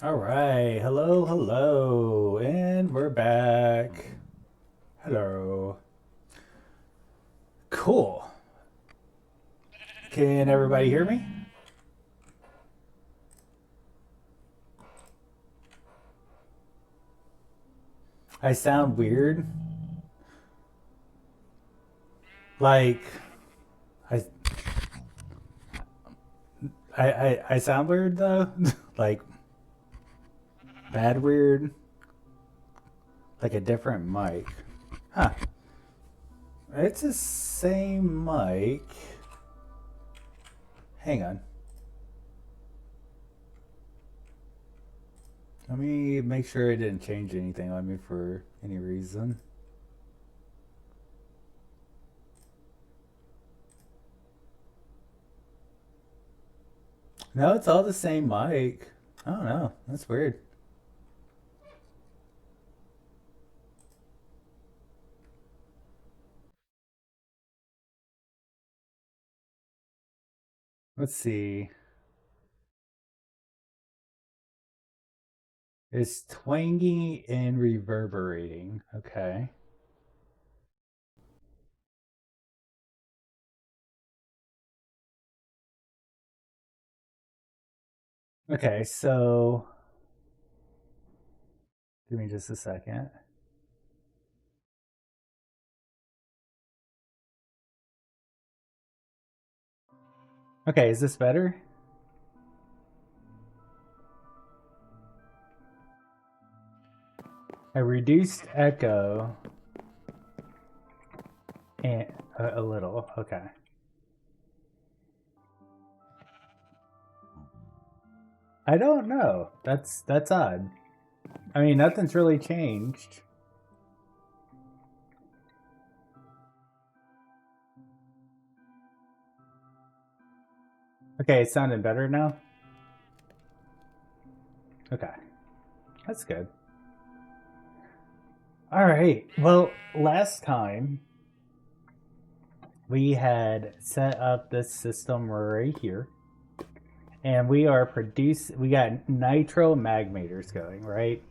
All right. Hello, hello. And we're back. Hello. Cool. Can everybody hear me? I sound weird. Like I I sound weird though. Like bad weird. Like a different mic. Huh. It's the same mic. Hang on. Let me make sure it didn't change anything on me for any reason. No, it's all the same mic. I don't know. That's weird. Let's see. It's twangy and reverberating. Okay. Okay, so give me just a second. Okay, is this better? I reduced echo and a little. Okay. I don't know. That's odd. I mean, nothing's really changed. Okay, it's sounding better now. Okay. That's good. All right. Well, last time we had set up this system right here, and we got nitro magmators going, right?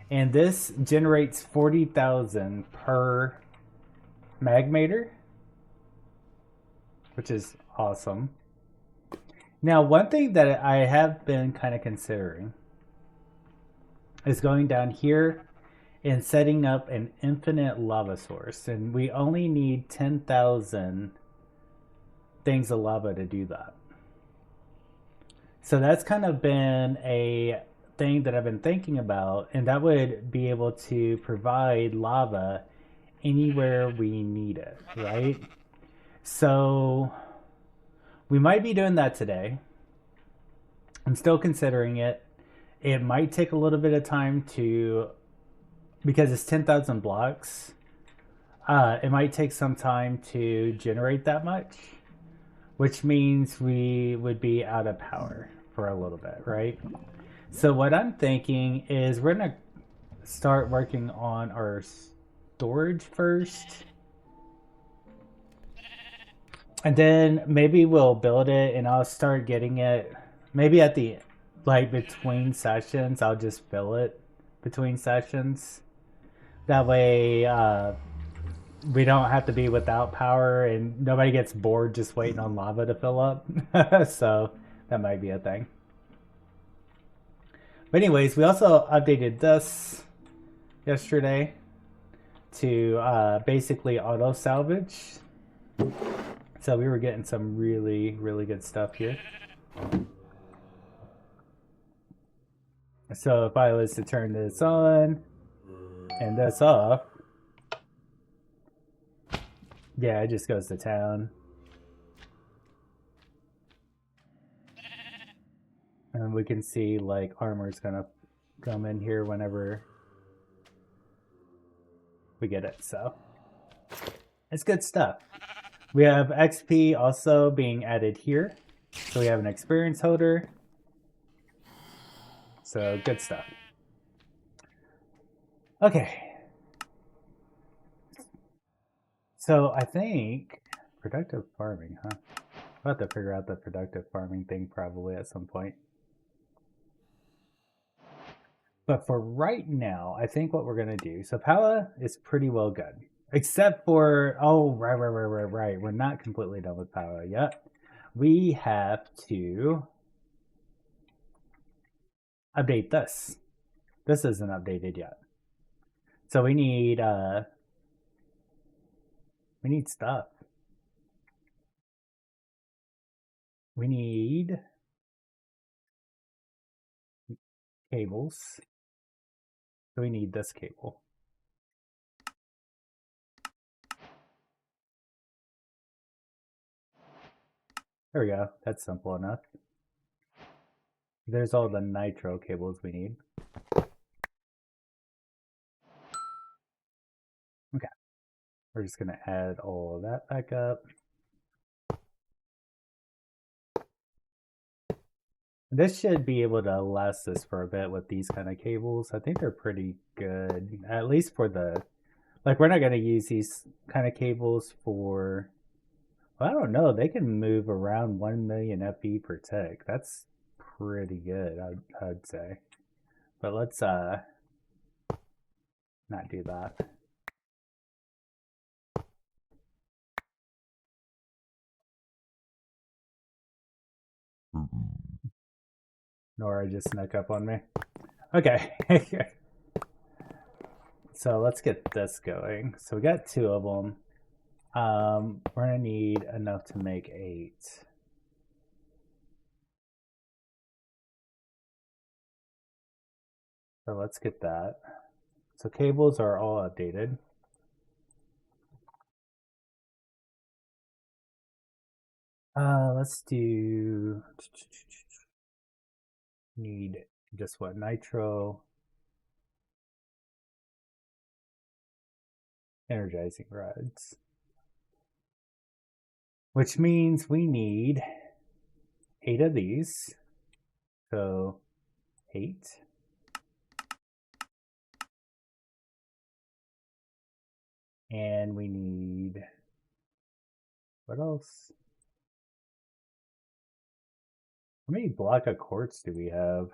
And this generates 40,000 per magmator, which is awesome. Now, one thing that I have been kind of considering is going down here and setting up an infinite lava source, and we only need 10,000 things of lava to do that. So that's kind of been a thing that I've been thinking about, and that would be able to provide lava anywhere we need it, right? So we might be doing that today. I'm still considering it. It might take a little bit of time to, because it's 10,000 blocks, it might take some time to generate that much, which means we would be out of power for a little bit, right? So what I'm thinking is we're gonna start working on our storage first, and then maybe we'll build it, and I'll start getting it. Maybe at the like between sessions, I'll just fill it between sessions. That way, we don't have to be without power, and nobody gets bored just waiting on lava to fill up. So that might be a thing. But anyways, we also updated this yesterday to basically auto salvage. So we were getting some really, really good stuff here. So if I was to turn this on and this off, yeah, it just goes to town. And we can see like armor's gonna come in here whenever we get it. So it's good stuff. We have XP also being added here. So we have an experience holder. So good stuff. Okay. So I think productive farming, huh? I'll have to figure out the productive farming thing probably at some point. But for right now, I think what we're going to do, so Pala is pretty well good. Except for, oh, right. We're not completely done with Pala yet. We have to update this. This isn't updated yet. So we need stuff. We need cables. So we need this cable. There we go. That's simple enough. There's all the nitro cables we need. Okay. We're just going to add all of that back up. This should be able to last this for a bit with these kind of cables. I think they're pretty good, at least for the, like, we're not going to use these kind of cables for, well, I don't know. They can move around 1 million FE per tick. That's pretty good, I'd say. But let's not do that. Nora just snuck up on me. Okay. So let's get this going. So we got 2 of them. We're gonna need enough to make 8. So let's get that. So cables are all updated. Let's do, need just what, nitro, energizing rods, which means we need 8 of these. So 8. And we need, what else? How many block of quartz do we have?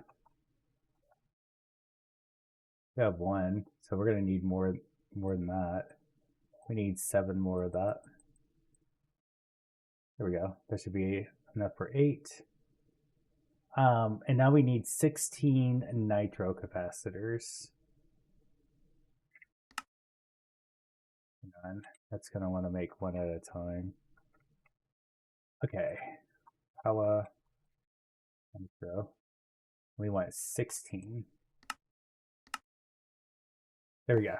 We have 1, so we're gonna need more than that. We need 7 more of that. There we go. That should be enough for 8. And now we need 16 nitro capacitors. Hang on. That's gonna want to make one at a time. Okay. Power nitro. We want 16. There we go.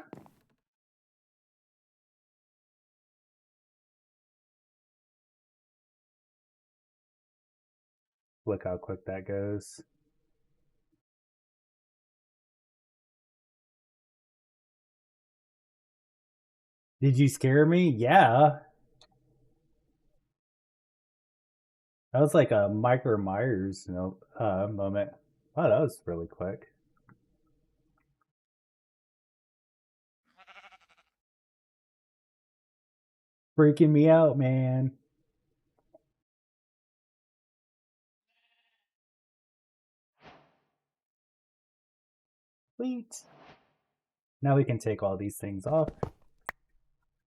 Look how quick that goes. Did you scare me? Yeah. That was like a Micro Myers, moment. Wow, that was really quick. Freaking me out, man. Sweet. Now we can take all these things off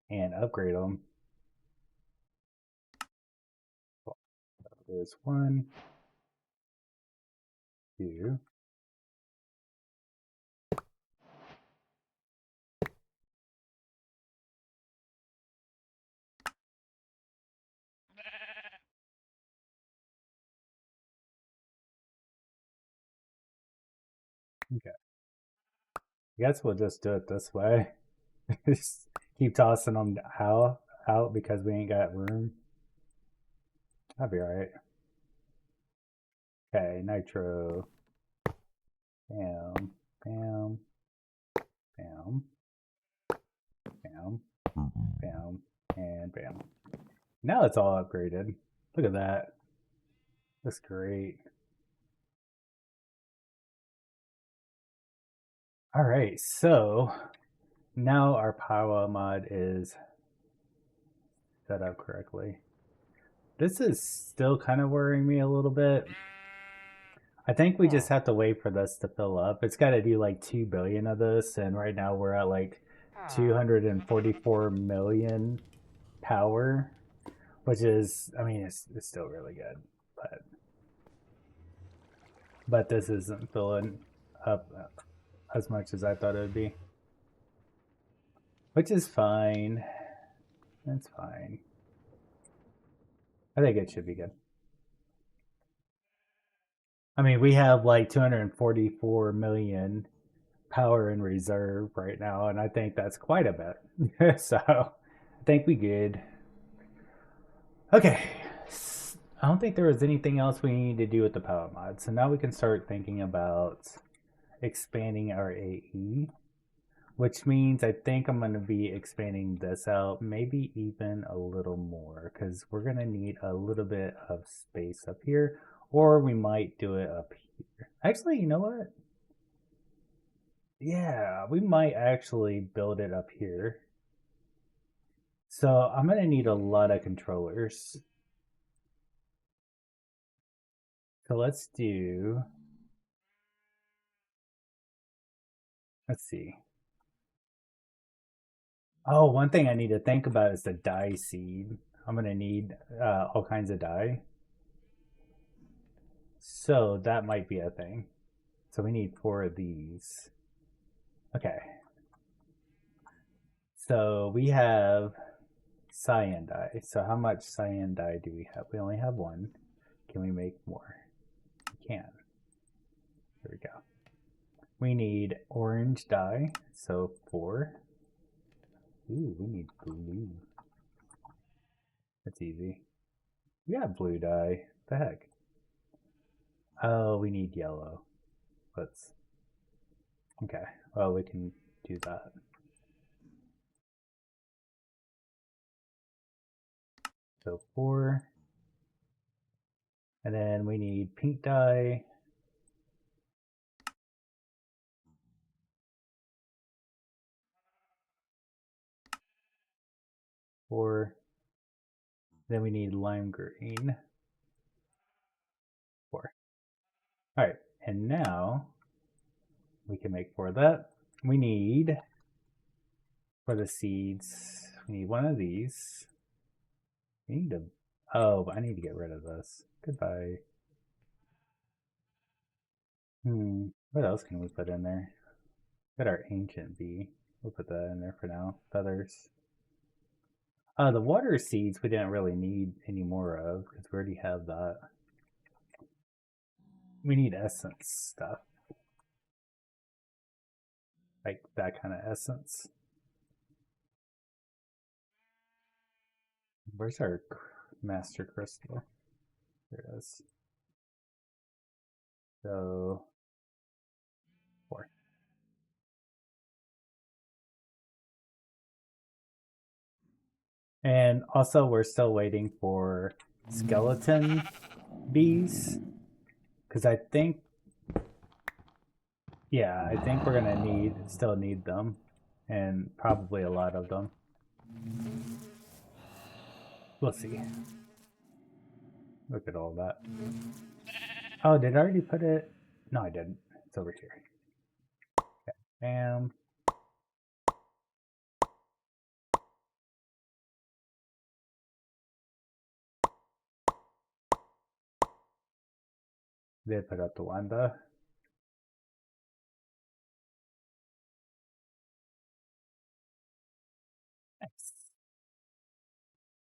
and upgrade them. There's 1, 2. Okay. I guess we'll just do it this way. Just keep tossing them out because we ain't got room. That'll be alright. Okay, nitro. Bam, bam, bam, bam, bam, and bam. Now it's all upgraded. Look at that. That's great. Alright, so now our power mod is set up correctly. This is still kind of worrying me a little bit. I think we just have to wait for this to fill up. It's got to do like 2 billion of this, and right now we're at like 244 million power, which is, I mean, it's still really good, but this isn't filling up as much as I thought it would be, which is fine. That's fine. I think it should be good. I mean, we have like 244 million power in reserve right now, and I think that's quite a bit. So I think we good. Okay. I don't think there was anything else we need to do with the power mod. So now we can start thinking about expanding our AE, which means I think I'm going to be expanding this out, maybe even a little more, because we're going to need a little bit of space up here, or we might do it up here. Actually, you know what? Yeah, we might actually build it up here. So I'm going to need a lot of controllers. So let's see. Oh, one thing I need to think about is the dye seed. I'm going to need all kinds of dye. So that might be a thing. So we need 4 of these. Okay. So we have cyan dye. So how much cyan dye do we have? We only have 1. Can we make more? We can. There we go. We need orange dye. So 4. Ooh, we need blue. That's easy. We got blue dye. The heck? Oh, we need yellow. Let's. Okay. Well, we can do that. So 4. And then we need pink dye. Four. Then we need lime green. 4. All right. And now we can make 4 of that. We need, for the seeds, we need 1 of these. We need to, oh, I need to get rid of this. Goodbye. What else can we put in there? Got our ancient bee. We'll put that in there for now. Feathers. The water seeds we didn't really need any more of because we already have that. We need essence stuff. Like that kind of essence. Where's our master crystal? There it is. So 4. And also we're still waiting for skeleton bees. Because I think, yeah, I think we're gonna still need them. And probably a lot of them. We'll see. Look at all that. Oh, did I already put it? No, I didn't. It's over here. Okay. Bam. Did put up the Wanda. Nice.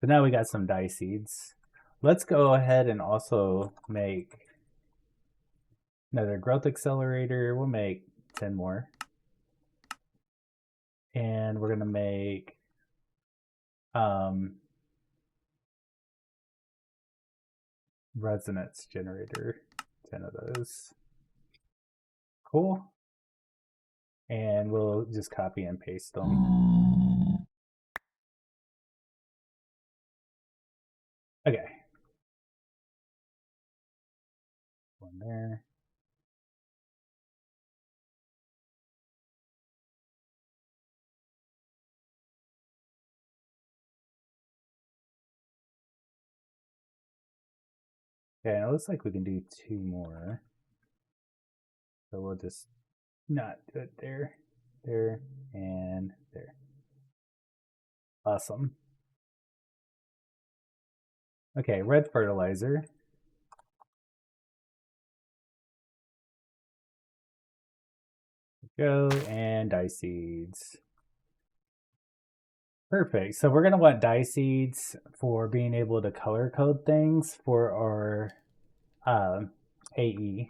So now we got some dye seeds. Let's go ahead and also make another growth accelerator. We'll make 10 more. And we're going to make resonance generator, 10 of those. Cool. And we'll just copy and paste them. Okay. One there. Okay, it looks like we can do 2 more. So we'll just not do it there, there, and there. Awesome. Okay, red fertilizer. Go, and dye seeds. Perfect. So we're going to want dye seeds for being able to color code things for our AE.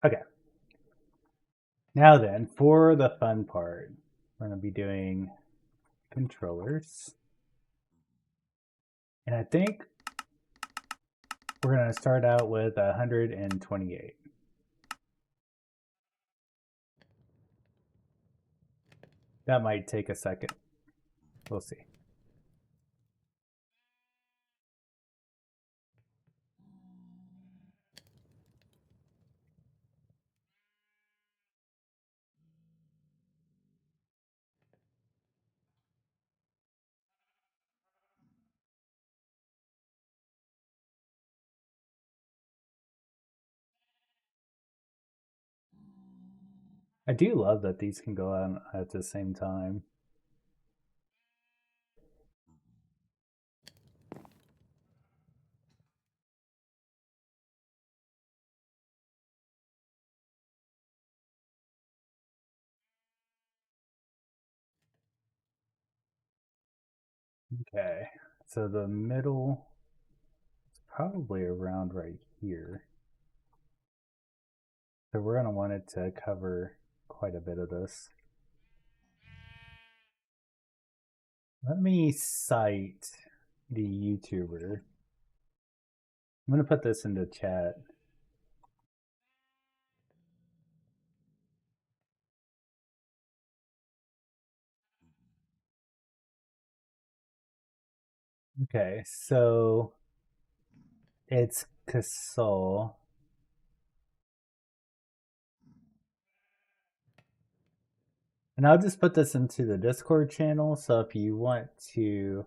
Okay. Now then, for the fun part, we're going to be doing controllers. And I think we're going to start out with 128. That might take a second. We'll see. I do love that these can go on at the same time. Okay, so the middle is probably around right here. So we're going to want it to cover quite a bit of this. Let me cite the YouTuber. I'm going to put this into chat. Okay, so it's Casol. And I'll just put this into the Discord channel, so if you want to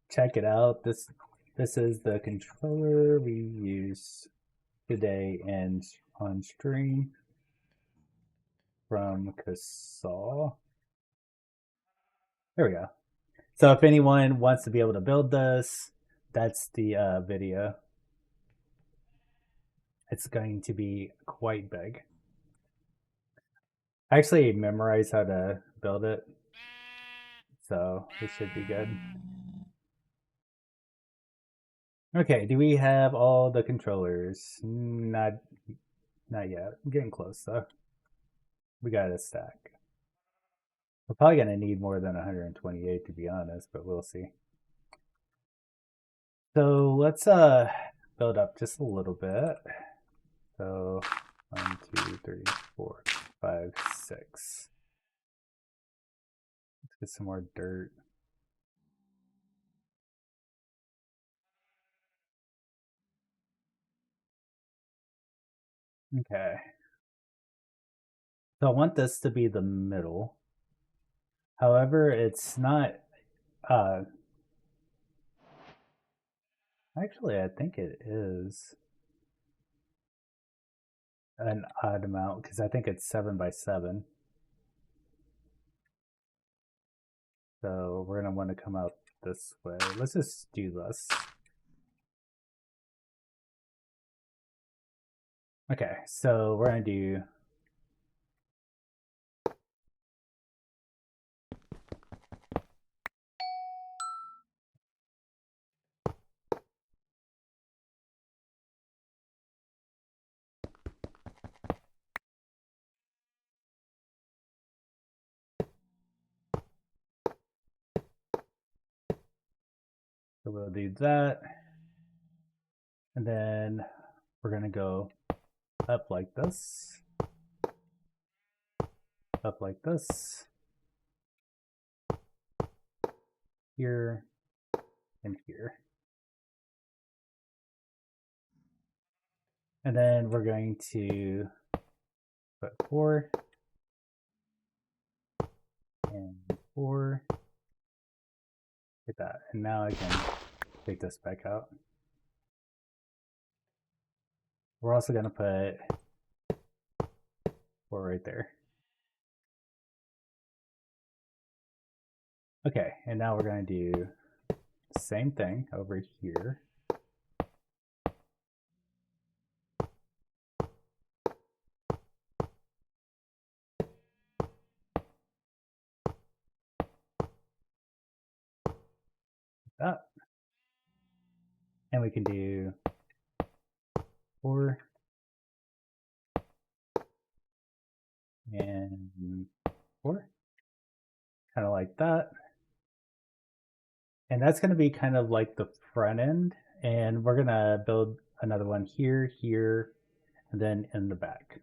check it out, this is the controller we use today and on stream from Casol. There we go. So if anyone wants to be able to build this, that's the video. It's going to be quite big. I actually memorized how to build it, so it should be good. Okay, do we have all the controllers? Not yet. I'm getting close though. We got a stack. We're probably gonna need more than 128 to be honest, but we'll see. So let's build up just a little bit. So 1, 2, 3, 4, 5, 6. Let's get some more dirt. Okay. So I want this to be the middle. However, it's not actually I think it is an odd amount because I think it's 7 by 7. So we're gonna want to come out this way. Let's just do this. Okay, so we're gonna do so we'll do that. And then we're gonna go up like this. Up like this. Here and here. And then we're going to put 4 and 4. Look at that. And now I can take this back out. We're also going to put 4 right there. Okay, and now we're going to do the same thing over here. That. And we can do 4 and 4, kind of like that. And that's going to be kind of like the front end. And we're going to build another one here, here, and then in the back.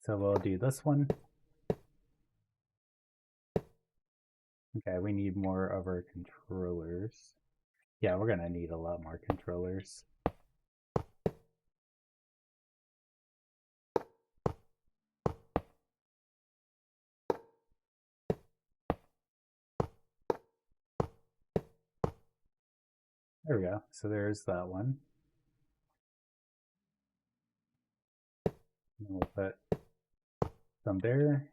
So we'll do this one. Okay, we need more of our controllers. Yeah, we're going to need a lot more controllers. There we go. So there's that one. And we'll put some there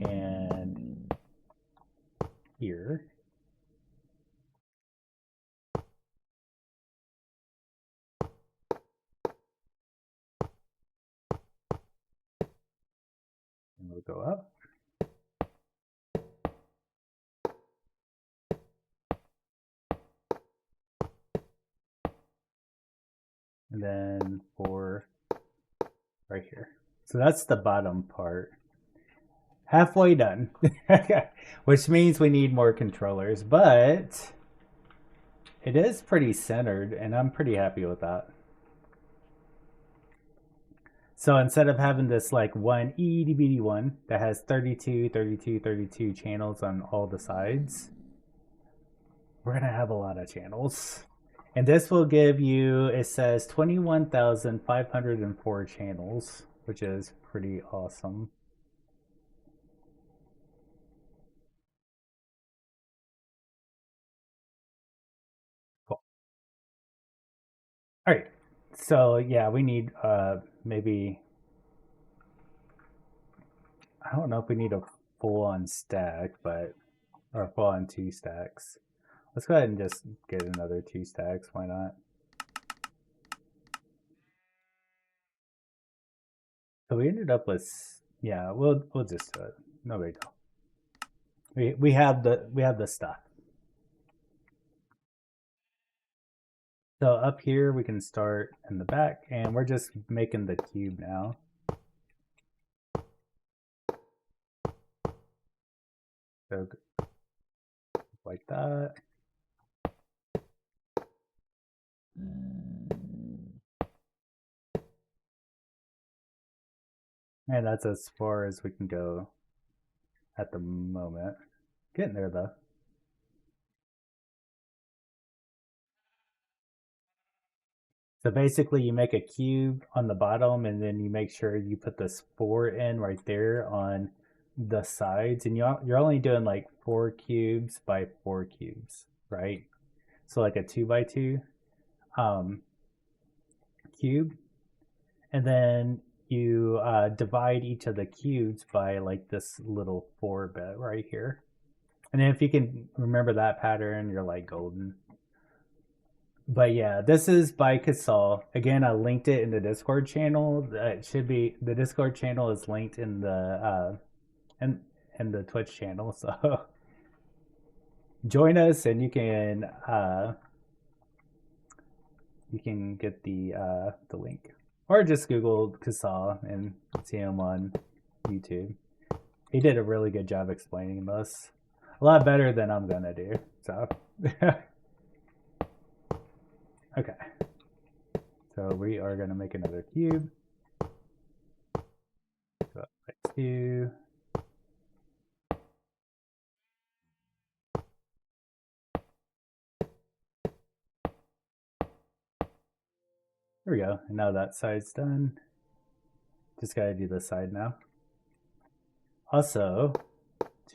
and here. And we'll go up. And then 4 right here. So that's the bottom part. Halfway done. Which means we need more controllers, but it is pretty centered and I'm pretty happy with that. So instead of having this like one itty bitty one that has 32, 32, 32 channels on all the sides, we're gonna have a lot of channels. And this will give you, it says 21,504 channels, which is pretty awesome. Cool. All right. So yeah, we need maybe, I don't know if we need a full-on stack, but, or a full-on 2 stacks. Let's go ahead and just get another 2 stacks. Why not? So we ended up with, yeah, we'll just do it. No big deal. We have the stuff. So up here we can start in the back, and we're just making the cube now. So like that. And that's as far as we can go at the moment. Getting there though. So basically you make a cube on the bottom and then you make sure you put this 4 in right there on the sides, and you're only doing like 4 cubes by 4 cubes, right? So like a 2 by 2 cube, and then you divide each of the cubes by like this little 4 bit right here. And then if you can remember that pattern, you're like golden. But yeah, this is by Casal. Again, I linked it in the Discord channel. It should be, the Discord channel is linked in the in the Twitch channel. So join us, and you can get the link, or just Google Casal and see him on YouTube. He did a really good job explaining this, a lot better than I'm gonna do. So. Okay, so we are going to make another cube. So like 2. There we go. And now that side's done. Just got to do this side now. Also,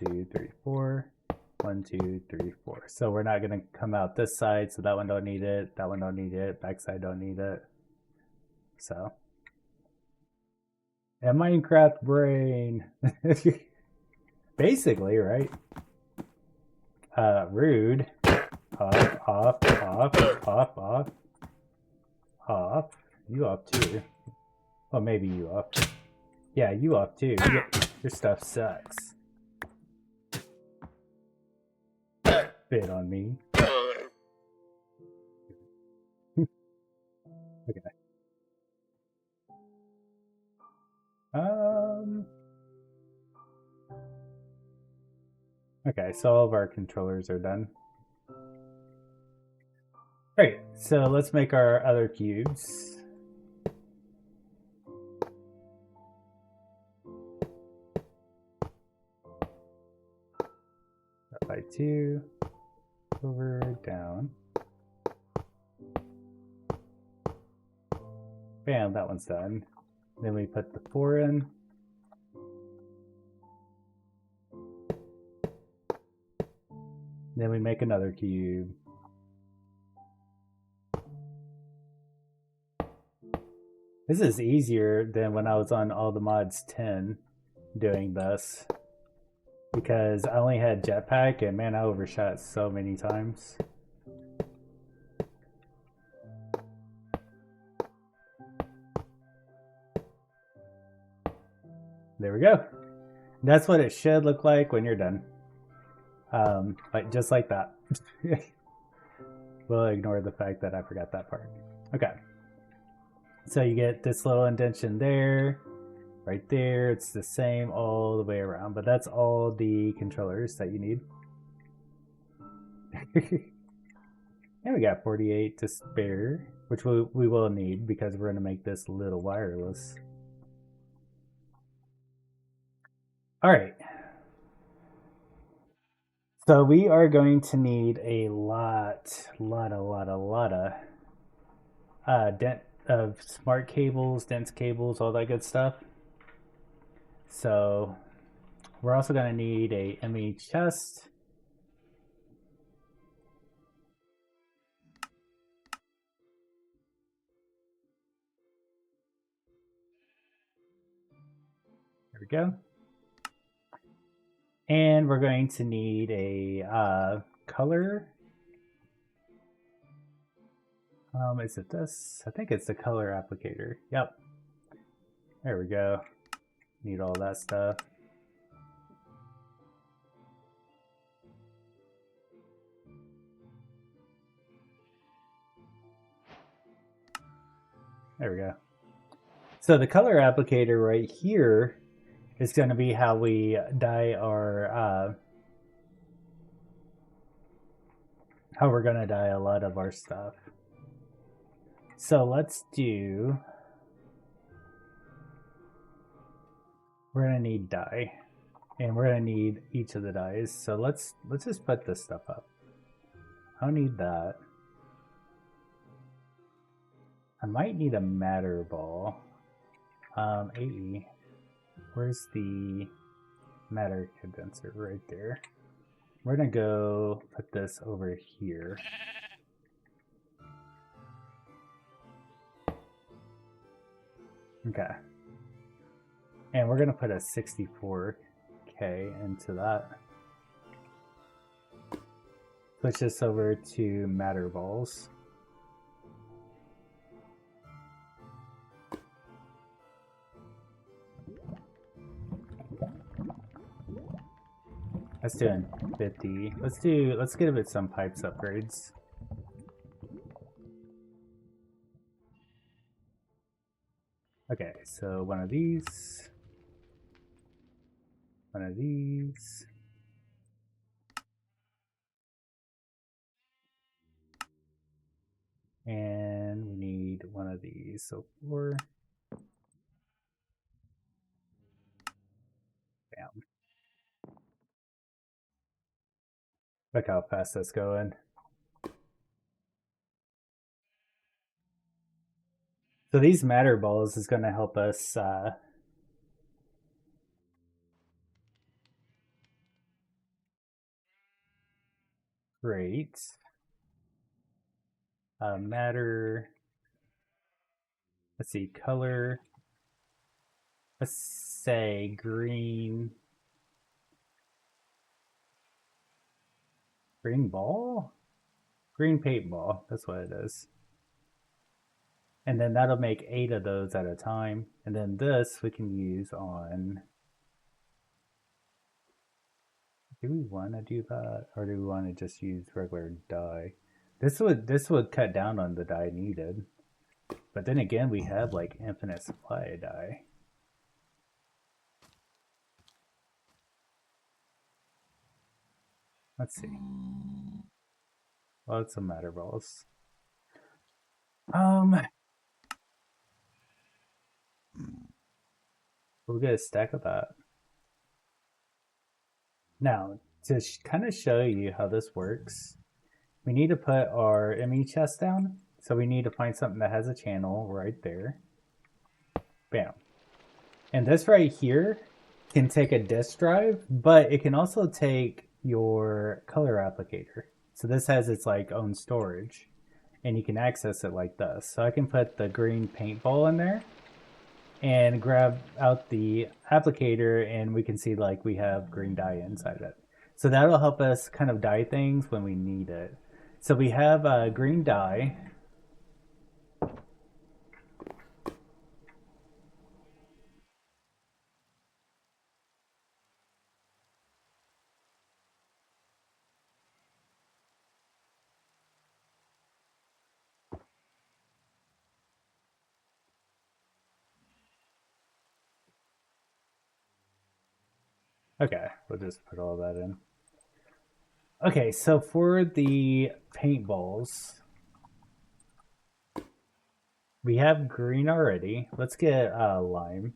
2, 3, 4. 1, 2, 3, 4. So we're not going to come out this side, so that one don't need it. That one don't need it. Back side don't need it. So, a Minecraft brain. Basically, right? Rude. Off, off, off, off, off, off. You off too. Well, maybe you off. Yeah, you off too. Your stuff sucks. Spit on me. Okay. Okay, so all of our controllers are done. Great, so let's make our other cubes. Up by 2, over, down. Bam, that one's done. Then we put the 4 in. Then we make another cube. This is easier than when I was on All the Mods 10 doing this. Because I only had jetpack and man, I overshot so many times. There we go. That's what it should look like when you're done. Like just like that. We'll ignore the fact that I forgot that part. Okay. So you get this little indentation there, right there. It's the same all the way around, but that's all the controllers that you need. And we got 48 to spare, which we will need because we're going to make this little wireless. All right. So we are going to need a lot of smart cables, dense cables, all that good stuff. So we're also going to need a ME chest. There we go. And we're going to need a color. Is it this? I think it's the color applicator. Yep. There we go. Need all that stuff. There we go. So the color applicator right here is going to be how we dye our how we're going to dye a lot of our stuff. So let's do, we're going to need dye, and we're going to need each of the dyes. So let's just put this stuff up. I don't need that. I might need a matter ball. AE. Where's the matter condenser? Right there. We're gonna go put this over here. Okay. And we're gonna put a 64K into that. Switch this over to matter balls. That's doing 50. Let's give it some pipes upgrades. Okay, so one of these. One of these. And we need one of these, so 4. Bam. Look how fast that's going. So these matter balls is going to help us create matter let's see, color, let's say green ball? Green paintball, that's what it is. And then that'll make 8 of those at a time. And then this we can use on, do we want to do that? Or do we want to just use regular dye? This would cut down on the dye needed. But then again, we have like infinite supply of dye. Let's see. Lots of matter balls. We'll get a stack of that. Now, to kind of show you how this works, we need to put our ME chest down. So we need to find something that has a channel right there. Bam. And this right here can take a disk drive, but it can also take your color applicator. So this has its like own storage, and you can access it like this. So I can put the green paintball in there and grab out the applicator, and we can see like we have green dye inside it. So that'll help us kind of dye things when we need it. So we have green dye. Okay, we'll just put all that in. Okay, so for the paintballs, we have green already. Let's get lime.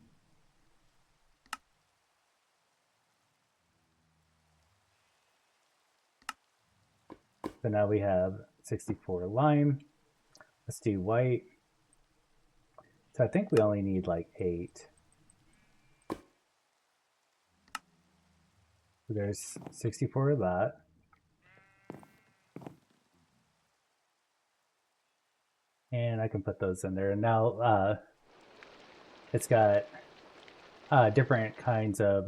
So now we have 64 lime. Let's do white. So I think we only need like 8. So there's 64 of that. And I can put those in there. And now it's got different kinds of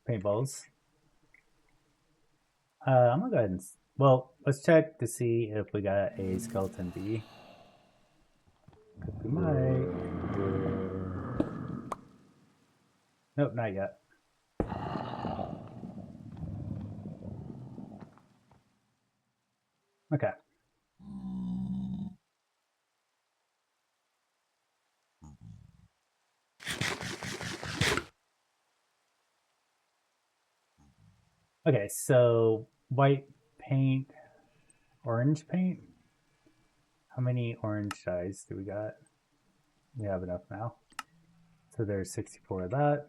paintballs. I'm gonna go ahead and, well, let's check to see if we got a skeleton bee. We might. Nope, not yet. Okay. Okay, so white paint, orange paint. How many orange dyes do we got? We have enough now. So there's 64 of that.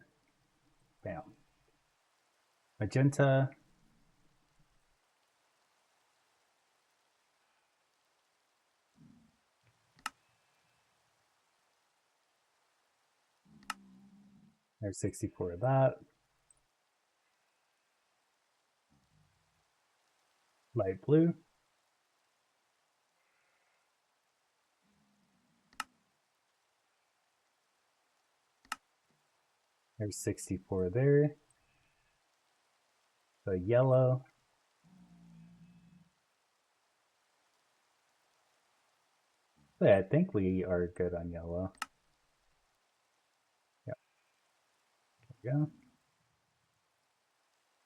Bam. Magenta. There's 64 of that. Light blue. There's 64 there. The yellow. Yeah, I think we are good on yellow. Yep. There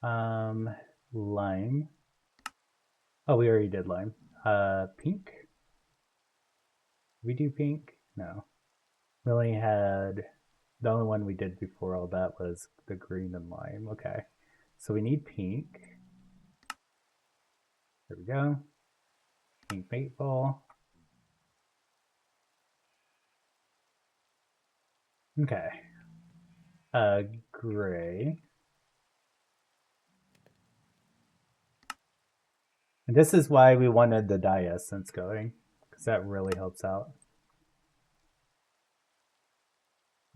we go. Lime. Oh, we already did lime. Pink. Did we do pink? No. We only had, the only one we did before all that was the green and lime. Okay. So we need pink. There we go. Pink paintball. Okay. Gray. And this is why we wanted the dye essence going, because that really helps out.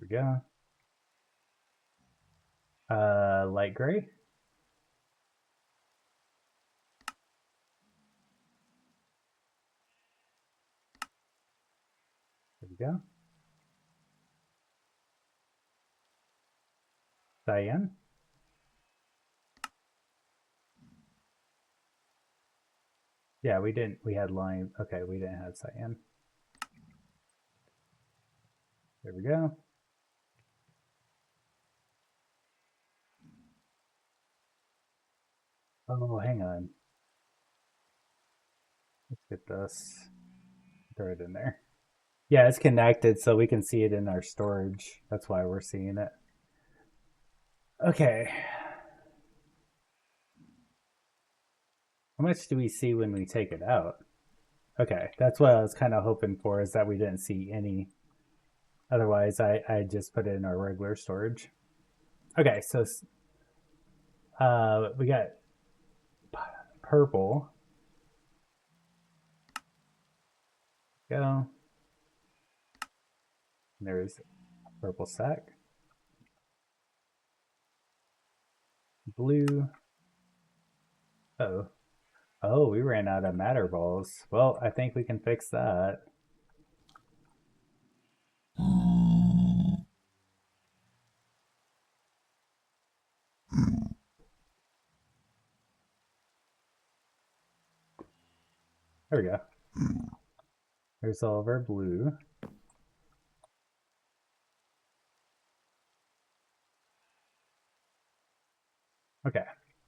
There we go. Light gray. There we go. cyan? Yeah, we didn't. We had lime. Okay, we didn't have cyan. There we go. Oh, hang on. Let's get this. Throw it in there. Yeah, it's connected so we can see it in our storage. That's why we're seeing it. Okay. How much do we see when we take it out? Okay, that's what I was kind of hoping for, is that we didn't see any. Otherwise, I just put it in our regular storage. Okay, so we got purple. Go. There's purple sack. Blue. Oh. Oh, we ran out of matter balls. Well, I think we can fix that. There we go. There's all of our blue. Okay.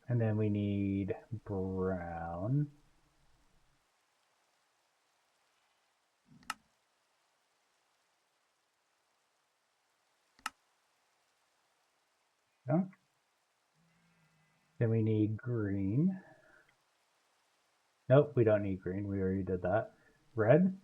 And then we need brown. No. Then we need green. Nope, we don't need green. We already did that. Red.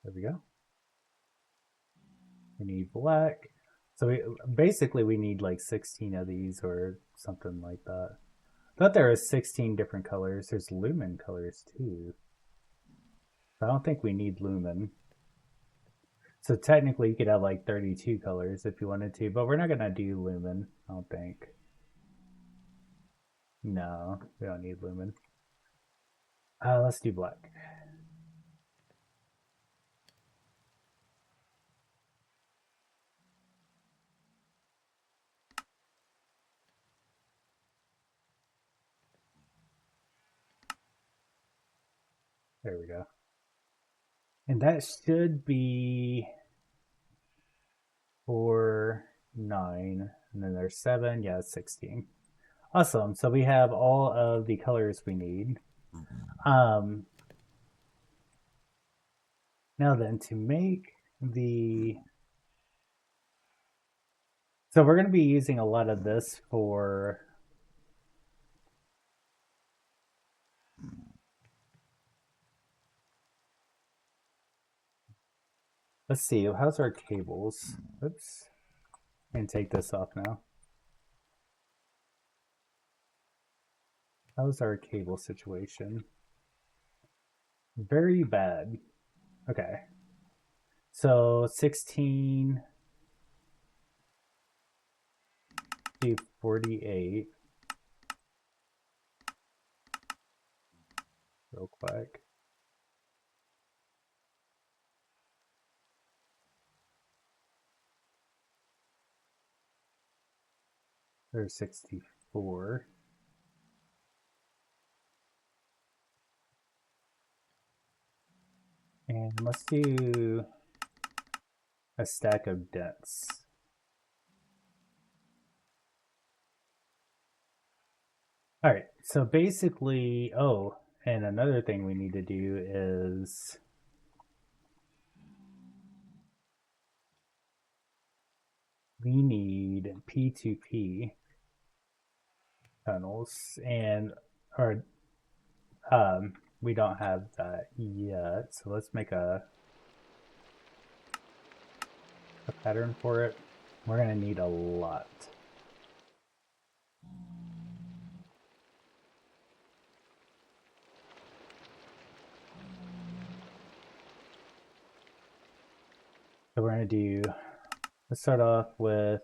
There we go. We need black. So we need like 16 of these or something like that. I thought there was 16 different colors. There's lumen colors too. I don't think we need lumen. So technically you could have like 32 colors if you wanted to, but we're not gonna do lumen, I don't think. No, we don't need lumen. Let's do black. There we go. And that should be 4, 9, and then there's 7. Yeah, 16. Awesome. So we have all of the colors we need. Now then, to make the... So we're going to be using a lot of this for... Let's see, how's our cables? Oops. I'm going to take this off now. How's our cable situation? Very bad. Okay. So 16 to 48. Real quick. There's 64. And let's do a stack of dents. All right, so basically, oh, and another thing we need to do is we need P2P tunnels, and or we don't have that yet, so let's make a pattern for it. We're gonna need a lot. So we're gonna do, let's start off with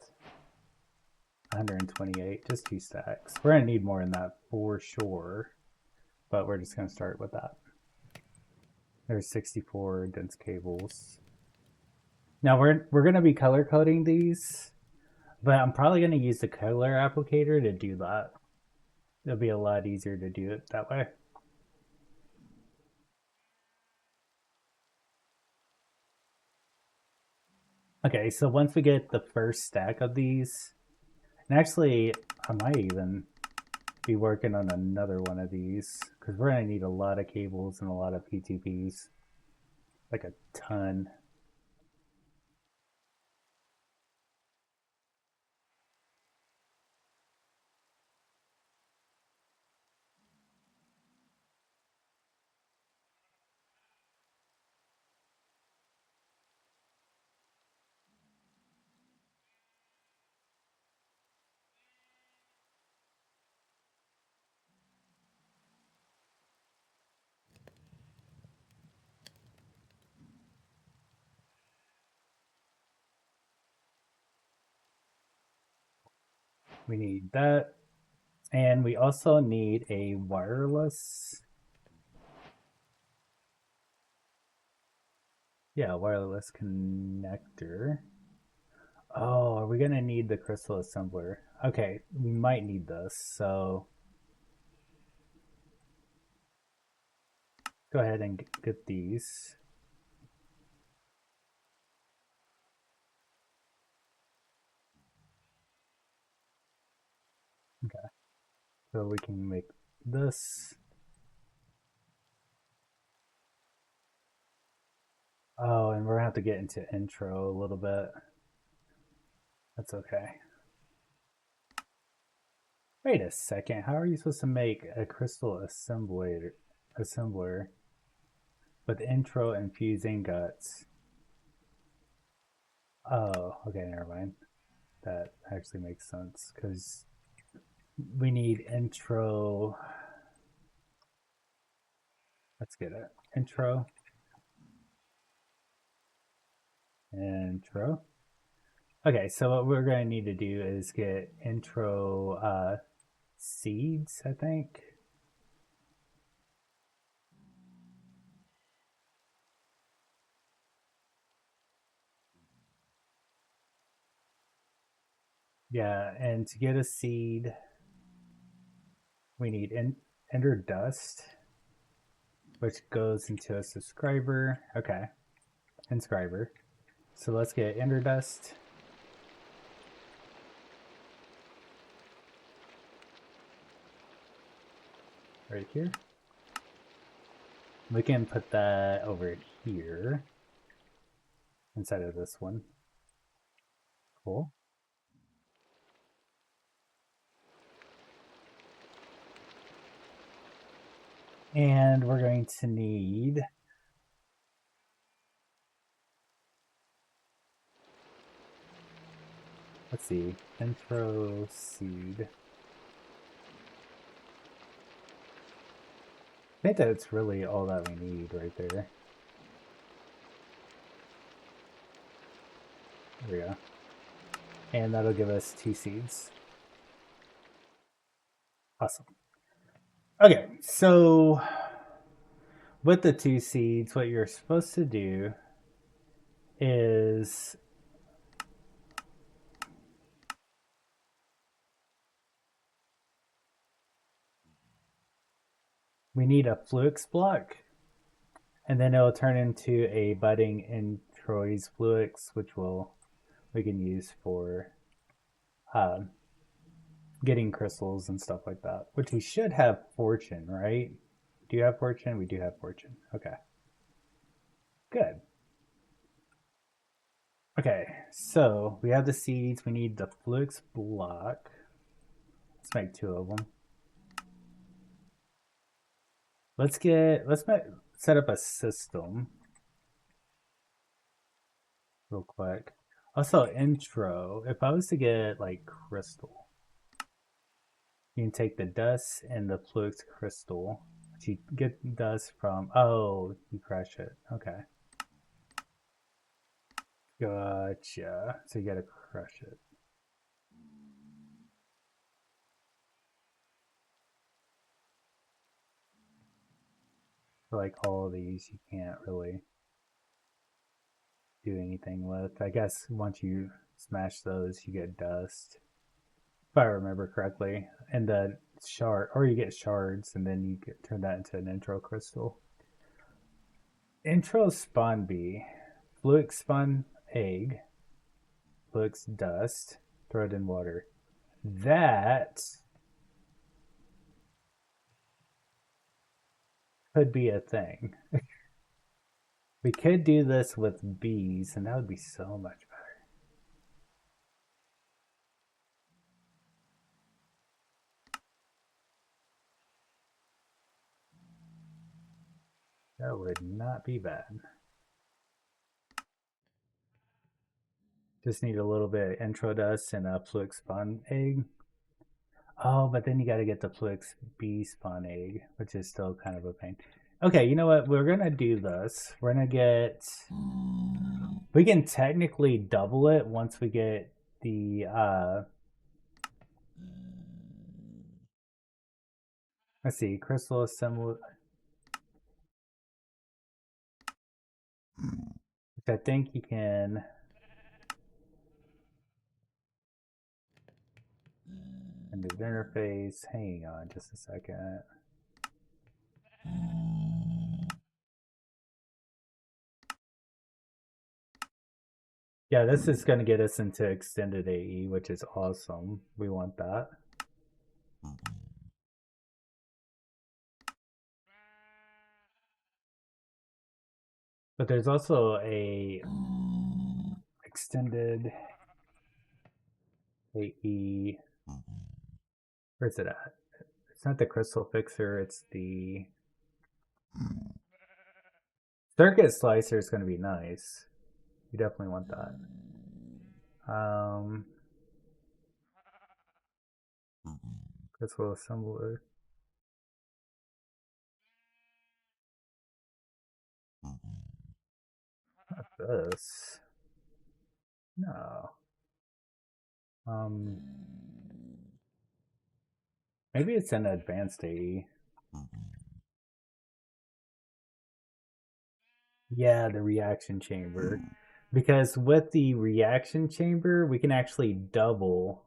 128, just 2 stacks. We're gonna need more than that for sure, but we're just gonna start with that. There's 64 dense cables. Now we're gonna be color coding these, but I'm probably gonna use the color applicator to do that. It'll be a lot easier to do it that way. Okay, so once we get the first stack of these, and actually I might even be working on another one of these because we're gonna need a lot of cables and a lot of P2Ps, like a ton. We need that. And we also need a wireless. Yeah, wireless connector. Oh, are we gonna need the crystal assembler? Okay, we might need this, so go ahead and get these. Okay, so we can make this. Oh, and we're gonna have to get into intro a little bit. That's okay. Wait a second, how are you supposed to make a crystal assembler with intro and fusing guts? Oh, okay, never mind. That actually makes sense because we need intro. Let's get it. Intro. Intro. Okay, so what we're going to need to do is get intro seeds, I think. Yeah, and to get a seed, we need ender dust, which goes into a subscriber. Okay, inscriber. So let's get ender dust. Right here. We can put that over here inside of this one. Cool. And we're going to need let's see, intro seed. I think that's really all that we need right there. There we go. And that'll give us 2 seeds. Awesome. Okay, so with the 2 seeds, what you're supposed to do is we need a Fluix block, and then it'll turn into a budding Introids Fluix, which we can use for getting crystals and stuff like that. Which we should have fortune, right? Do you have fortune? We do have fortune. Okay. Good. Okay, so we have the seeds. We need the Fluix block. Let's make 2 of them. Let's set up a system real quick. Also, intro. If I was to get like crystal, you can take the dust and the Fluix crystal. Which you get dust from. Oh, you crush it. Okay. Gotcha. So you gotta crush it. like all of these, you can't really do anything with. I guess once you smash those, you get dust, if I remember correctly, and the shard, or you get shards, and then you get turn that into an intro crystal. Intro spawn bee, Fluix spawn egg, Fluix dust, throw it in water. That could be a thing. We could do this with bees, and that would be so much better. That would not be bad. Just need a little bit of intro dust and a Fluix spawn egg. Oh, but then you got to get the Fluix bee spawn egg, which is still kind of a pain. Okay, you know what? We're going to do this. We're going to get... We can technically double it once we get the... Let's see, crystal assembly... Which I think you can... Into the interface. Hang on just a second. Yeah, this is going to get us into extended AE, which is awesome. We want that. But there's also a extended AE. Where's it at? It's not the crystal fixer, it's the circuit slicer is going to be nice. You definitely want that. Crystal assembler. Not this. No. Maybe it's an advanced AE. Yeah, the reaction chamber. Because with the reaction chamber, we can actually double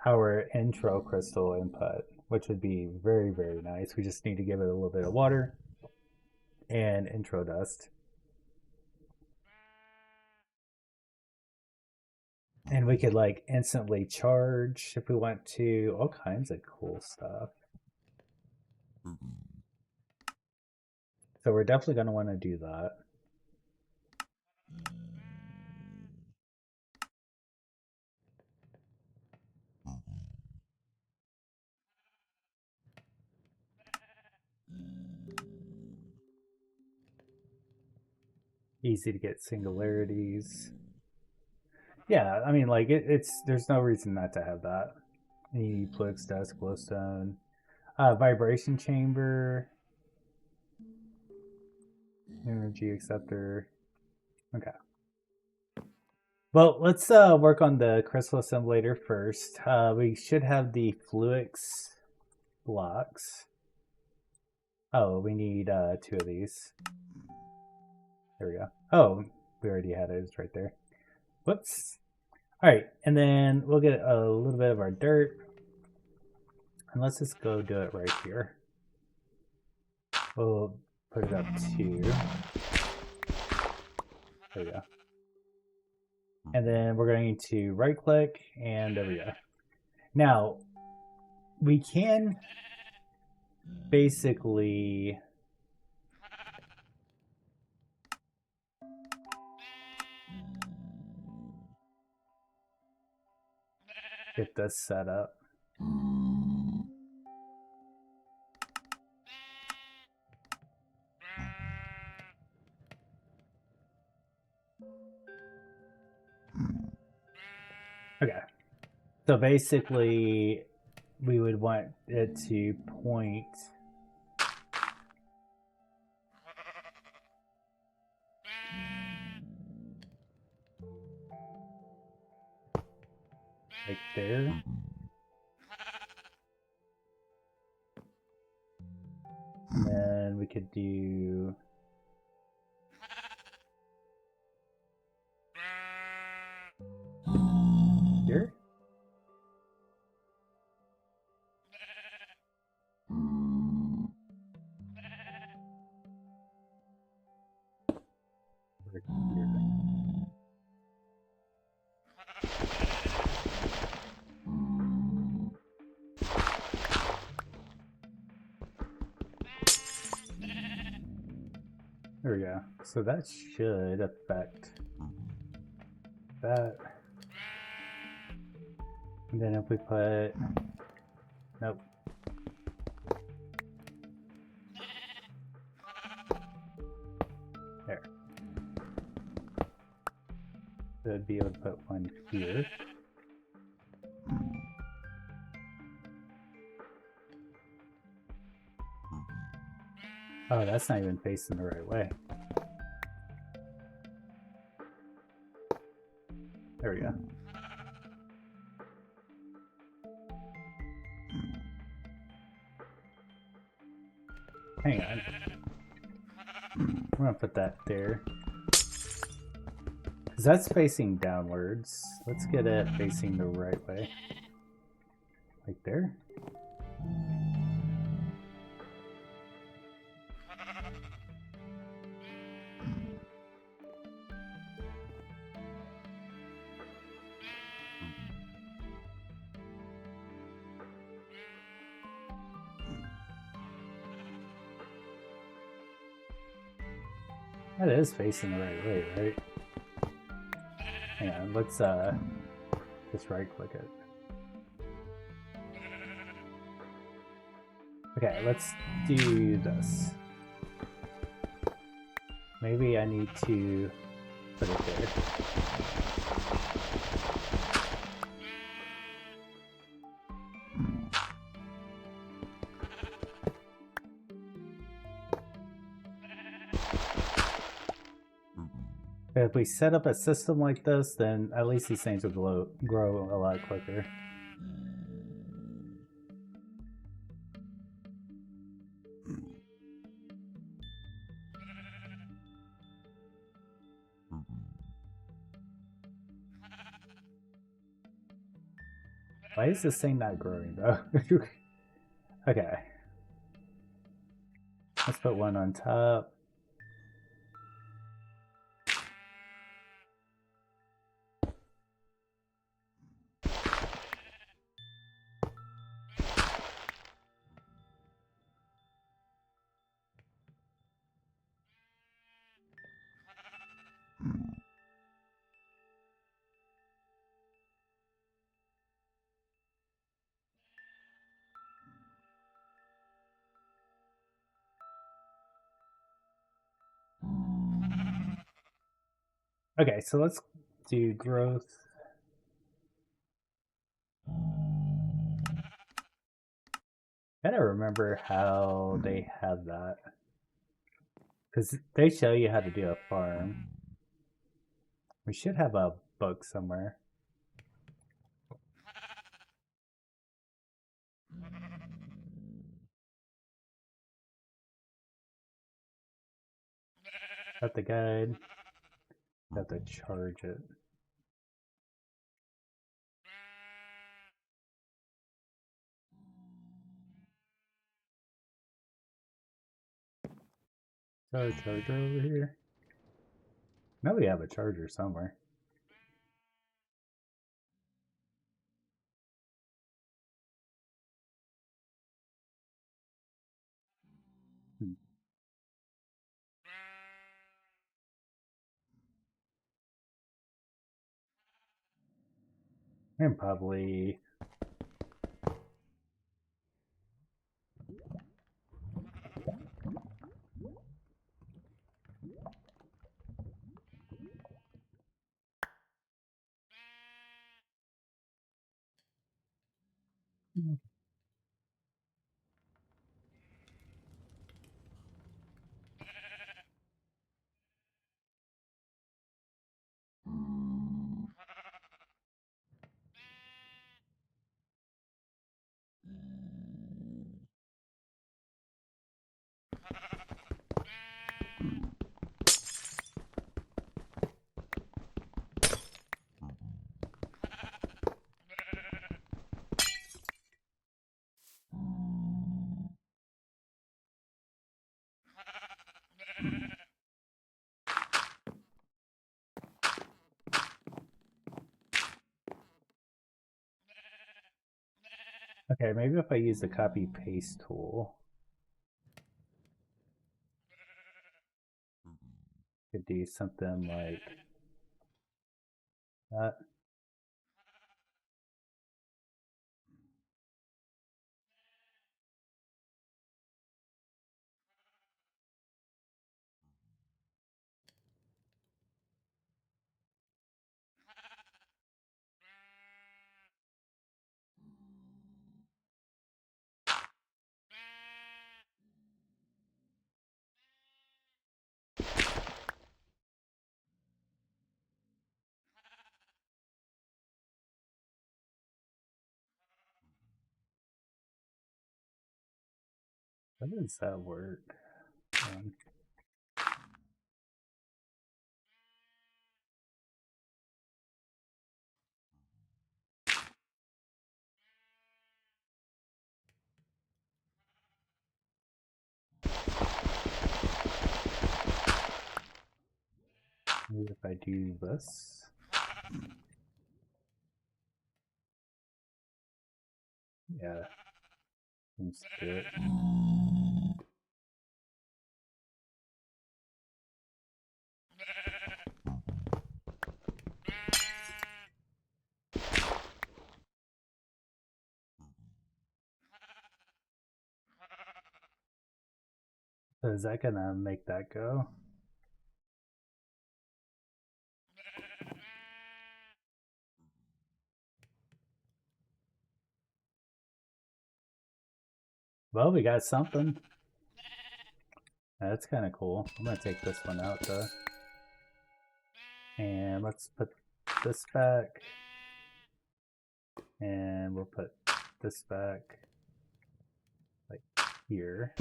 our intro crystal input, which would be very, very nice. We just need to give it a little bit of water and intro dust. And we could like instantly charge if we want to, all kinds of cool stuff. So we're definitely going to want to do that. Easy to get singularities. Yeah, I mean, like there's no reason not to have that. Fluix dust, glowstone, vibration chamber, energy acceptor. Okay. Well, let's work on the crystal assemblator first. We should have the Fluix blocks. Oh, we need 2 of these. There we go. Oh, we already had it. It's right there. Whoops. All right, and then we'll get a little bit of our dirt. And let's just go do it right here. We'll put it up to... There we go. And then we're going to right click and there we go. Now, we can basically get this set up. Okay. So basically, we would want it to point like there. And then we could do... Here? Or here? There we go. So that should affect that. And then if we put... Nope. There. So I'd be able to put one here. Oh, that's not even facing the right way. There we go. Hang on. I'm gonna put that there. Because that's facing downwards. Let's get it facing the right way. Like there. That is facing the right way, right? Hang on, let's just right click it. Okay, let's do this. Maybe I need to put it there. If we set up a system like this, then at least these things will grow a lot quicker. Why is this thing not growing though? Okay. Let's put one on top. Okay, so let's do growth. I gotta remember how they have that. Because they show you how to do a farm. We should have a book somewhere. Got the guide. Have to charge it. Is there a charger over here? No, we have a charger somewhere. And probably... Okay, maybe if I use the copy paste tool, could do something like that. How does that work? Maybe if I do this. Yeah, let's do it. So is that gonna make that go? Well, we got something. That's kind of cool. I'm gonna take this one out though. And let's put this back. And we'll put this back like here.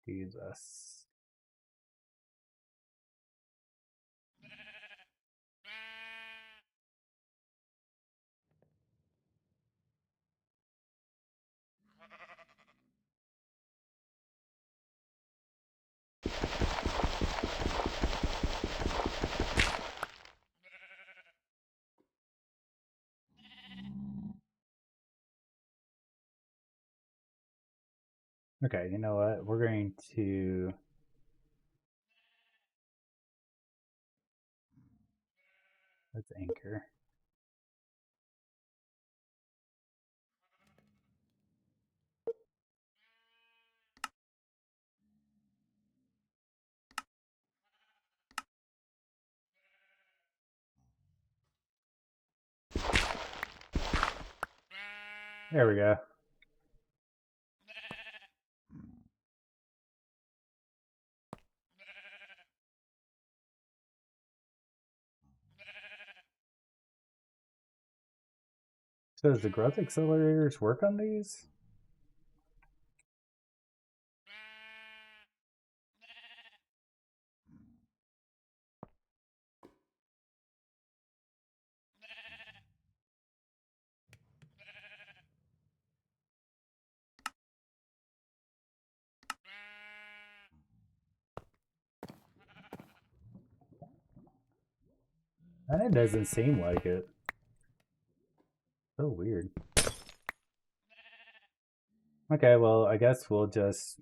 Do this. Okay, you know what? We're going to let's anchor. There we go. So does the growth accelerators work on these? It doesn't seem like it. So weird. Okay, well, I guess we'll just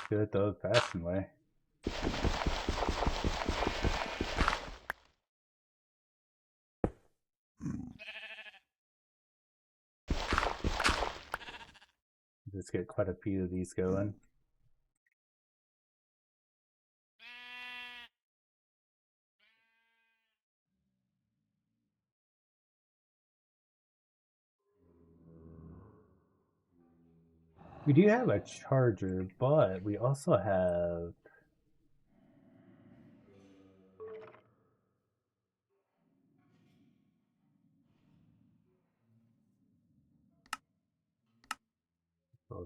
do it the old-fashioned way. Just get quite a few of these going. We do have a charger, but we also have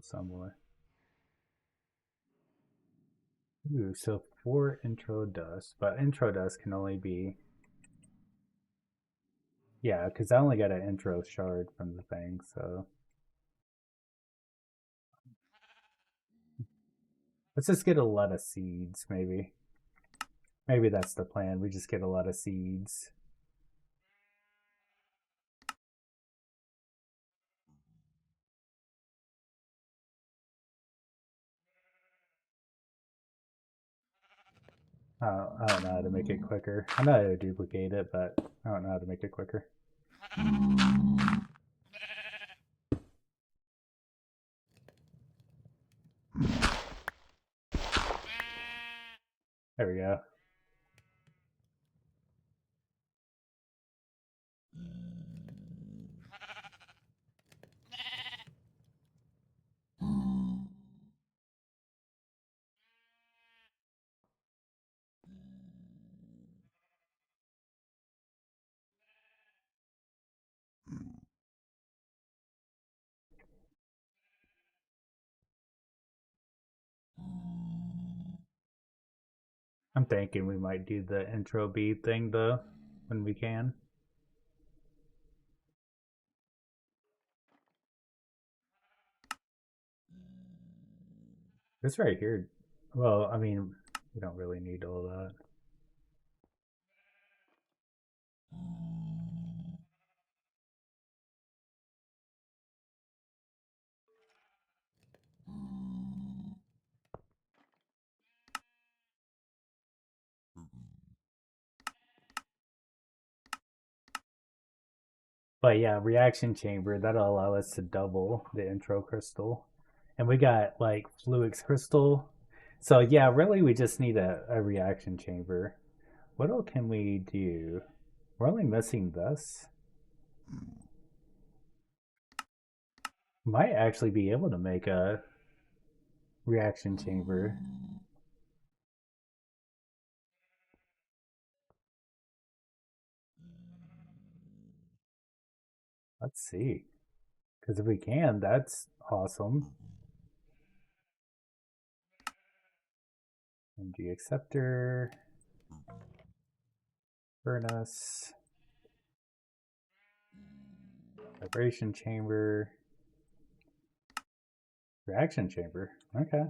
somewhere. Ooh, so 4 intro dust, but intro dust can only be yeah, because I only got an intro shard from the thing, so let's just get a lot of seeds, maybe. Maybe that's the plan. We just get a lot of seeds. I don't know how to make it quicker. I know how to duplicate it, but I don't know how to make it quicker. There we go. I'm thinking we might do the intro bead thing though, when we can. This right here, well, I mean, we don't really need all that. But yeah, reaction chamber, that'll allow us to double the intro crystal. And we got like Fluix crystal. So yeah, really we just need a reaction chamber. What else can we do? We're only missing this. Might actually be able to make a reaction chamber. Let's see. Because if we can, that's awesome. MG acceptor. Furnace. Vibration chamber. Reaction chamber. Okay.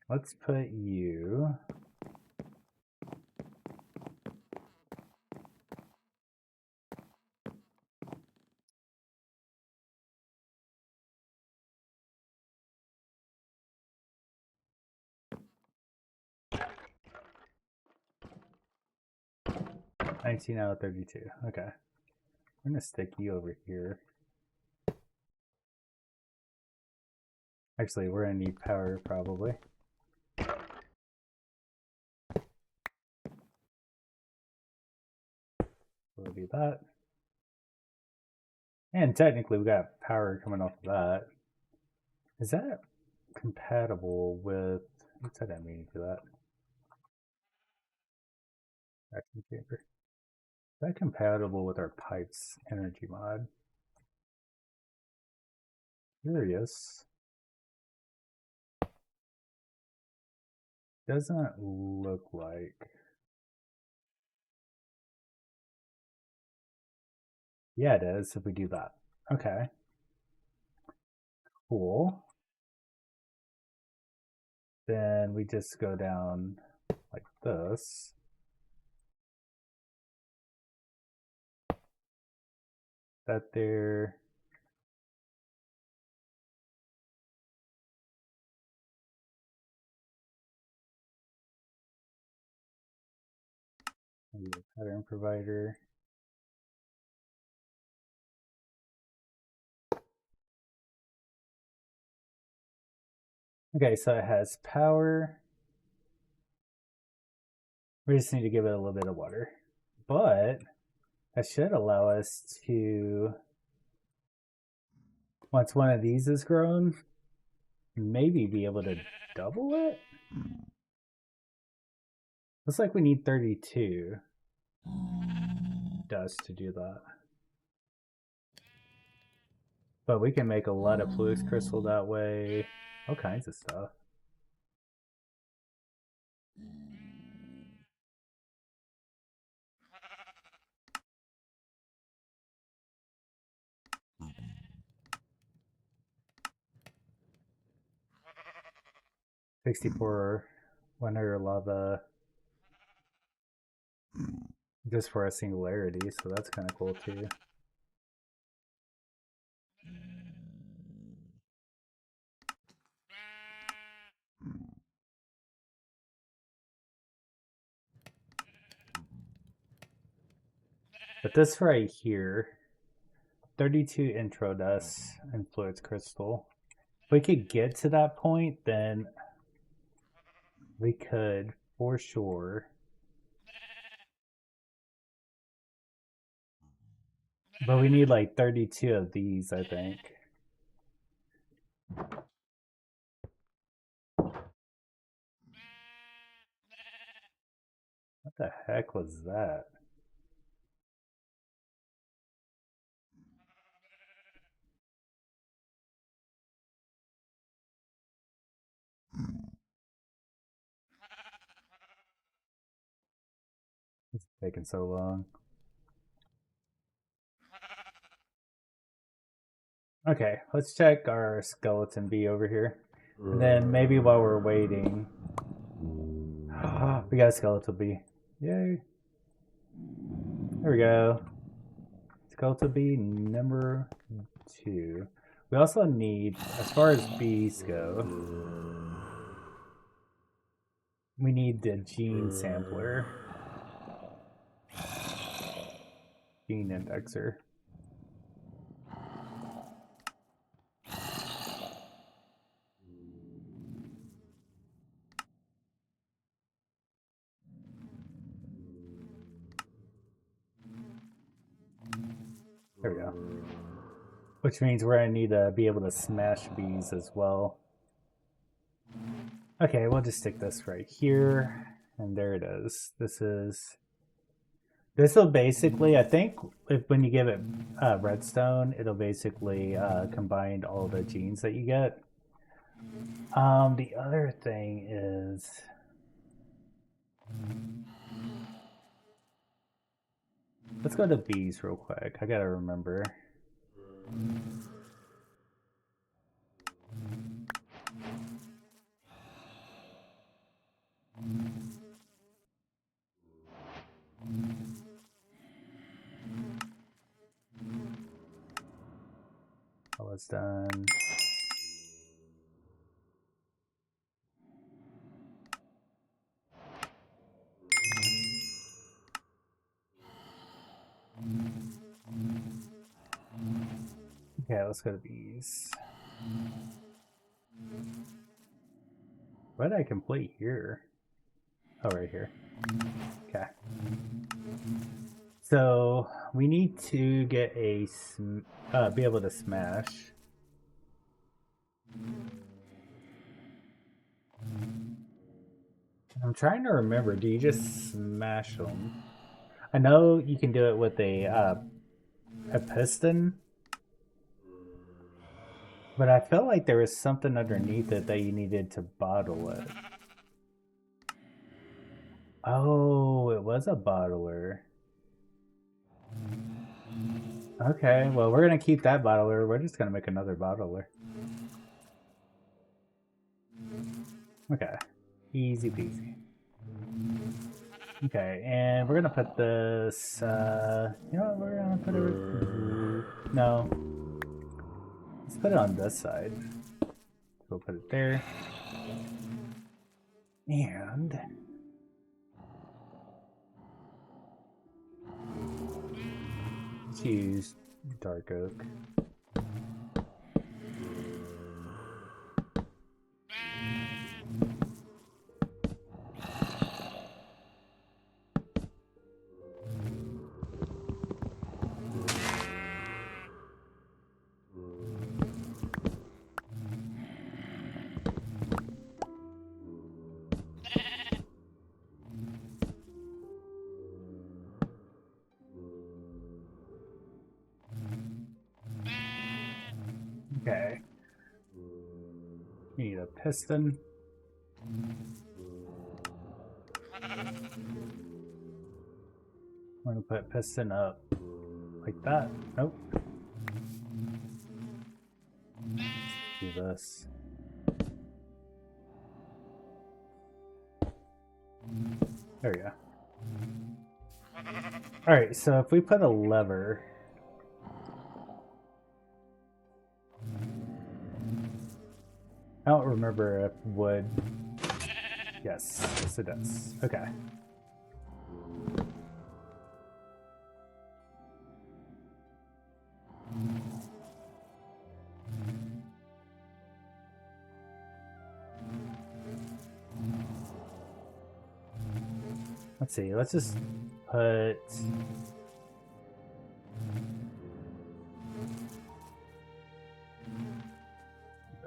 Let's put you. $19 out of 32. Okay. I'm gonna stick you over here. Actually, we're gonna need power probably. We'll do that. And technically we got power coming off of that. Is that compatible with, what's that mean for that? Vacuum chamber. Is that compatible with our pipes energy mod? Curious. Doesn't look like. Yeah, it is if we do that. Okay. Cool. Then we just go down like this. That there. Maybe a pattern provider. Okay, so it has power. We just need to give it a little bit of water. But that should allow us to, once one of these is grown, maybe be able to double it? Looks like we need 32 dust to do that. But we can make a lot of Fluix crystal that way. All kinds of stuff. $64 100 lava just for a singularity, so that's kind of cool too. But this right here, 32 intro dust and fluids crystal. If we could get to that point, then we could for sure. But we need like 32 of these, I think. What the heck was that? It's taking so long. Okay, let's check our skeleton bee over here. And then maybe while we're waiting, we got a skeletal bee. Yay. There we go. Skeletal bee number 2. We also need, as far as bees go, we need the gene sampler. Gene indexer. There we go. Which means we're going to need to be able to smash bees as well. Okay, we'll just stick this right here. And there it is. This will basically, I think, when you give it redstone, it'll basically combine all the genes that you get. The other thing is, let's go to bees real quick. I gotta remember. Almost done. Okay, let's go to bees. What did I complete here? Oh, right here. Okay. So we need to get a be able to smash. I'm trying to remember. Do you just smash them? I know you can do it with a piston, but I felt like there was something underneath it that you needed to bottle it. Oh, it was a bottler. Okay, well, we're gonna keep that bottler. We're just gonna make another bottler. Okay, easy peasy. Okay, and we're gonna put this. You know what? We're gonna put it. No, let's put it on this side. We'll put it there, and let's use dark oak. Okay. Need a piston. I'm gonna put piston up like that. Nope. Let's do this. There we go. Alright, so if we put a lever... I don't remember if wood... Yes, it does. Okay. Let's see, let's just put...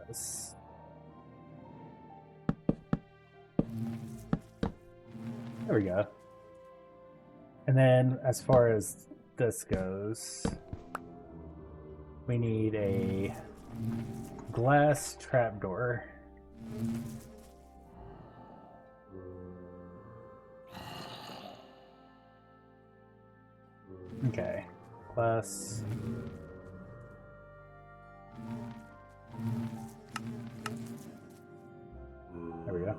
this. There we go. And then as far as this goes, we need a glass trapdoor. Okay, glass. There we go.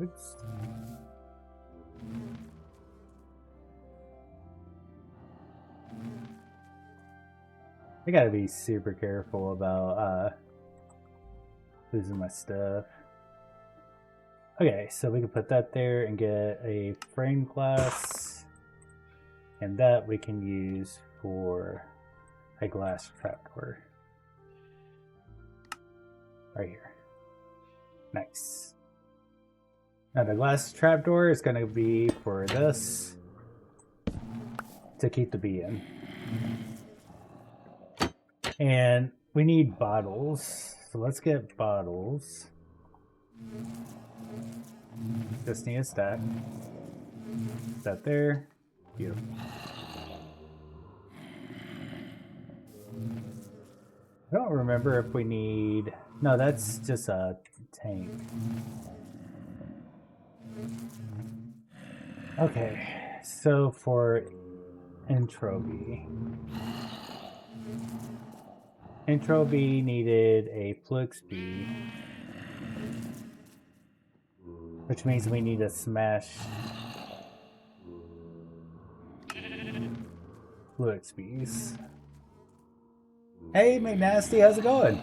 Oops. I gotta be super careful about losing my stuff. Okay, so we can put that there and get a frame glass, and that we can use for a glass trapdoor. Right here. Nice. Now the glass trapdoor is going to be for this to keep the bee in. And we need bottles. So let's get bottles. Just need a stack. Is that there? Beautiful. I don't remember if we need... No, that's just a tank. Okay, so for Entropy. Entropy needed a Flux Bee, which means we need to smash Flux Bees. Hey, McNasty, how's it going?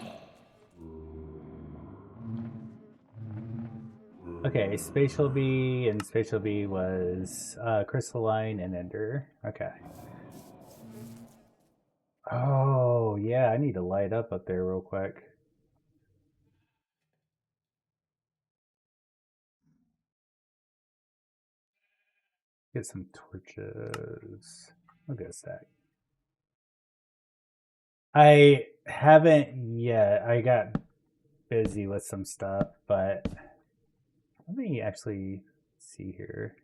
Okay, Spatial Bee, and Spatial Bee was Crystalline and Ender. Okay. Oh, yeah, I need to light up there real quick. Get some torches. I'll get a stack. I haven't yet. I got busy with some stuff, but let me actually see here.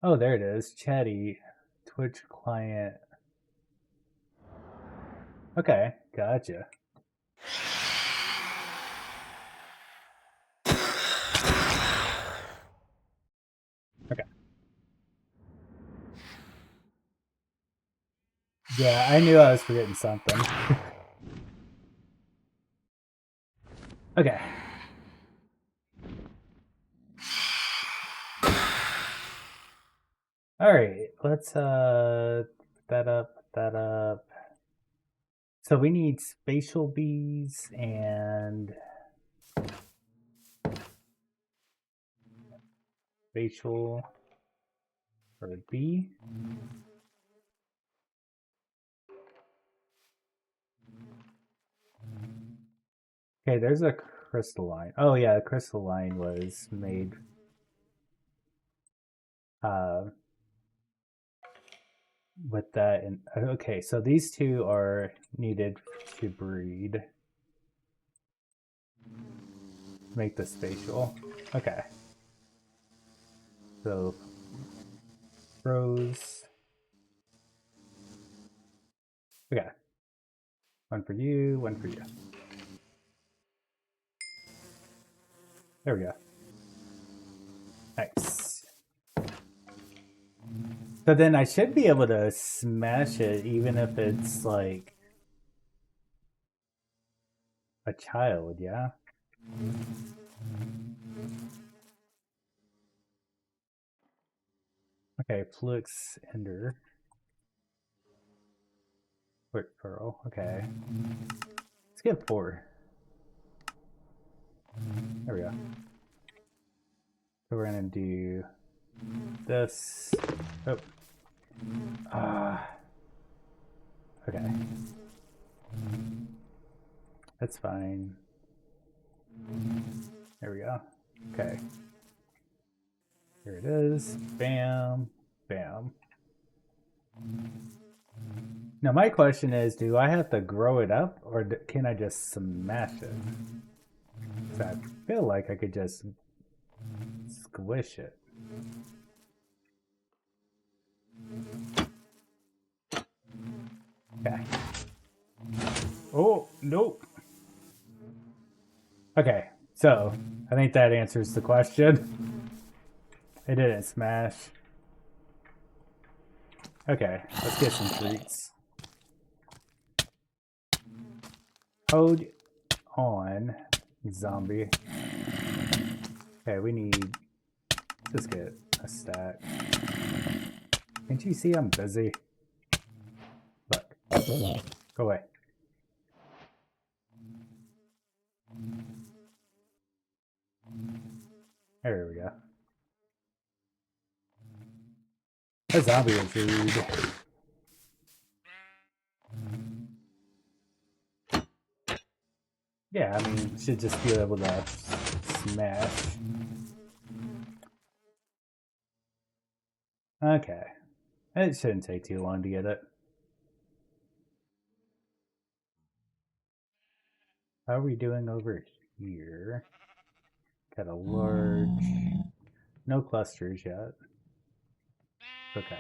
Oh, there it is. Chatty Twitch client. Okay, gotcha. Okay. Yeah, I knew I was forgetting something. Okay. All right, let's put that up. So we need spatial bees and spatial for a bee. Okay, there's a crystalline. Oh yeah, the crystalline was made. With that, and okay, so these two are needed to breed. Make the spatial. Okay. So rose. Okay. One for you, one for you. There we go. Nice. So then I should be able to smash it even if it's like a child, yeah? Okay, Flux Ender. Quick Pearl, okay. Let's get 4. There we go. So we're gonna do this. Oh. Okay. That's fine. There we go. Okay. Here it is. Bam. Bam. Now my question is, do I have to grow it up or can I just smash it? Because I feel like I could just squish it. Okay. Oh, nope. Okay, so I think that answers the question. It didn't smash. Okay, let's get some treats. Hold on, zombie. Okay, we need. Let's get a stack. Can't you see I'm busy? Look. Go away. There we go. A zombie is rude. Yeah, I mean, should just be able to smash. Okay. It shouldn't take too long to get it. How are we doing over here? Got a large... No clusters yet. Okay.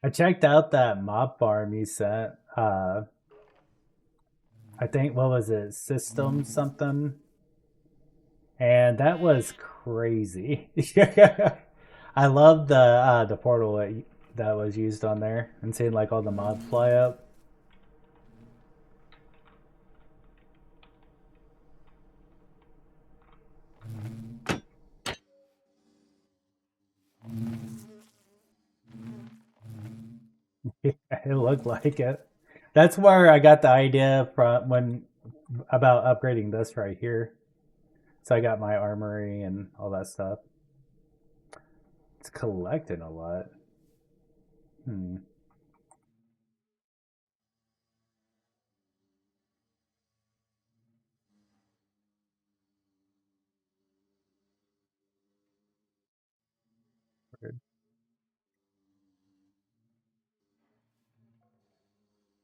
I checked out that mob farm you sent. I think, what was it? System something? And that was crazy. I love the portal that was used on there and seeing like all the mobs fly up. It looked like it. That's where I got the idea from when about upgrading this right here. So I got my armory and all that stuff. It's collecting a lot. Hmm. Weird.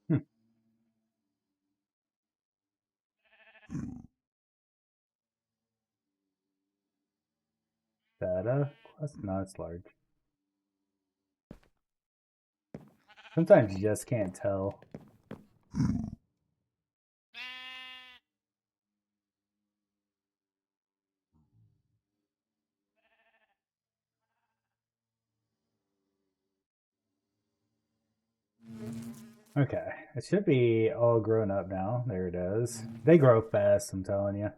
Hmm. Data? That's not as large. Sometimes you just can't tell. Okay, it should be all grown up now. There it is. They grow fast, I'm telling you.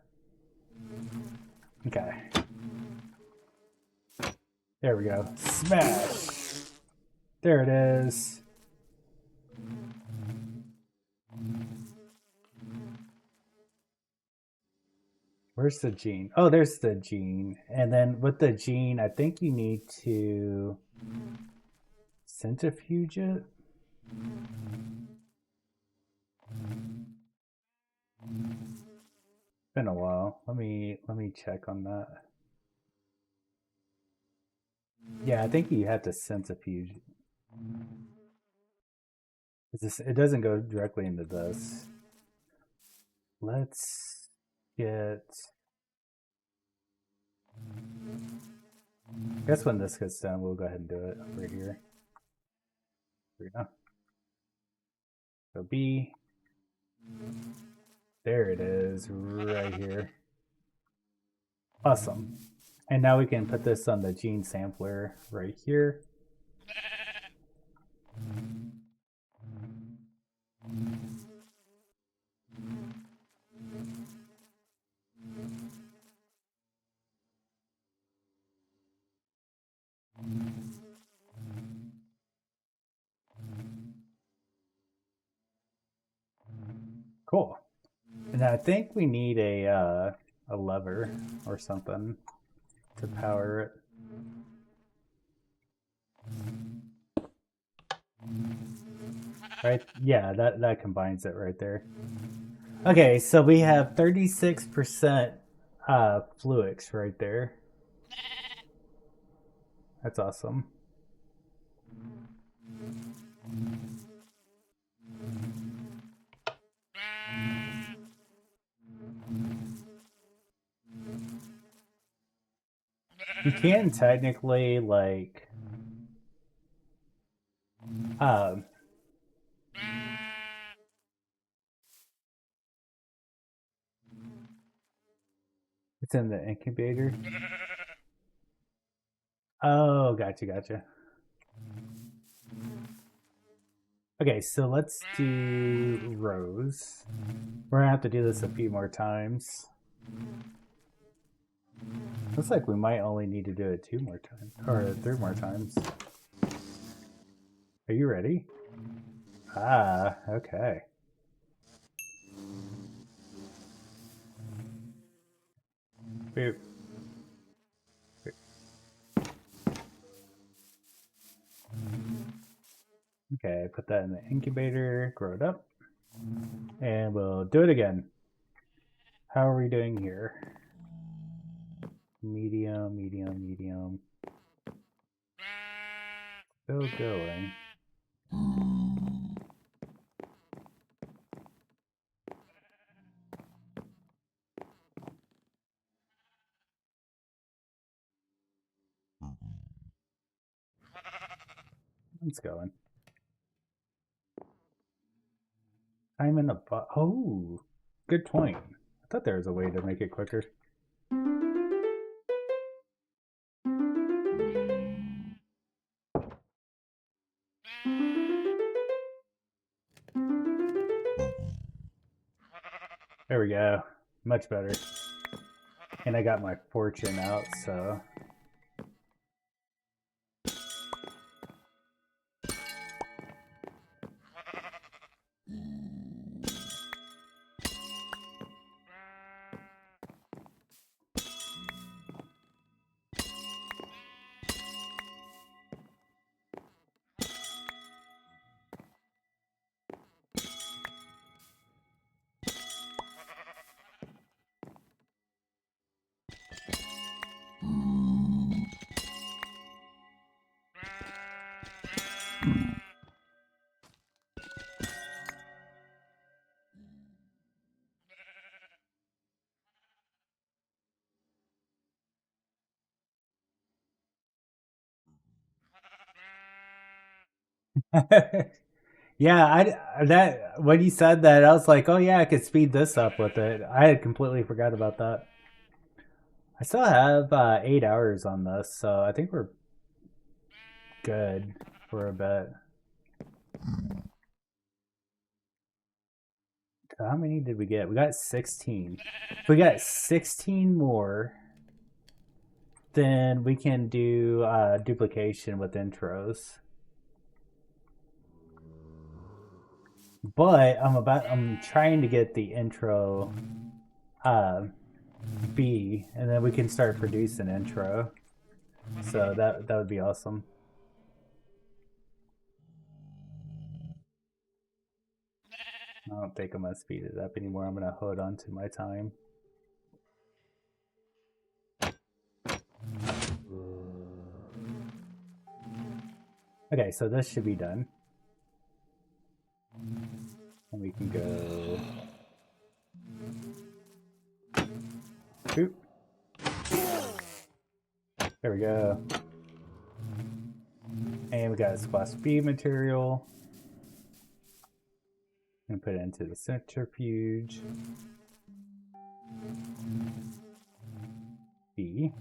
Okay. There we go. Smash! There it is. Where's the gene? Oh, there's the gene. And then with the gene, I think you need to centrifuge it. It's been a while. Let me check on that. Yeah, I think you have to centrifuge. It doesn't go directly into this. Let's get. I guess when this gets done, we'll go ahead and do it over here. Here we go. So B. There it is, right here. Awesome. And now we can put this on the gene sampler right here. Cool. And I think we need a lever or something to power it. Right? Yeah, that combines it right there. Okay, so we have 36% Fluix right there. That's awesome. You can technically like it's in the incubator. Oh, gotcha. Okay, so let's do Rose. We're gonna have to do this a few more times. Looks like we might only need to do it 2 more times, or 3 more times. Are you ready? Ah, okay. Boop. Okay, put that in the incubator, grow it up, and we'll do it again. How are we doing here? Medium. Still going. It's going. I'm in a oh, good point. I thought there was a way to make it quicker. There we go. Much better. And I got my fortune out, so. Yeah, I that when you said that, I was like, oh yeah, I could speed this up with it. I had completely forgot about that. I still have 8 hours on this, so I think we're good for a bit. How many did we get? We got 16. If we got 16 more, then we can do duplication with intros. But I'm trying to get the intro B, and then we can start producing intro. So that would be awesome. I don't think I'm gonna speed it up anymore. I'm gonna hold on to my time. Okay, so this should be done. And we can go. Oop. There we go. And we got a squash B material. I'm gonna put it into the centrifuge. B.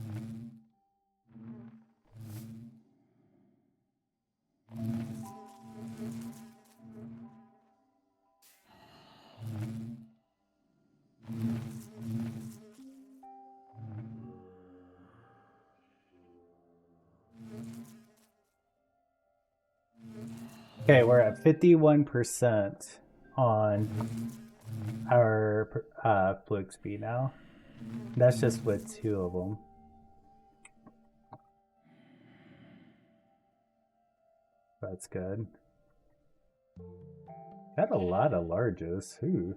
Okay, we're at 51% on our fluke speed now. That's just with 2 of them. That's good. Got a lot of larges. Ooh.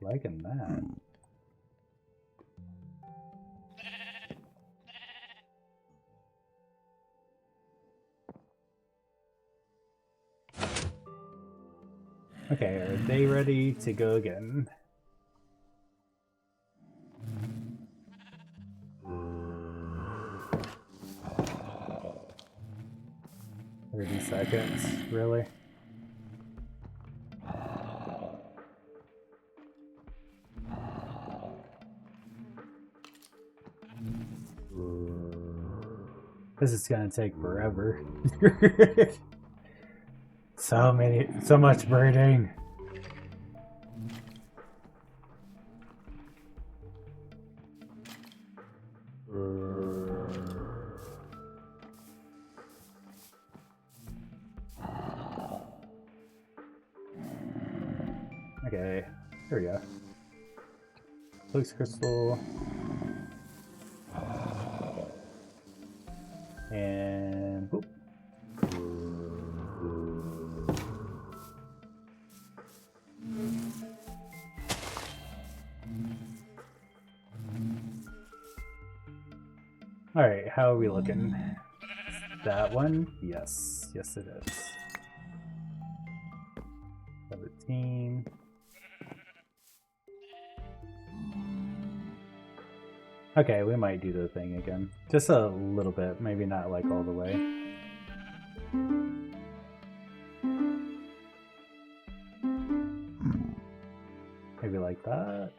Liking that. Okay, are they ready to go again? 30 seconds, really? This is gonna take forever. So much breeding. Okay, here we go. Flux crystal. And boop. Alright, how are we looking? That one? Yes. Yes it is. 17. Okay, we might do the thing again. Just a little bit, maybe not like all the way. Maybe like that.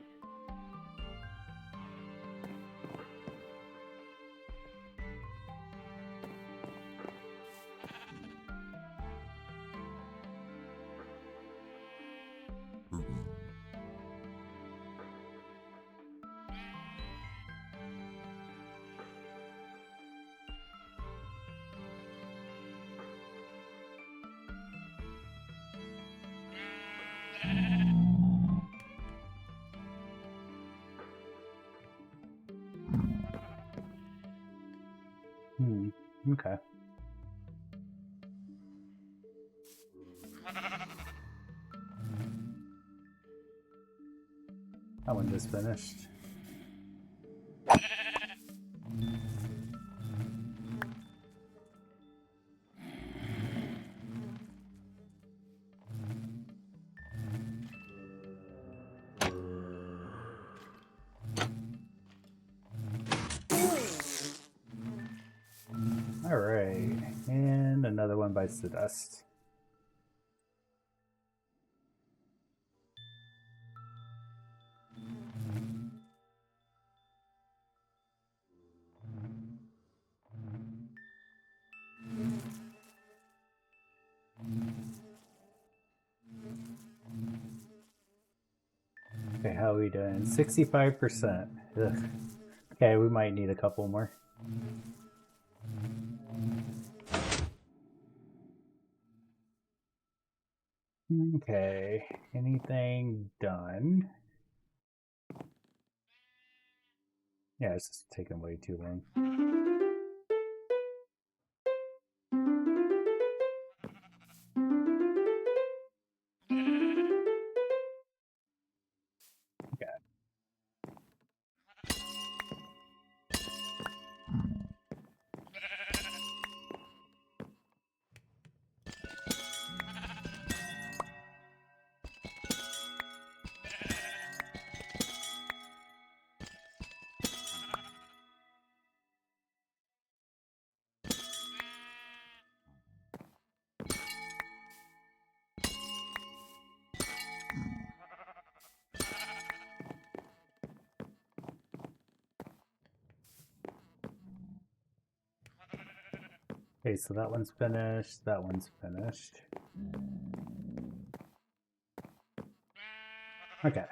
Okay. That one just finished. Alright, and another one bites the dust. Okay, how are we doing? 65%. Ugh. Okay, we might need a couple more. Okay, anything done? Yeah, it's just taking way too long. Okay. Okay, so that one's finished. That one's finished. Okay.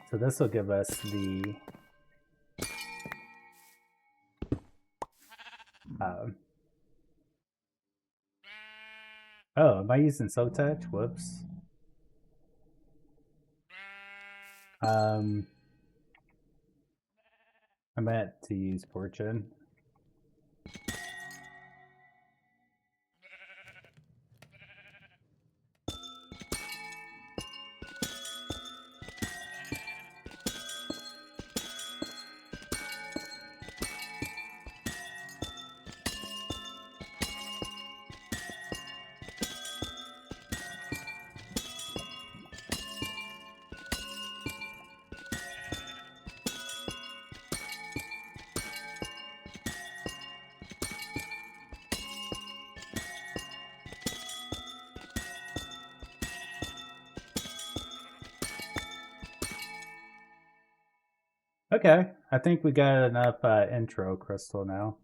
So this will give us the oh, am I using Soul Touch? Whoops. I meant to use Fortune. Okay, I think we got enough intro crystal now.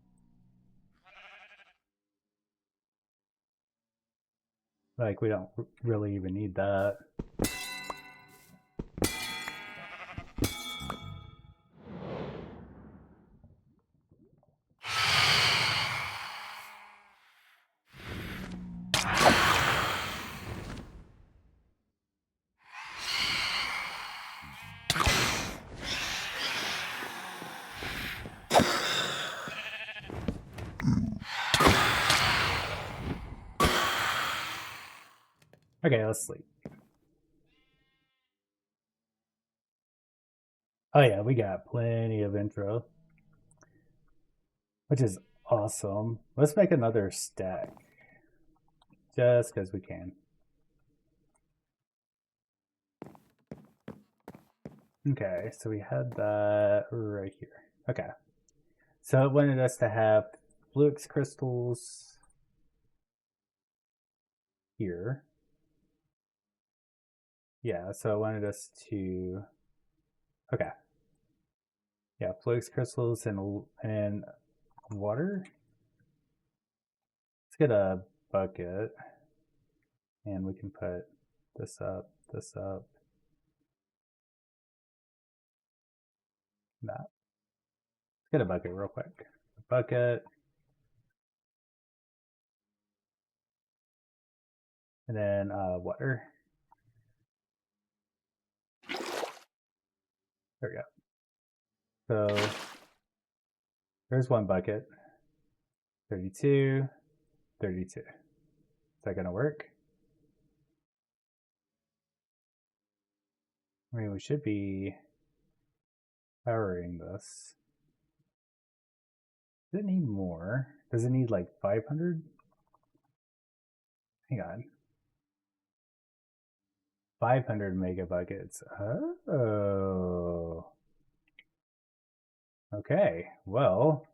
Like, we don't really even need that. Okay, let's sleep. Oh yeah, we got plenty of intro, which is awesome. Let's make another stack, just because we can. Okay, so we had that right here. Okay, so it wanted us to have Fluix crystals here. Yeah, so it wanted us to. Okay. Yeah, Fluix crystals and water. Let's get a bucket, and we can put this up, that. Let's get a bucket real quick. A bucket. And then water. There we go. So there's one bucket. 32, 32. Is that going to work? I mean, we should be powering this. Does it need more? Does it need like 500? Hang on. 500 mega buckets. Oh. Okay, well,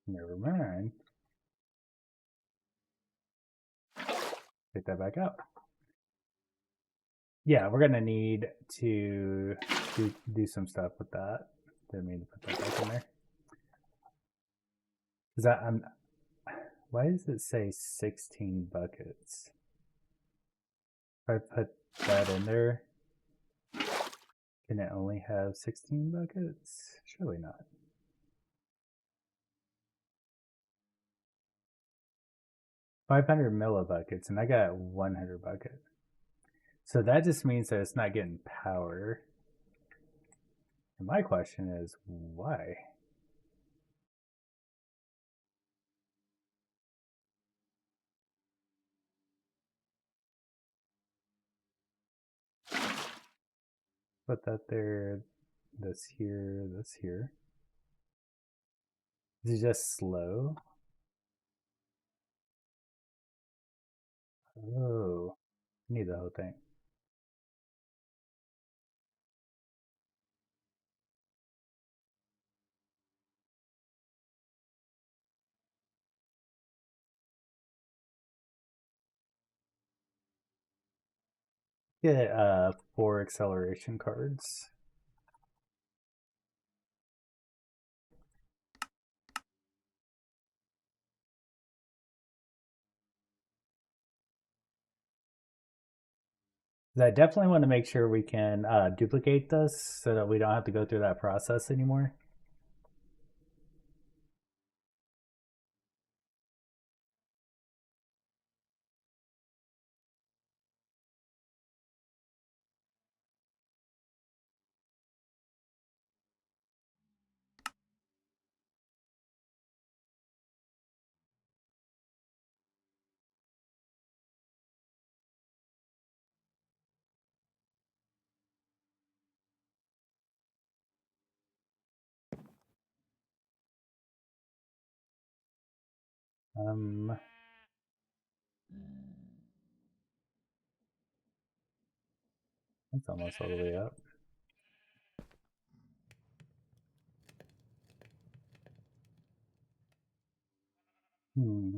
never mind. Pick that back up. Yeah, we're gonna need to do some stuff with that. Didn't mean to put that back in there. Is that why does it say 16 buckets? If I put that in there, can it only have 16 buckets? Surely not. $500 millibuckets, and I got 100 buckets. So that just means that it's not getting power. And my question is, why? Put that there, this here, this here. Is it just slow? Oh, I need the whole thing. Get 4 acceleration cards. I definitely want to make sure we can duplicate this so that we don't have to go through that process anymore. That's almost all the way up. Hmm.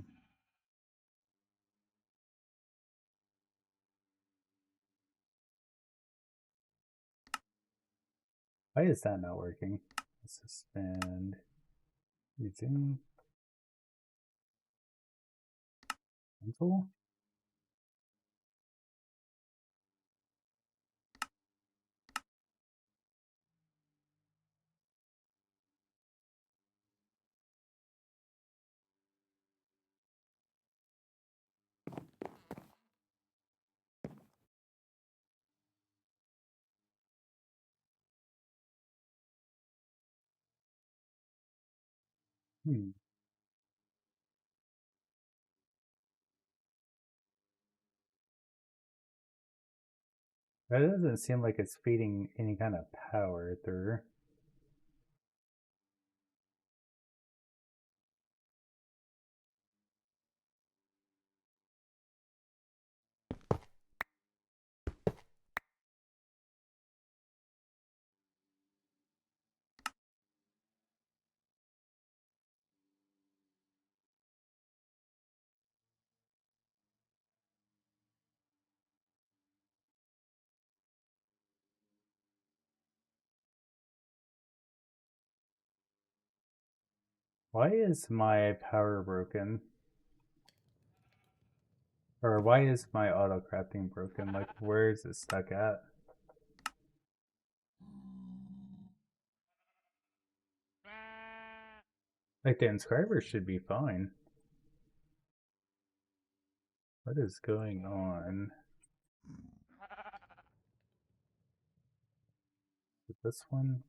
Why is that not working? Suspend. Resume. Cancel. Hmm. That doesn't seem like it's feeding any kind of power through. Why is my power broken? Or why is my auto crafting broken? Like, where is it stuck at? Like, the inscribers should be fine. What is going on? Is this one?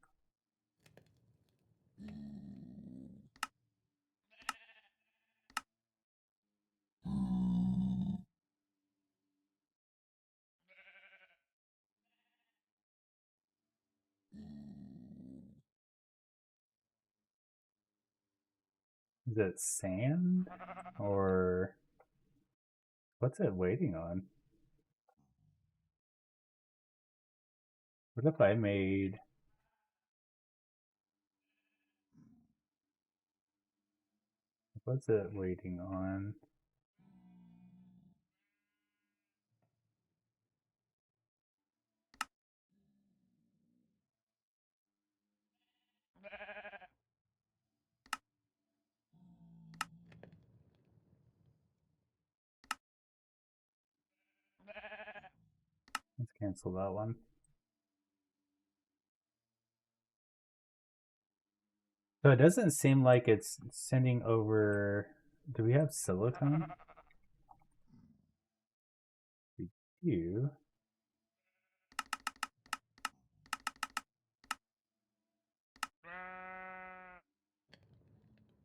Is it sand? Or what's it waiting on? What if I made... What's it waiting on? Let's cancel that one. So it doesn't seem like it's sending over... Do we have silicone? We do.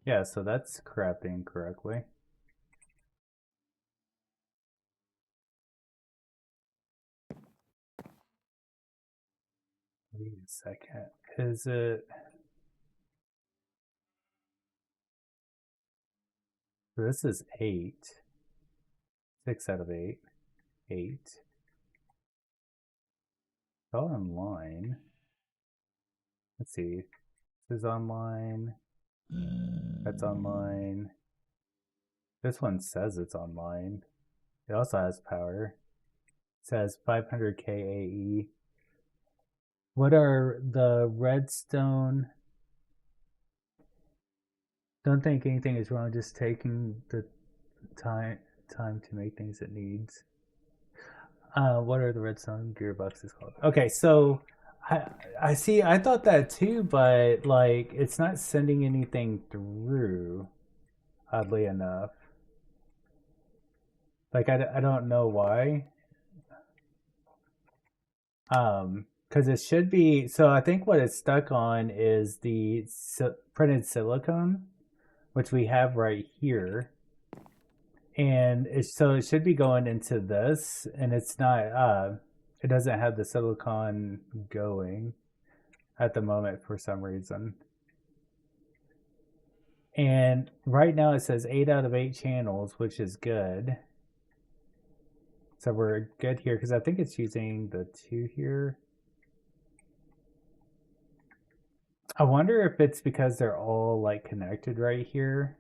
Yeah, so that's crafting correctly. Wait a second. Is it... This is 8. 6 out of 8. 8. It's all online. Let's see. This is online. That's online. This one says it's online. It also has power. It says 500k AE. What are the redstone? Don't think anything is wrong, just taking the time to make things it needs. What are the redstone gearboxes called? Okay, so I see. I thought that too, but like it's not sending anything through. Oddly enough, like I don't know why. Because it should be. So I think what it's stuck on is the printed silicone, which we have right here. And so it should be going into this, and it's not. It doesn't have the silicon going at the moment for some reason. And right now it says 8 out of 8 channels, which is good. So we're good here because I think it's using the 2 here. I wonder if it's because they're all like connected right here.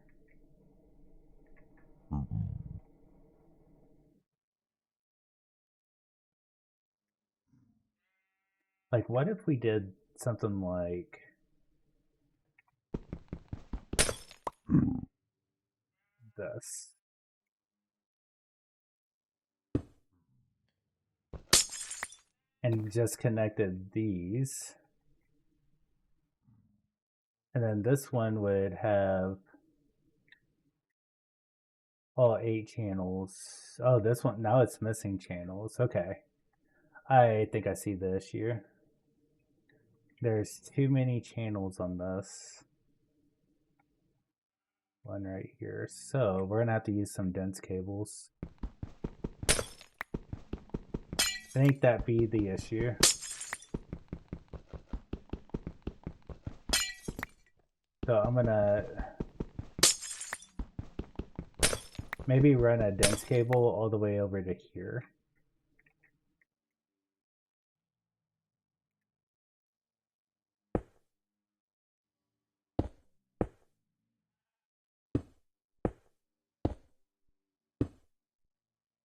Like, what if we did something like this? And just connected these. And then this one would have all 8 channels. Oh, this one, now it's missing channels. Okay. I think I see the issue. There's too many channels on this. One right here. So we're gonna have to use some dense cables. I think that be the issue. So I'm gonna maybe run a dense cable all the way over to here.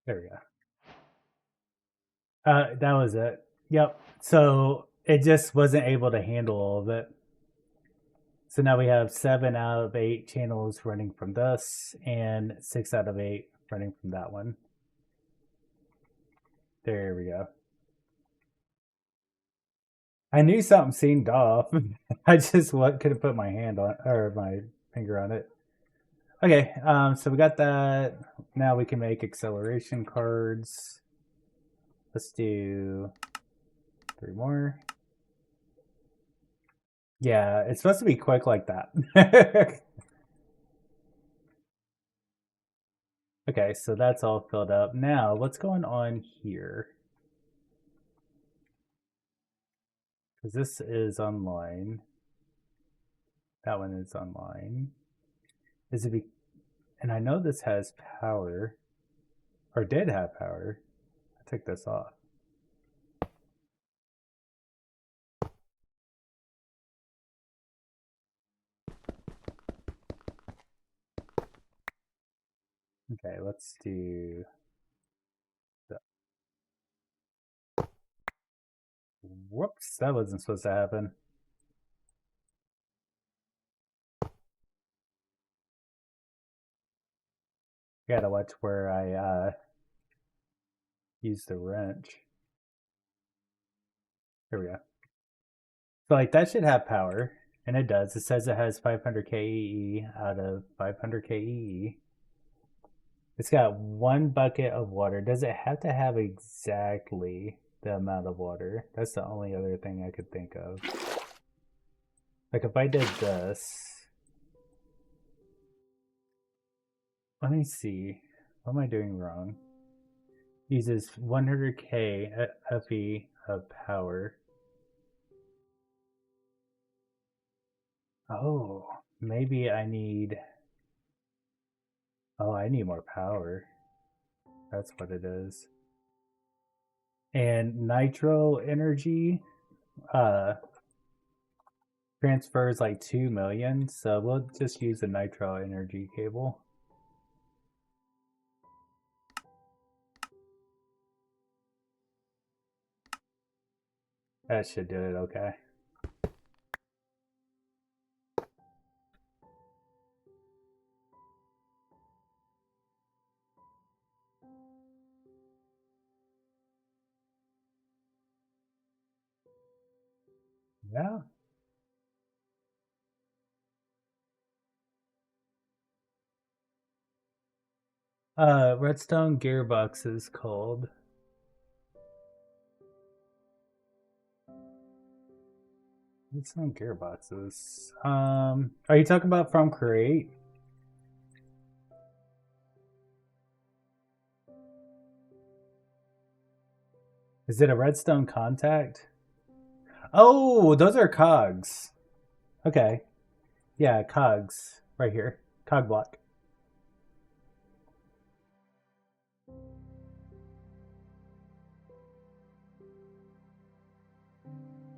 There we go. That was it. Yep. So it just wasn't able to handle all of it. So now we have 7 out of 8 channels running from this and 6 out of 8 running from that one. There we go. I knew something seemed off. I just couldn't put my hand on or my finger on it. Okay, so we got that. Now we can make acceleration cards. Let's do 3 more. Yeah, it's supposed to be quick like that. Okay, so that's all filled up. Now, what's going on here? Because this is online. That one is online. Is it and I know this has power, or did have power. I took this off. Okay, let's do that. Whoops, that wasn't supposed to happen. Gotta watch where I use the wrench. Here we go. So like that should have power, and it does. It says it has 500 KEE out of 500 KEE. It's got 1 bucket of water. Does it have to have exactly the amount of water? That's the only other thing I could think of. Like if I did this, Let me see. What am I doing wrong? Uses 100k FE of power. Oh, maybe I need. Oh, I need more power. That's what it is. And nitro energy uh transfers like 2 million, so we'll just use the nitro energy cable. That should do it okay. Yeah. Redstone gearbox is called. Redstone gearboxes. Are you talking about from Create? Is it a redstone contact? Oh, those are cogs. Okay. Yeah, cogs. Right here. Cog block.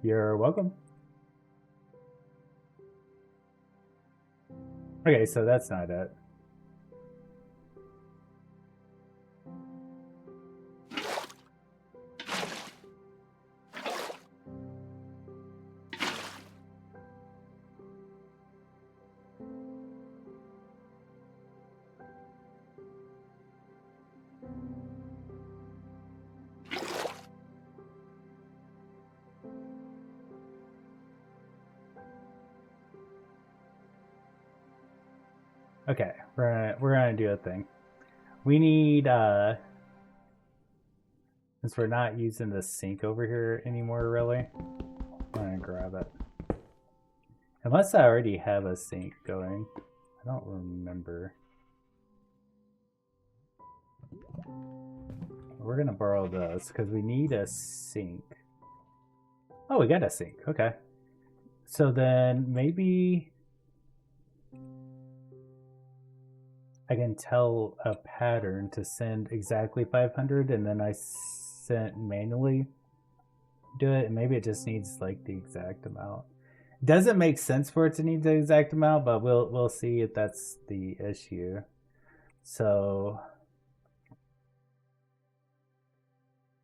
You're welcome. Okay, so that's not it. Okay, we're gonna do a thing. We need since we're not using the sink over here anymore really, I'm gonna grab it. Unless I already have a sink going. I don't remember. We're gonna borrow this because we need a sink. Oh, we got a sink. Okay. So then maybe I can tell a pattern to send exactly 500 and then I sent manually do it, and maybe it just needs like the exact amount. Doesn't make sense for it to need the exact amount, but we'll see if that's the issue. So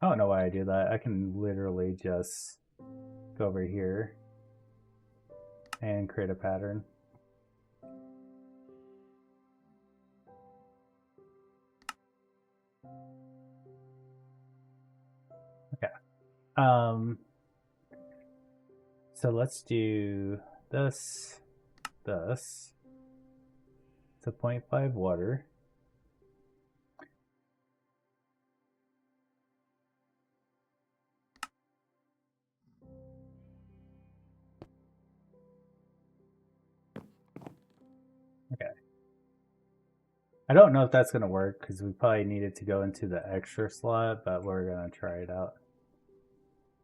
I don't know why I do that. I can literally just go over here and create a pattern. Okay. So let's do this. It's a 0.5 water. Okay. I don't know if that's going to work because we probably needed to go into the extra slot, but we're going to try it out.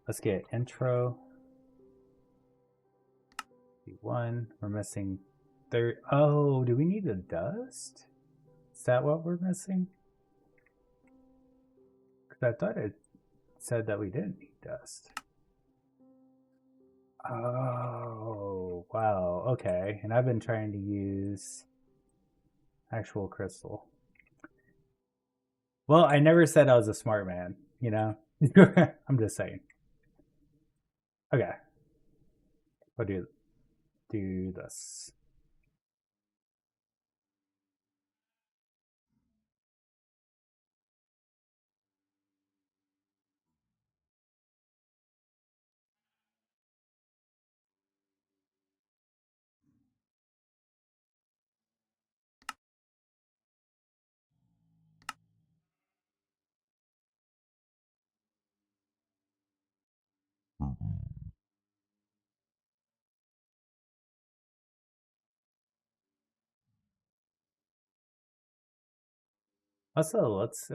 Let's get intro. One. We're missing third. Oh, do we need the dust? Is that what we're missing? Because I thought it said that we didn't need dust. Oh, wow. Okay. And I've been trying to use actual crystal. Well, I never said I was a smart man, you know? I'm just saying. Okay. We'll do this. Also, let's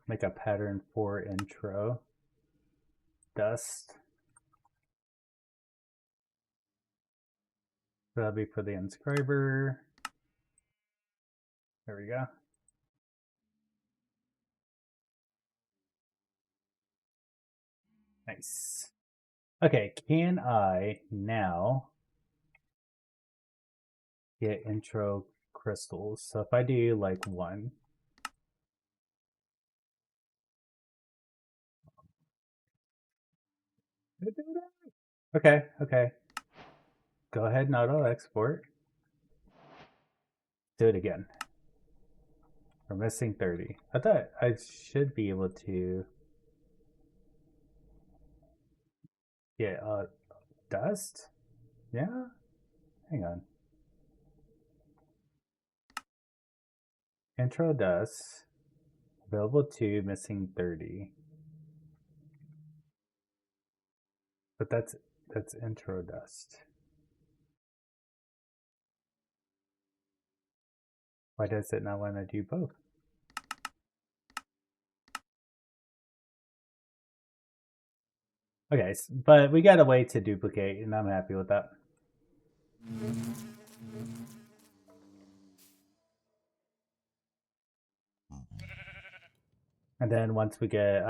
make a pattern for intro. Dust. That'll be for the inscriber. There we go. Nice. Okay, can I now get intro crystals? So if I do like 1. Okay, okay. Go ahead and auto export. Do it again. We're missing 30. I thought I should be able to get dust? Yeah? Hang on. Intro dust. Available 2, missing 30. But that's intro dust. Why does it not want to do both? Okay, but we got a way to duplicate, and I'm happy with that. And then once we get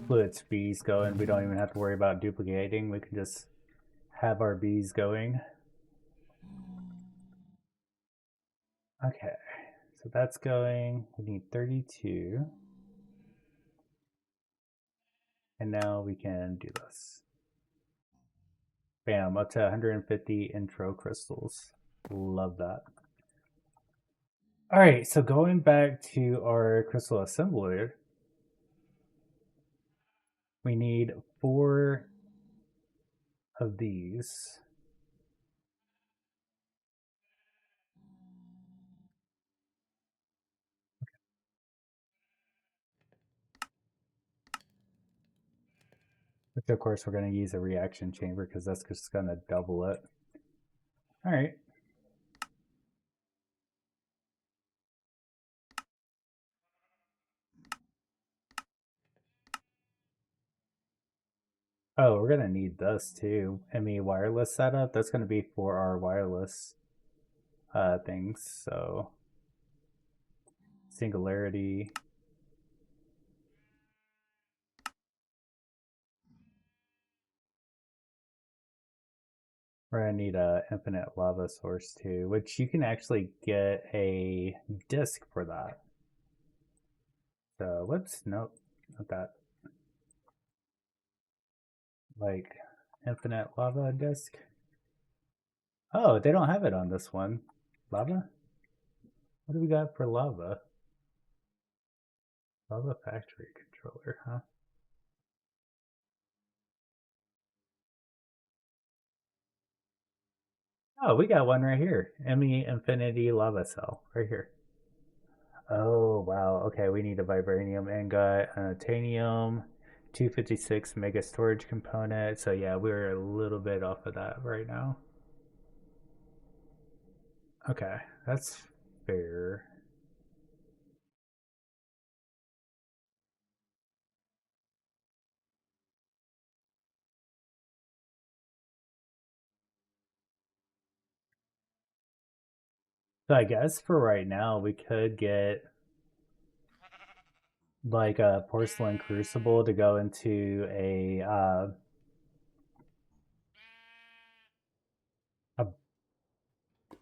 fluids bees going, we don't even have to worry about duplicating. We can just have our bees going. Okay, so that's going. We need 32. And now we can do this. Bam, up to 150 intro crystals. Love that. All right, so going back to our crystal assembler, we need 4 of these. Which of course we're going to use a reaction chamber because that's just going to double it. All right. Oh, we're going to need this too. ME wireless setup. That's going to be for our wireless things. So singularity. We're gonna need a infinite lava source too, which you can actually get a disk for that. So whoops, nope, not that. Like infinite lava disk. Oh, they don't have it on this one. Lava? What do we got for lava? Lava factory controller, huh? Oh, we got one right here. ME Infinity Lava Cell, right here. Oh, wow. Okay, we need a vibranium ingot, a titanium, 256 mega storage component. So yeah, we're a little bit off of that right now. Okay, that's fair. So I guess for right now, we could get like a porcelain crucible to go into a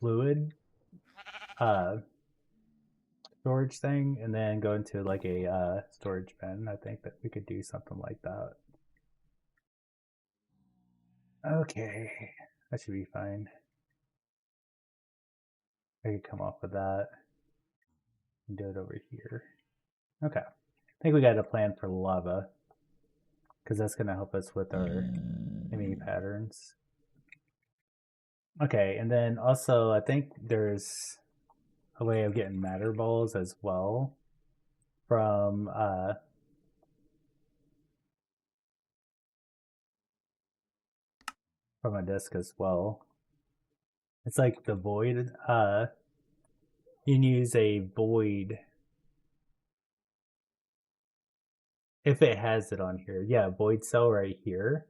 fluid uh, storage thing, and then go into like a storage bin. I think that we could do something like that. Okay, that should be fine. I could come off with that and do it over here. Okay, I think we got a plan for lava because that's going to help us with our ME patterns. Okay, and then also I think there's a way of getting matter balls as well from a disk as well. It's like the void. You can use a void if it has it on here. Yeah, void cell right here.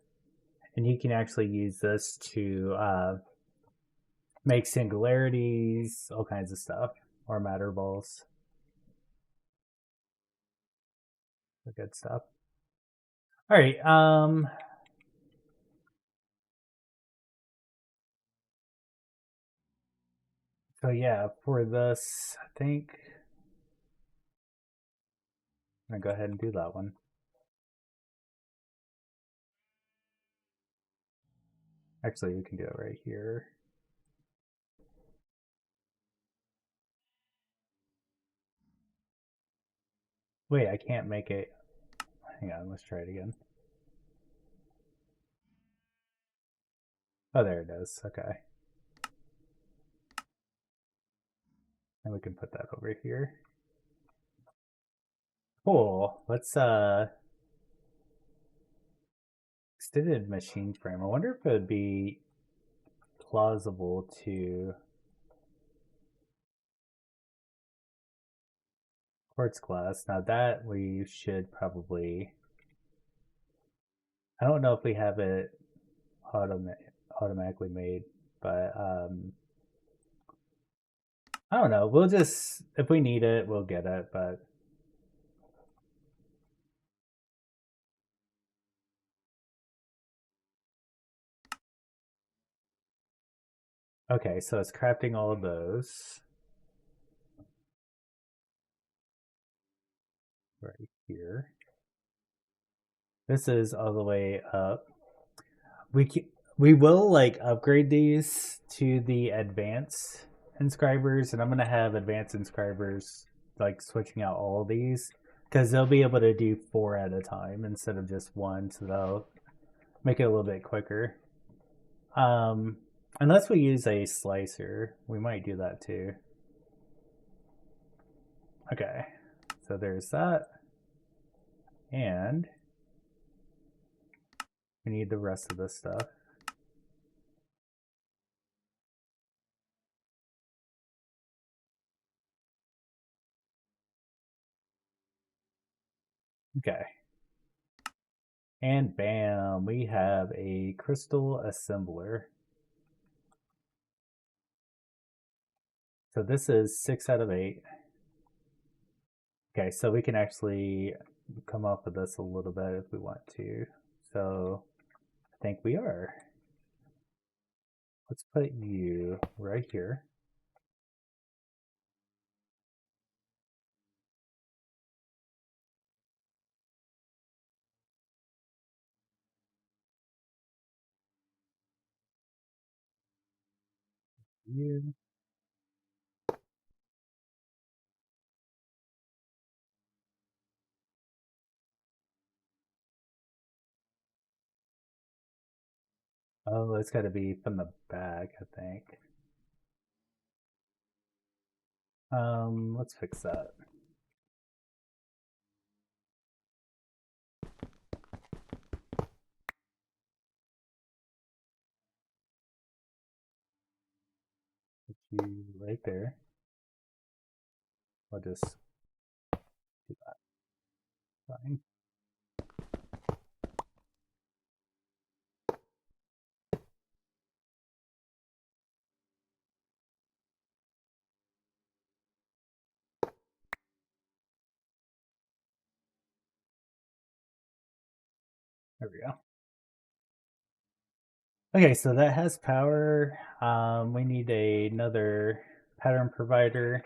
And you can actually use this to make singularities, all kinds of stuff, or matter balls. Good stuff. All right. So yeah, for this, I think I'm gonna go ahead and do that one. Actually, we can do it right here. Wait, I can't make it. Hang on, let's try it again. Oh, there it is. Okay. And we can put that over here. Cool. Let's extended machine frame. I wonder if it would be plausible to quartz glass. Now that we should probably, I don't know if we have it automatically made, but I don't know. We'll just, if we need it, we'll get it, but okay, so it's crafting all of those right here. This is all the way up. We will like upgrade these to the advanced inscribers, and I'm gonna have advanced inscribers like switching out all of these because they'll be able to do 4 at a time instead of just one, so they'll make it a little bit quicker. Unless we use a slicer, we might do that too. Okay, so there's that, and we need the rest of this stuff. Okay. And bam, we have a crystal assembler. So this is 6 out of 8. Okay, so we can actually come up with this a little bit if we want to. So I think we are. Let's put you right here. You. Oh, it's got to be from the back, I think. Let's fix that. Put you right there. I'll just do that. Fine. There we go. Okay, so that has power. We need another pattern provider.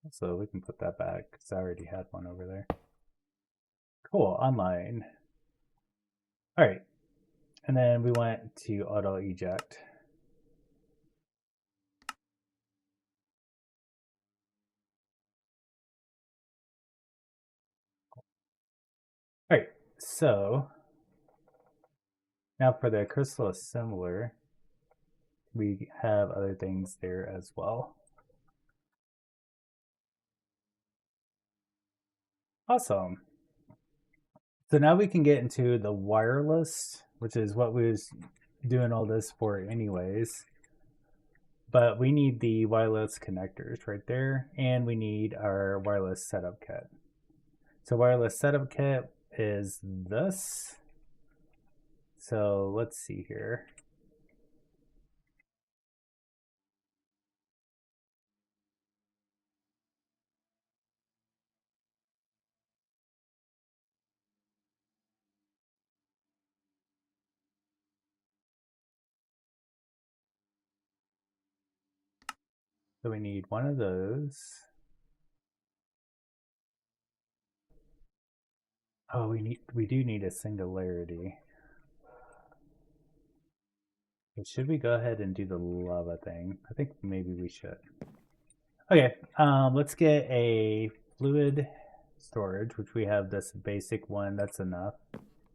So we can put that back because I already had one over there. Cool, online. All right, and then we went to auto eject. All right, so now for the crystal assembler, we have other things there as well. Awesome. So now we can get into the wireless, which is what we was doing all this for anyways. But we need the wireless connectors right there, and we need our wireless setup kit. So wireless setup kit is this. So let's see here. So we need one of those. Oh, we do need a singularity. But should we go ahead and do the lava thing? I think maybe we should. Okay, let's get a fluid storage, which we have this basic one. That's enough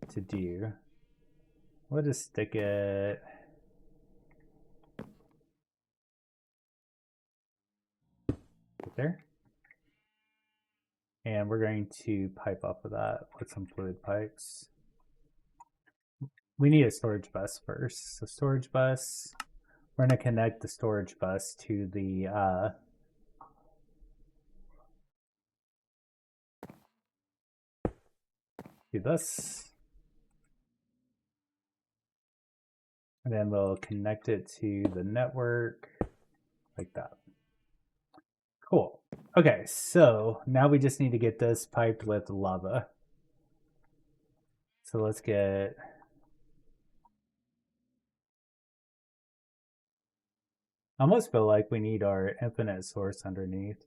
to do. We'll just stick it right there. And we're going to pipe off of that with some fluid pipes. We need a storage bus first. So storage bus, we're going to connect the storage bus to the do this. And then we'll connect it to the network like that. Cool. Okay, so now we just need to get this piped with lava. So let's get... I almost feel like we need our infinite source underneath.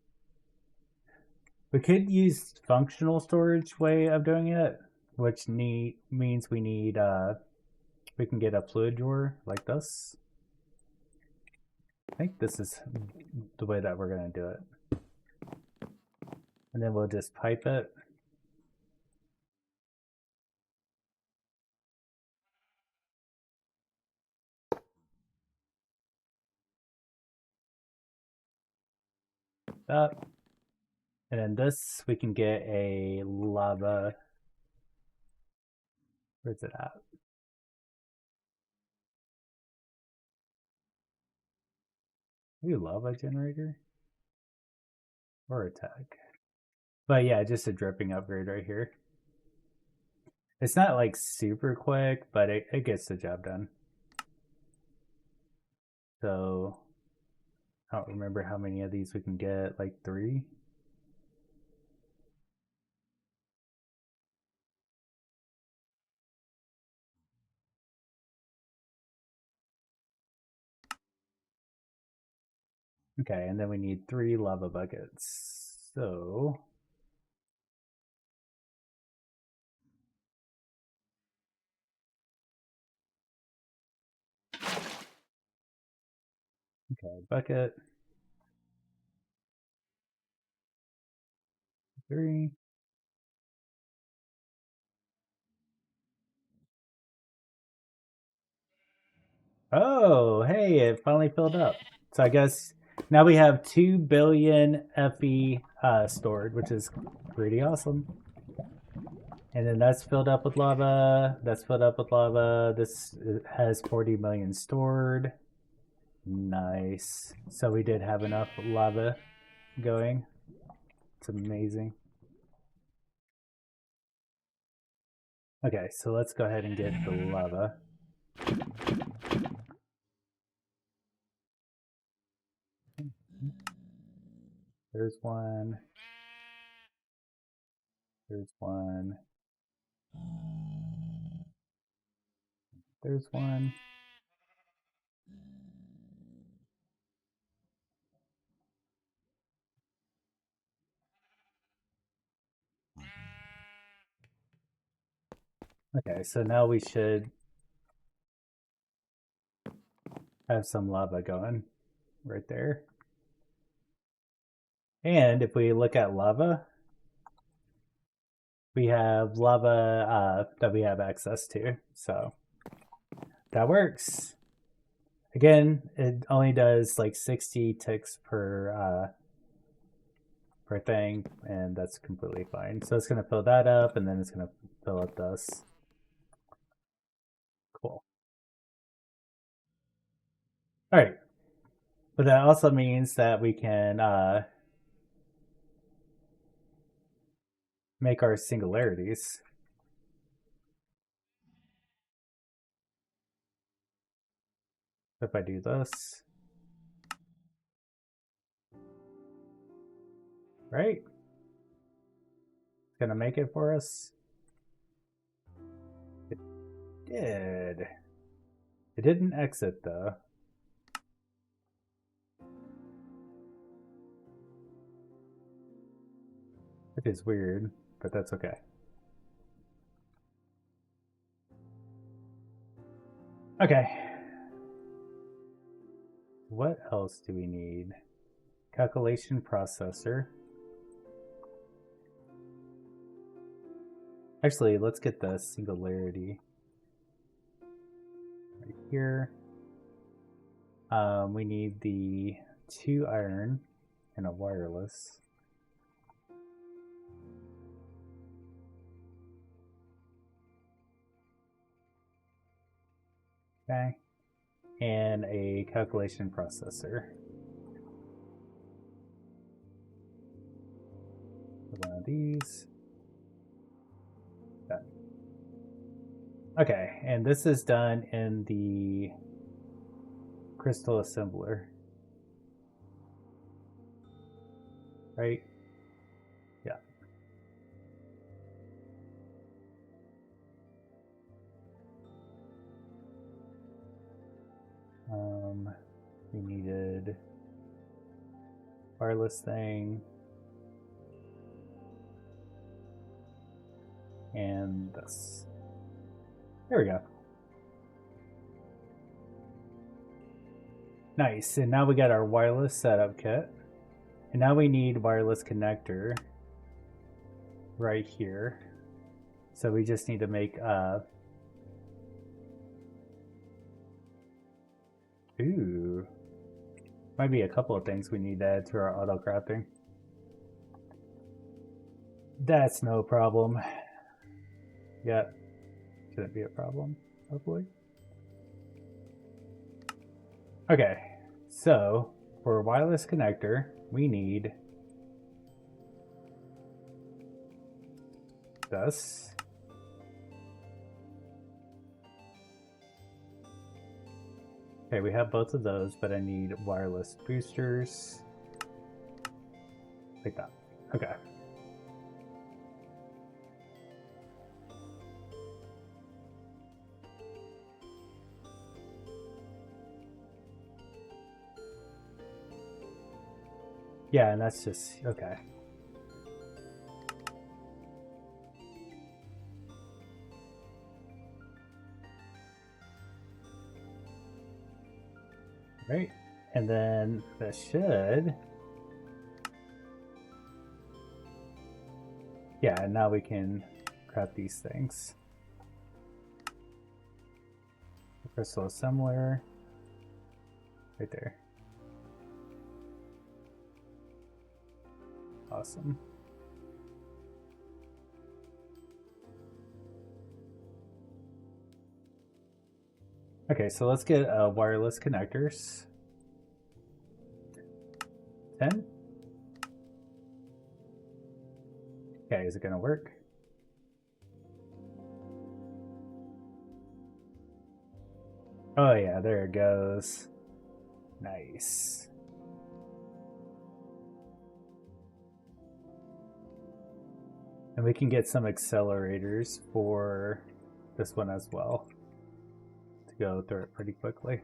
We could use functional storage way of doing it, which means we need we can get a fluid drawer like this. I think this is the way that we're gonna do it. And then we'll just pipe it. That. And then this, we can get a lava. Where's it at? Maybe lava generator? Or a tag. But yeah, just a dripping upgrade right here. It's not like super quick, but it gets the job done. So I don't remember how many of these we can get, like 3? Okay, and then we need 3 lava buckets. So okay, bucket 3. Oh, hey, it finally filled up. So I guess now we have 2 billion FE stored, which is pretty awesome. And then that's filled up with lava. That's filled up with lava. This has 40 million stored. Nice. So we did have enough lava going. It's amazing. Okay, so let's go ahead and get the lava. There's one. There's one. There's one. Okay, so now we should have some lava going right there. And if we look at lava, we have lava that we have access to. So that works. Again, it only does like 60 ticks per thing, and that's completely fine. So it's going to fill that up, and then it's going to fill up this. Cool. Alright. But that also means that we can make our singularities. If I do this, right? It's gonna make it for us. It did. It didn't exit though. Which is weird, but that's okay. Okay. What else do we need? Calculation processor. Actually, let's get the singularity right here. We need the 2 iron and a wireless. Okay. And a calculation processor. One of these. Done. Okay, and this is done in the crystal assembler. Right? Yeah. We needed wireless thing and this. There we go. Nice, and now we got our wireless setup kit. And now we need wireless connector right here. So we just need to make ooh. Might be a couple of things we need to add to our auto crafting. That's no problem. Yep. Shouldn't be a problem, hopefully. Okay, so for a wireless connector, we need this. Okay, we have both of those, but I need wireless boosters. Like that. Okay. Yeah, and that's just, okay. Right, and then that should, yeah, and now we can craft these things. Crystal assembler, right there. Awesome. Okay, so let's get wireless connectors. 10. Okay, is it gonna work? Oh yeah, there it goes. Nice. And we can get some accelerators for this one as well to go through it pretty quickly.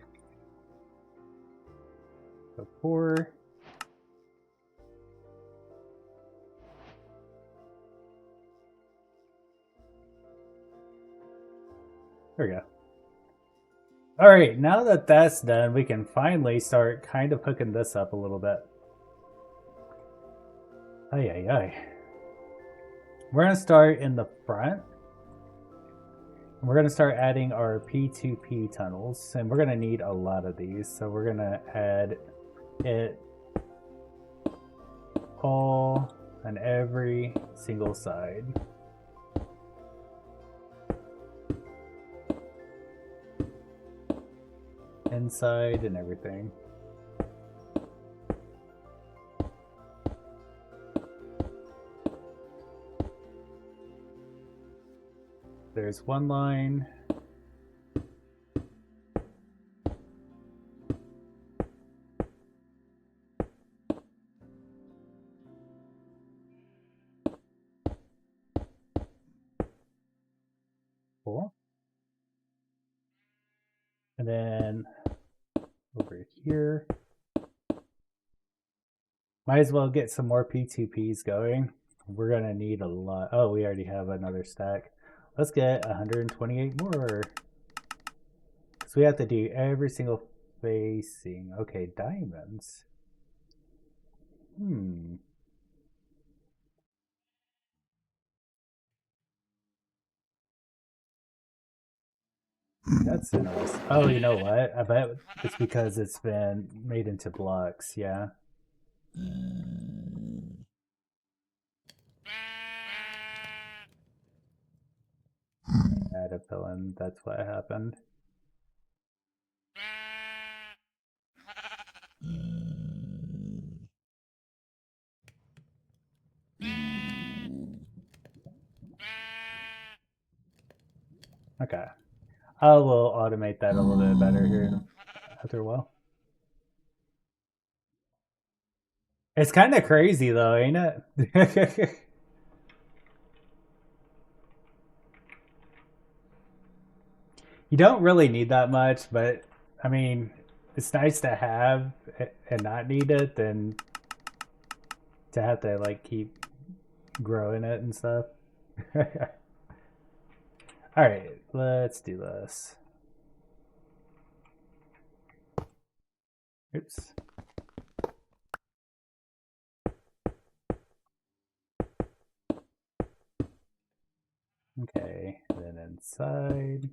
So 4. There we go. All right, now that that's done, we can finally start kind of hooking this up a little bit. Ay, ay, ay. We're going to start in the front. We're going to start adding our P2P tunnels, and we're going to need a lot of these. So we're going to add it all on every single side. inside and everything. There's one line. Cool. And then over here, might as well get some more P2Ps going. We're gonna need a lot. Oh, we already have another stack. Let's get 128 more. So we have to do every single facing. Okay, diamonds. That's interesting. Oh, you know what? I bet it's because it's been made into blocks. Yeah. Add a villain. That's what happened. Okay. I will automate that a little bit better here after a while. It's kind of crazy though, ain't it? You don't really need that much, but I mean, it's nice to have and not need it than to have to like keep growing it and stuff. All right, let's do this. Oops. Okay, then inside.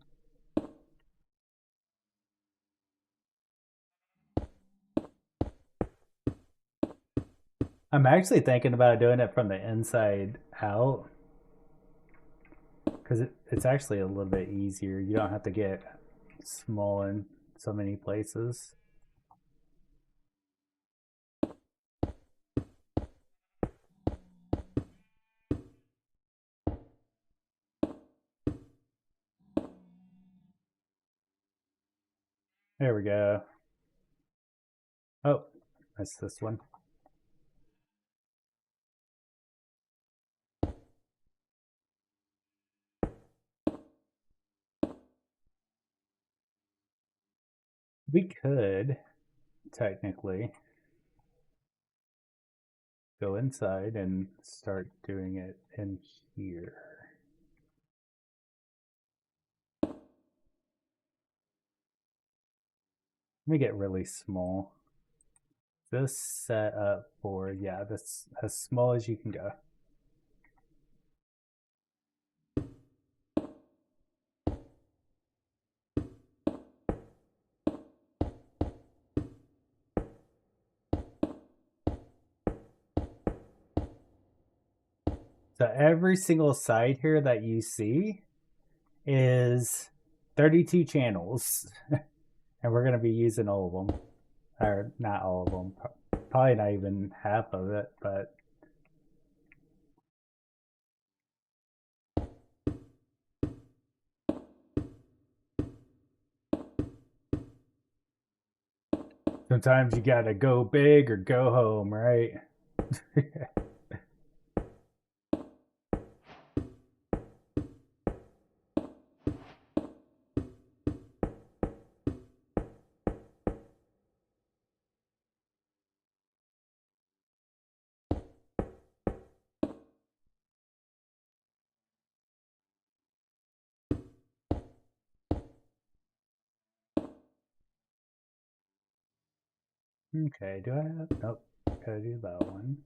I'm actually thinking about doing it from the inside out because it's actually a little bit easier. You don't have to get small in so many places. There we go. Oh, that's this one. We could technically go inside and start doing it in here. Let me get really small. This set up for, yeah, that's as small as you can go. So every single side here that you see is 32 channels. And we're going to be using all of them. Or not all of them. Probably not even half of it, but sometimes you got to go big or go home, right? Okay, do I have? Nope, gotta do that one.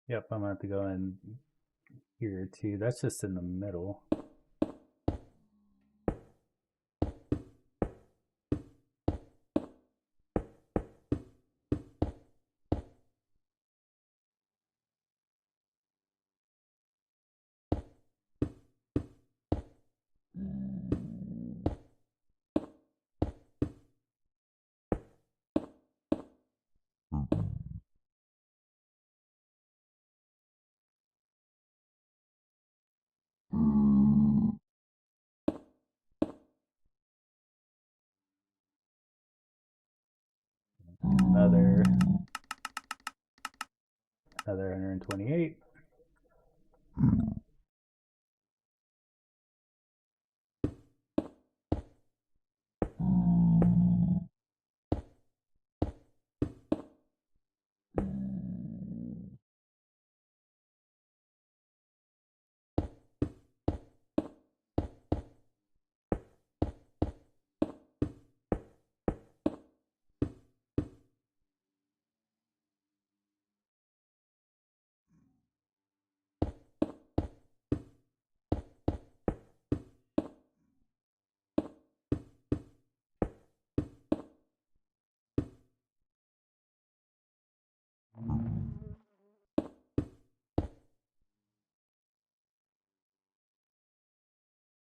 Yep, I'm gonna have to go in here too. That's just in the middle. Another 128.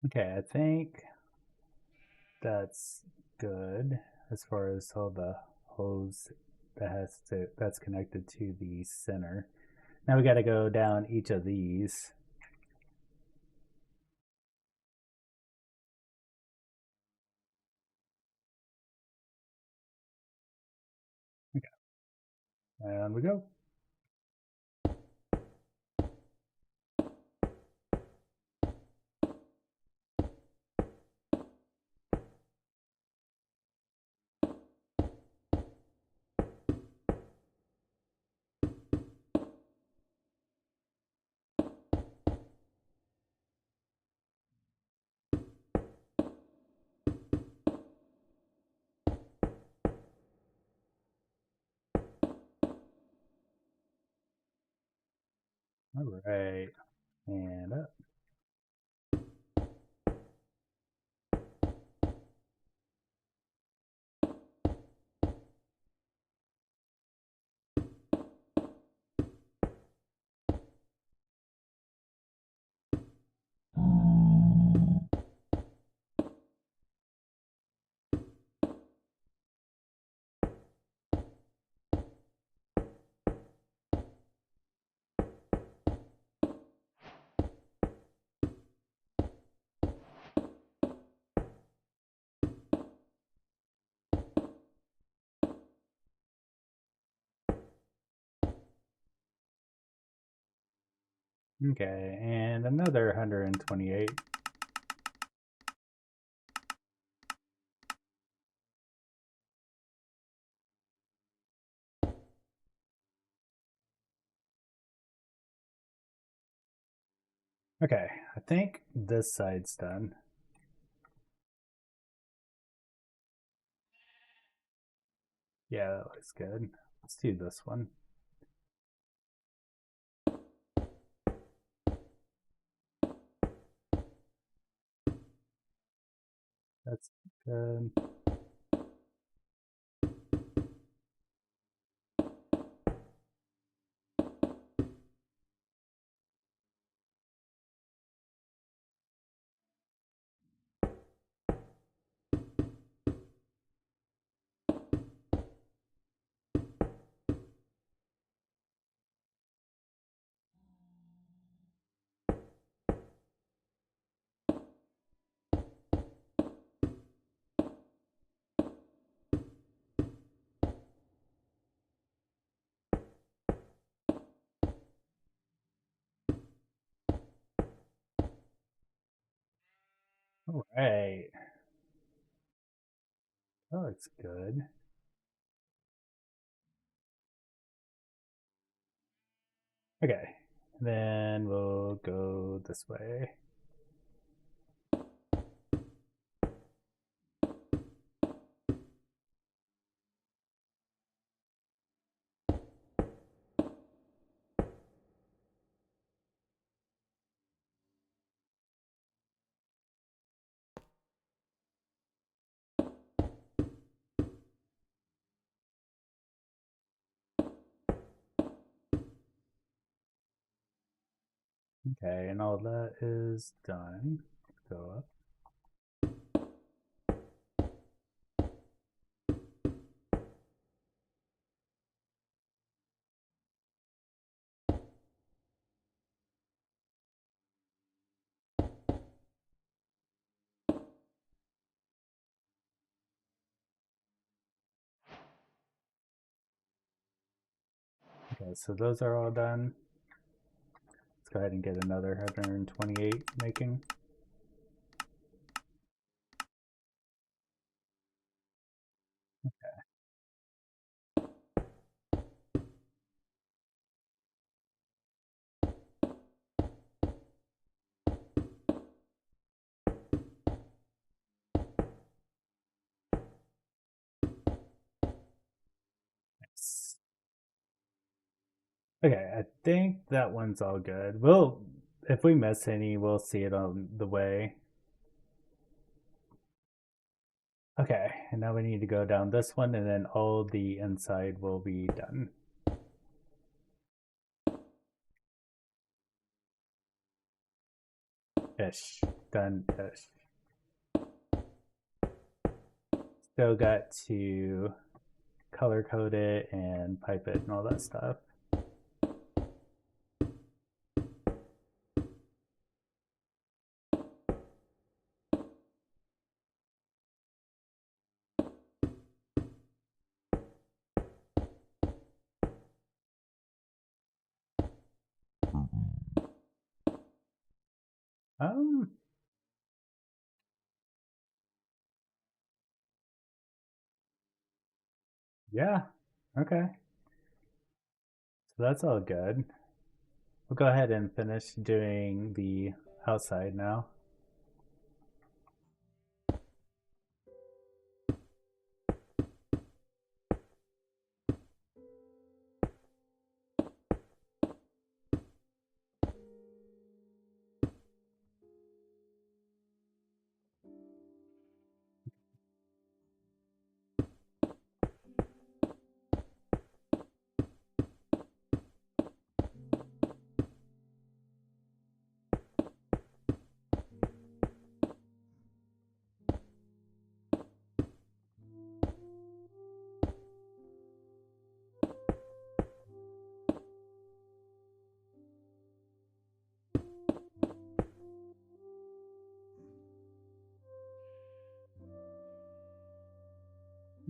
Okay, I think that's good as far as all the hose that's connected to the center. Now we got to go down each of these. Okay, and we go. All right, and up. Okay, and another 128. Okay, I think this side's done. Yeah, that looks good. Let's do this one. That's good. All right, that looks good. Okay, then we'll go this way. Okay, and all that is done. Go up. Okay, so those are all done. Let's go ahead and get another 128 making. Nice. Okay, I think that one's all good. If we miss any, we'll see it on the way. Okay, and now we need to go down this one, and then all the inside will be done. Ish. Done-ish. Still got to color code it and pipe it and all that stuff. Um, yeah, okay. So that's all good. We'll go ahead and finish doing the outside now.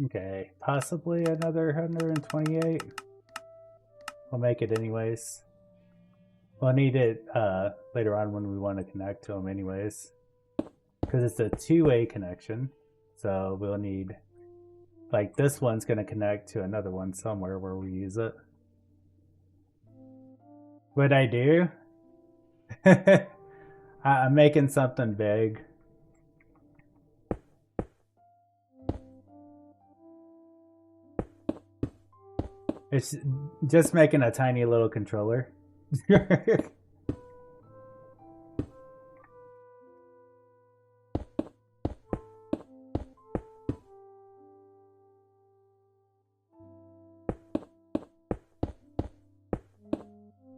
Okay, possibly another 128. We'll make it anyways. We'll need it later on when we want to connect to them anyways. Because it's a two-way connection. So we'll need, like, this one's going to connect to another one somewhere where we use it. What'd I do? I'm making something big. It's just making a tiny little controller.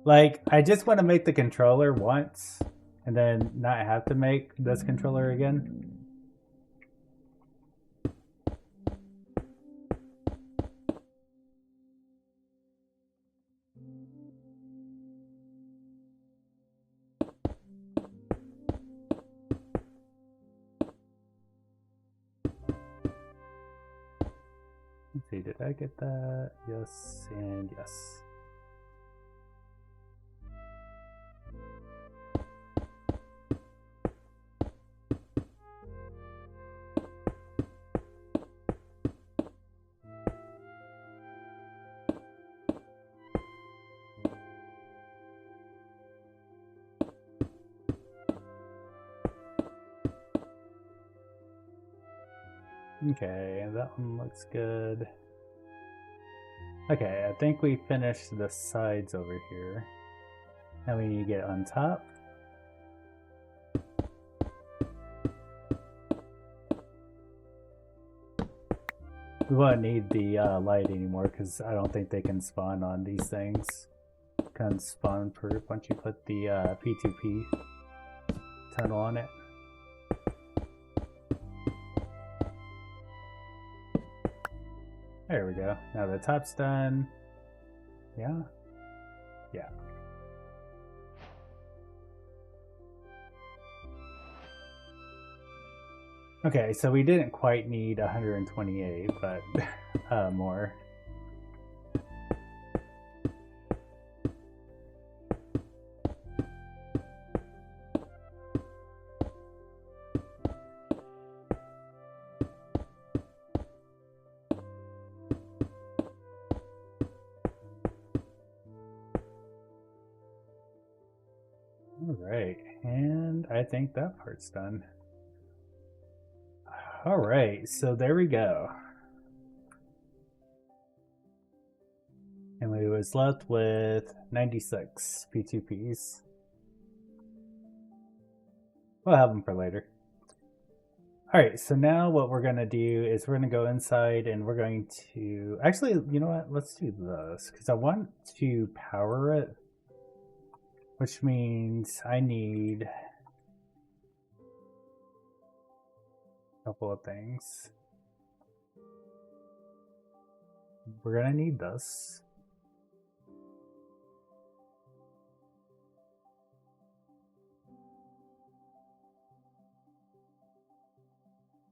Like, I just want to make the controller once and then not have to make this controller again. Let's see, did I get that? Yes, and yes. Okay, that one looks good. Okay, I think we finished the sides over here. Now we need to get on top. We won't need the light anymore because I don't think they can spawn on these things. Can spawn proof once you put the P2P tunnel on it. There we go. Now the top's done. Yeah? Yeah. Okay, so we didn't quite need 128, but more. think that part's done. All right, so there we go. And we was left with 96 P2Ps. We'll have them for later. All right, so now what we're going to do is we're going to go inside and we're going to... Actually, you know what? Let's do this because I want to power it, which means I need a couple of things. We're going to need this.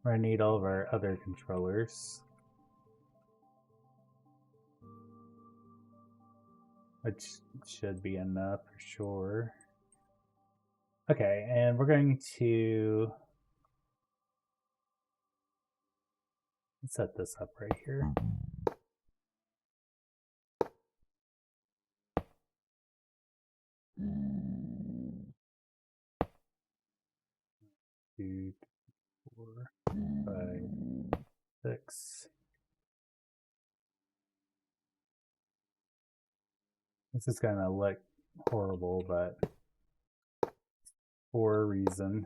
We're going to need all of our other controllers, which should be enough for sure. Okay, and we're going to set this up right here. Two, 4, 5, 6. This is gonna look horrible, but for a reason.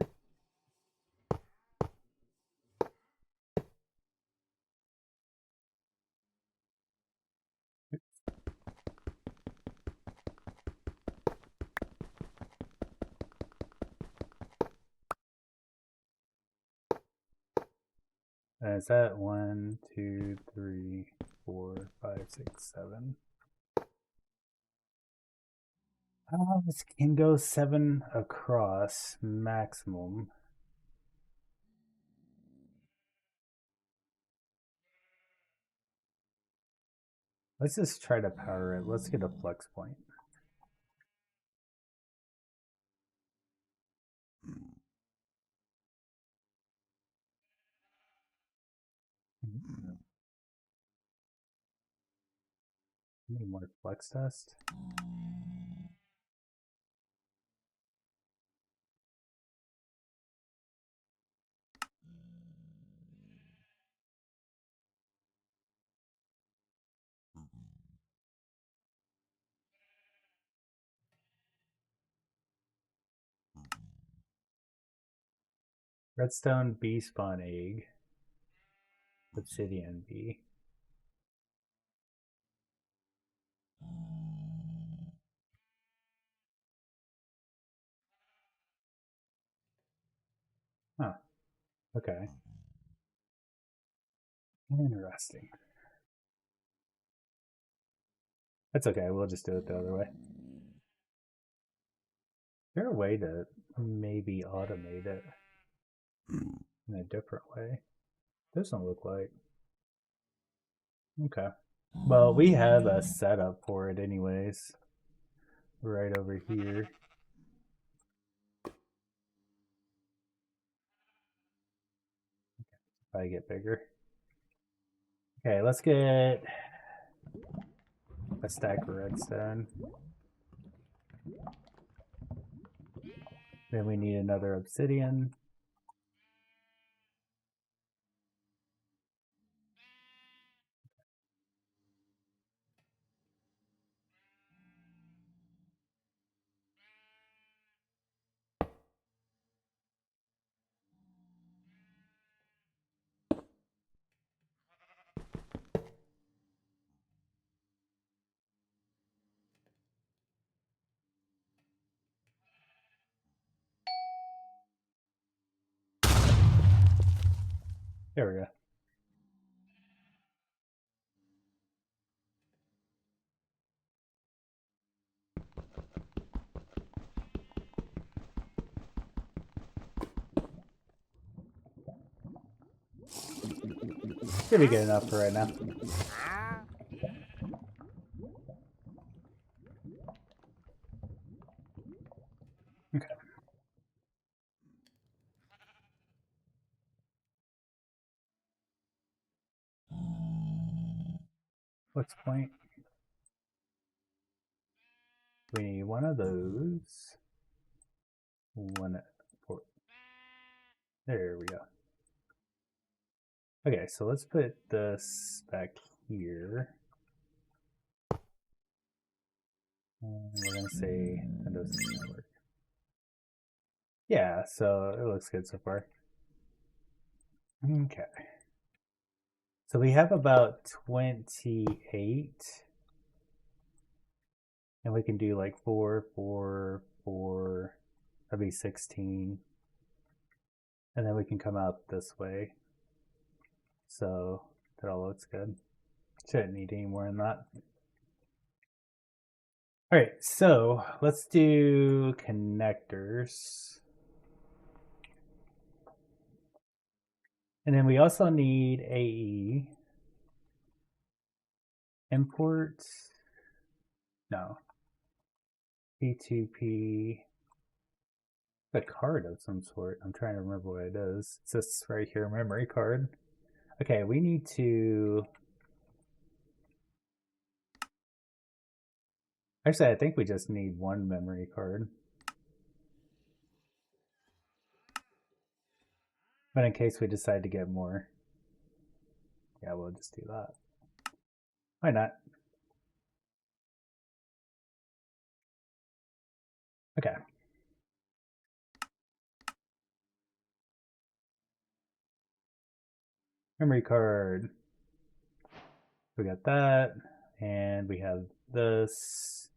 Is that 1, 2, 3, 4, 5, 6, 7? This can go 7 across maximum. Let's just try to power it. Let's get a flex point. Need more flex test. Redstone B spawn egg. Obsidian B. Huh. Okay. Interesting. That's okay. We'll just do it the other way. Is there a way to maybe automate it in a different way? Doesn't look like. Okay. Well, we have a setup for it anyways. Right over here. Probably get bigger. Okay, let's get a stack of redstone. Then we need another obsidian. There we go. Should be good enough for right now. Okay. Flex point. We need one of those. One for There we go. Okay, so let's put this back here. And we're going to say Windows Network. Yeah, so it looks good so far. Okay. So we have about 28. And we can do like 4, 4, 4. That'd be 16. And then we can come out this way. So that all looks good. Shouldn't need any more than that. All right, so let's do connectors. And then we also need AE. Import. No. P2P. A card of some sort. I'm trying to remember what it is. It's this right here, memory card. Okay, we need to... Actually, I think we just need one memory card. But in case we decide to get more, yeah, we'll just do that. Why not? Okay. Memory card. We got that. And we have this.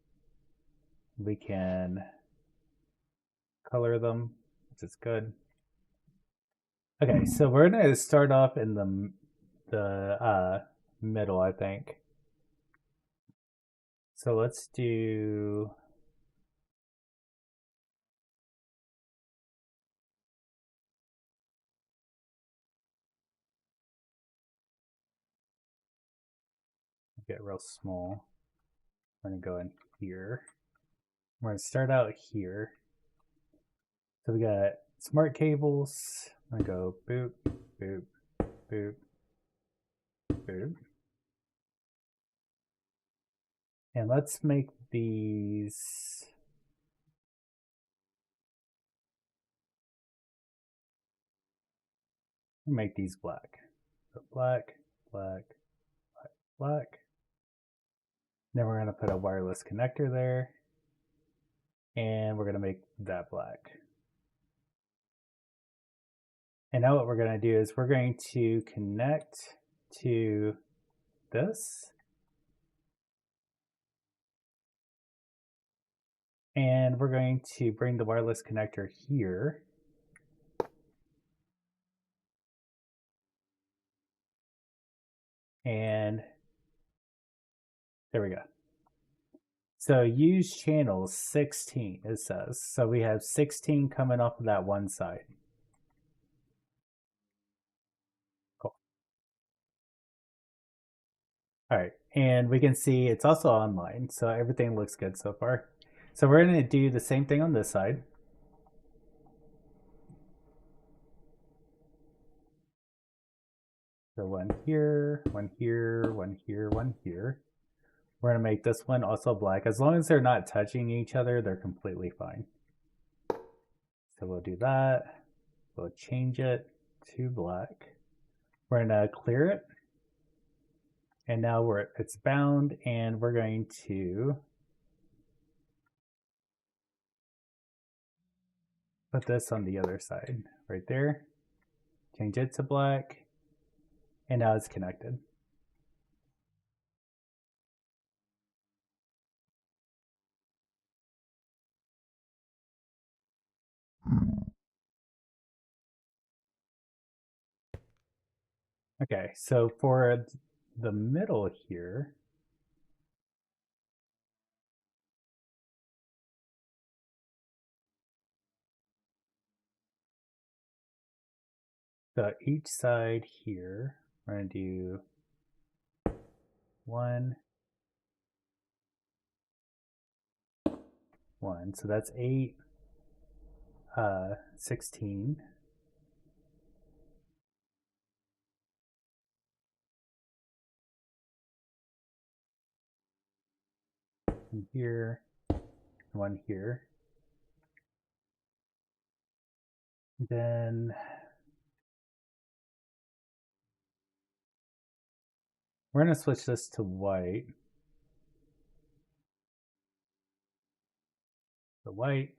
We can color them, which is good. Okay, so we're going to start off in the middle, I think. So let's do... Get real small. We're going to go in here. We're going to start out here. So we got smart cables. I'm going to go boop, boop, boop, boop. And let's make these... Make these black. So black, black, black, black. Then we're going to put a wireless connector there. And we're going to make that black. And now what we're going to do is we're going to connect to this. And we're going to bring the wireless connector here. And there we go. So use channel 16, it says. So we have 16 coming off of that one side. Cool. All right, and we can see it's also online, so everything looks good so far. So we're going to do the same thing on this side. So one here, one here, one here, one here. We're going to make this one also black. As long as they're not touching each other, they're completely fine. So we'll do that. We'll change it to black. We're going to clear it. And now it's bound, and we're going to put this on the other side right there. Change it to black. And now it's connected. Okay, so for the middle here, so each side here, we're going to do 1, 1. So that's 8, 16. And here, 1 here. Then We're going to switch this to white. The white.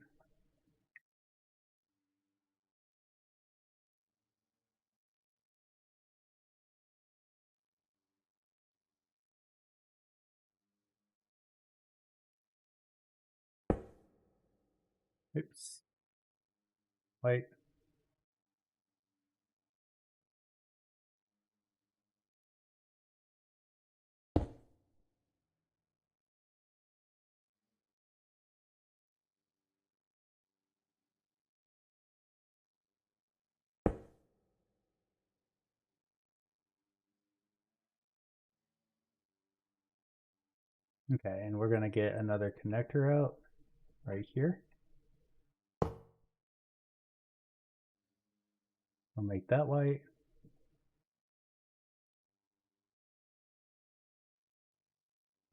Oops. White. Okay, and we're going to get another connector out right here. I'll make that white.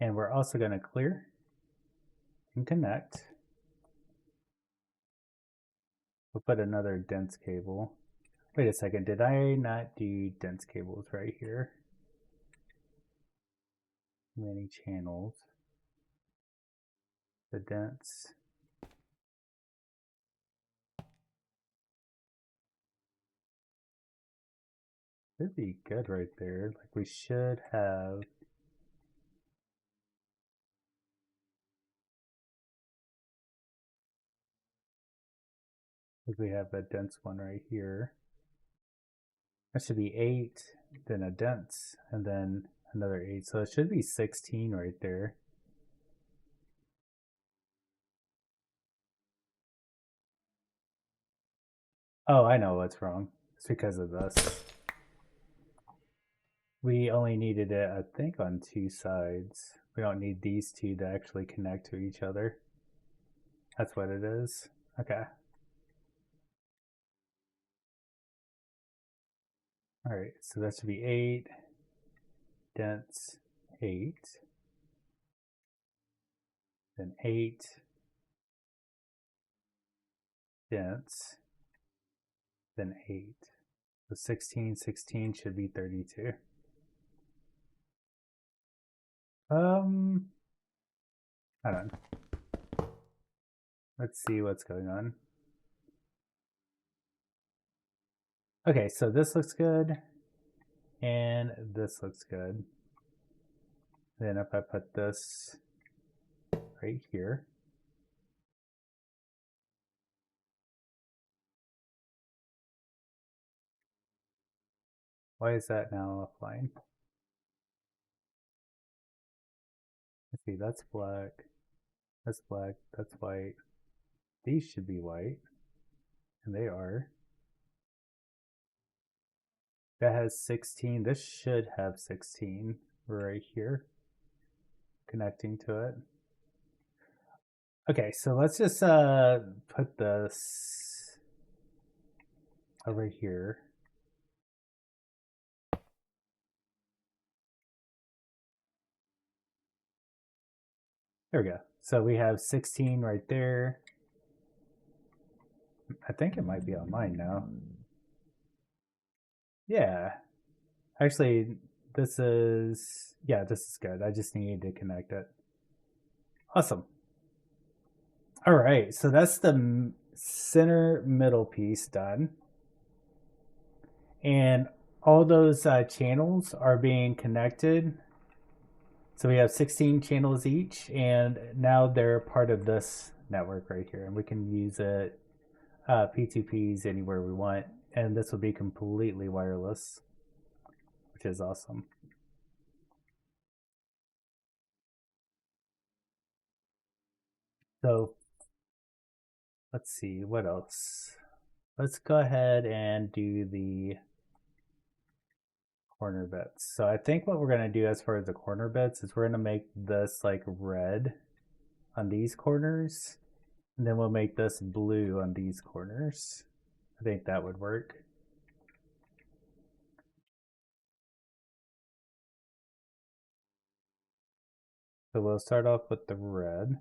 And we're also going to clear and connect. We'll put another dense cable. Wait a second, did I not do dense cables right here? Many channels. The dense. Should be good right there. Like we should have. Because we have a dense one right here. That should be 8, then a dense, and then another 8. So it should be 16 right there. Oh, I know what's wrong. It's because of this. We only needed it, I think, on 2 sides. We don't need these two to actually connect to each other. That's what it is. Okay. All right, so that should be 8, dense 8, then 8, dense, then 8. So 16, 16 should be 32. Hold on. Let's see what's going on. Okay, so this looks good, and this looks good. Then if I put this right here, why is that now offline? Let's see, that's black, that's white. These should be white, and they are. That has 16. This should have 16 right here, connecting to it. Okay, so let's just put this over here. There we go. So we have 16 right there. I think it might be on mine now. Yeah. Actually, this is good. I just need to connect it. Awesome. All right, so that's the center middle piece done. And all those channels are being connected. So we have 16 channels each, and now they're part of this network right here, and we can use it P2Ps anywhere we want, and this will be completely wireless, which is awesome. So let's see, what else? Let's go ahead and do the corner bits. So I think what we're going to do as far as the corner bits is we're going to make this like red on these corners, and then we'll make this blue on these corners. I think that would work. So we'll start off with the red.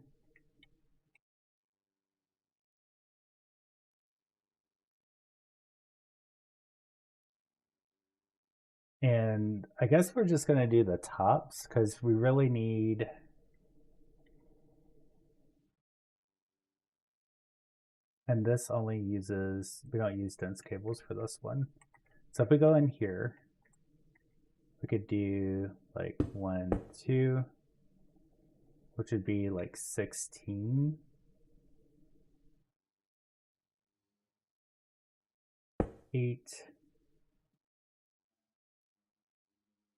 And I guess we're just going to do the tops because we really need... And this only uses... We don't use dense cables for this one. So if we go in here, we could do like 1, 2, which would be like 16. 8.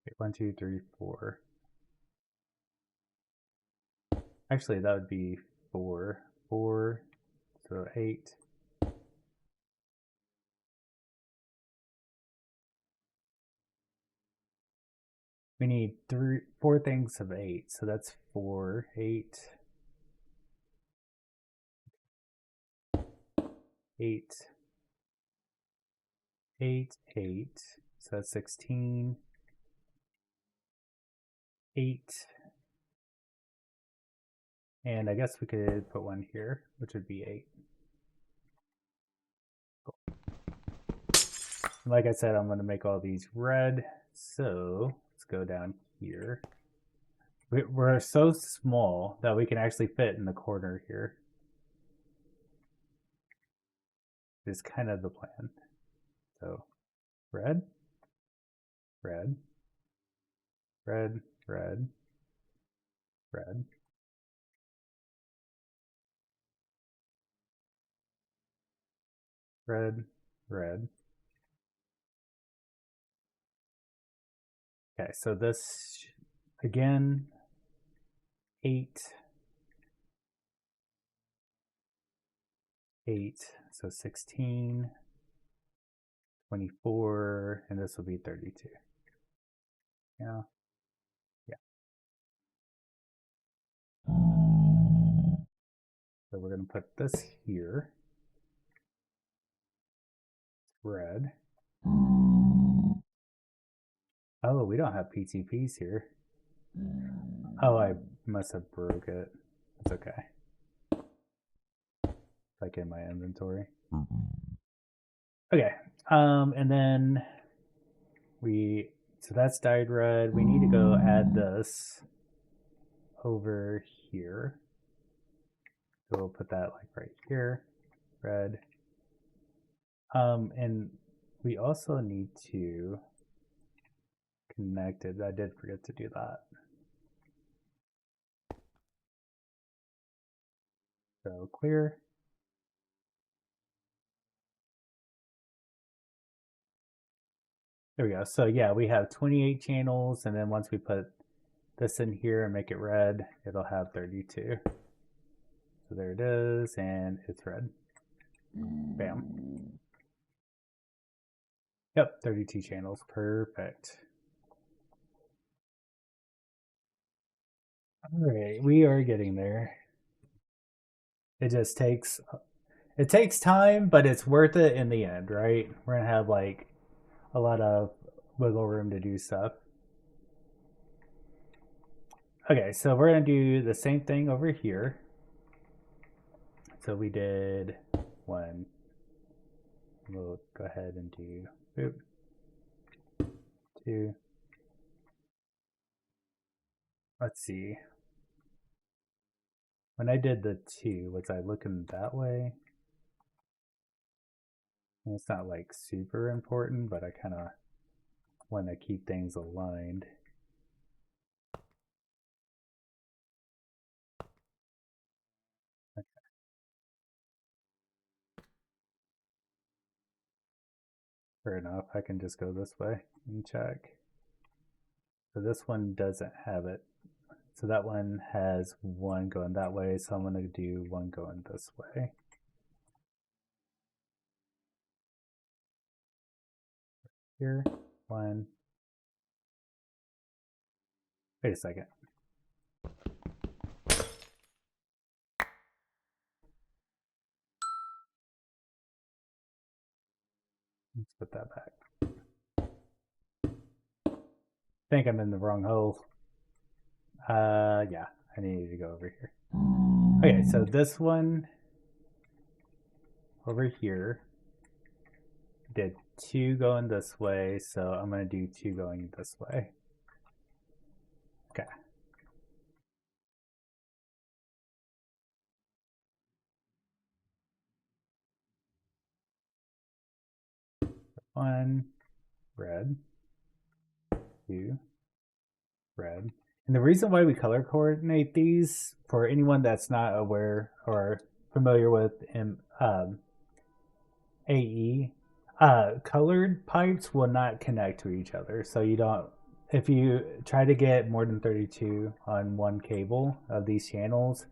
Wait, 1, 2, 3, 4. Actually, that would be 4. 4, so 8. We need 4 things of 8, so that's 4, 8, 8, 8, 8, so that's 16, 8, and I guess we could put 1 here, which would be 8. Cool. Like I said, I'm going to make all these red, so let's go down here. We're so small that we can actually fit in the corner here. Is kind of the plan. So red, red, red, red, red. Red, red. Okay, so this, again, 8, 8, so 16, 24, and this will be 32. Yeah. Yeah. So we're going to put this here. Red. Oh, we don't have PTPs here. Oh, I must have broke it. It's okay. Like in my inventory. Okay. And then so that's dyed red. We need to go add this over here. So we'll put that like right here, red. And we also need to connect it. I did forget to do that. So clear. There we go. So yeah, we have 28 channels, and then once we put this in here and make it red, it'll have 32. So there it is, and it's red. Bam. Yep, 32 channels. Perfect. All right, we are getting there. It just takes time, but it's worth it in the end, right? We're gonna have like a lot of wiggle room to do stuff. Okay, so we're gonna do the same thing over here. So we did 1. We'll go ahead and do boop, 2. Let's see. When I did the 2, was I looking that way? And it's not like super important, but I kind of want to keep things aligned. Okay. Fair enough. I can just go this way and check. So this one doesn't have it. So that one has 1 going that way, so I'm going to do 1 going this way. Here, 1. Wait a second. Let's put that back. I think I'm in the wrong hole. Yeah, I need to go over here. Okay, so this one over here did 2 going this way, so I'm going to do 2 going this way. Okay. One, red, 2, red. And the reason why we color coordinate these, for anyone that's not aware or familiar with AE, colored pipes will not connect to each other. So you don't, if you try to get more than 32 on one cable of these channels,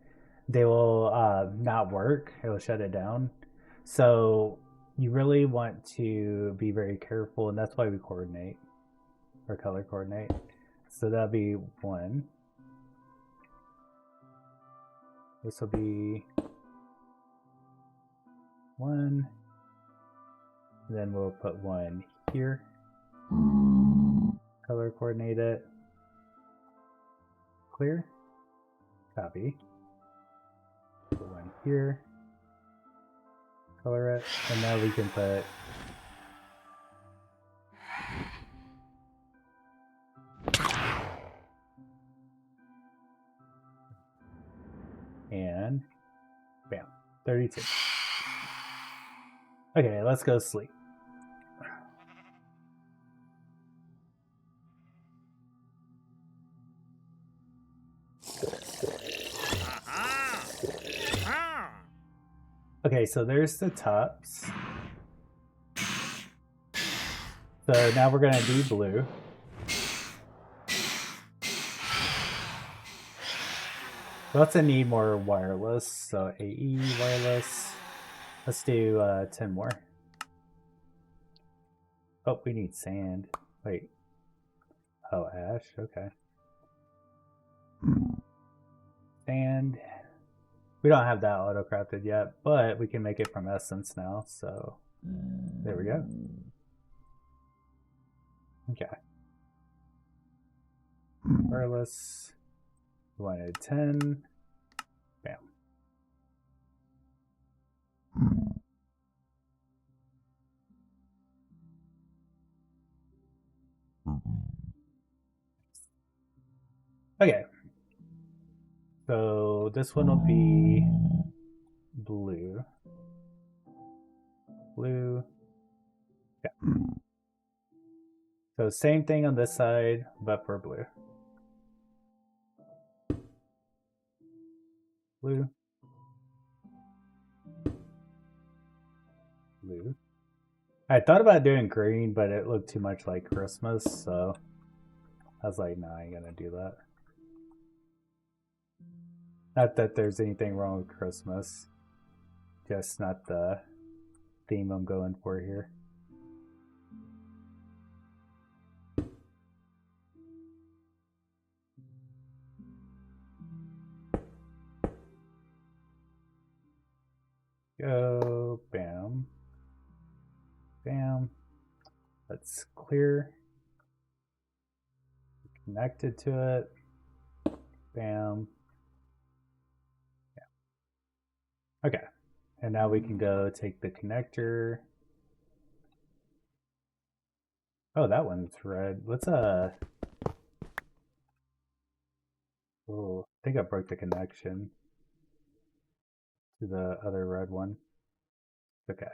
they will not work. It will shut it down. So you really want to be very careful, and that's why we coordinate or color coordinate. So that'll be 1. This will be 1. Then we'll put 1 here. Color coordinate it. Clear. Copy. Put 1 here. Color it. And now we can put and bam, 32. Okay, let's go sleep. Okay, so there's the tops. So now we're gonna do blue. We also need more wireless, so AE wireless. Let's do 10 more. Oh, we need sand. Wait. Oh, ash, okay. Sand. We don't have that auto-crafted yet, but we can make it from essence now, so there we go. Okay. Wireless. We wanted 10. Bam. Okay. So this one will be blue. Blue. Yeah. So same thing on this side, but for blue. Blue. Blue. I thought about doing green, but it looked too much like Christmas, so I was like, nah, I ain't gonna do that. Not that there's anything wrong with Christmas, just not the theme I'm going for here. Go, bam, bam. Let's clear. Connected to it. Bam. Yeah. Okay. And now we can go take the connector. Oh, that one's red. Let's oh, I think I broke the connection to the other red one. Okay.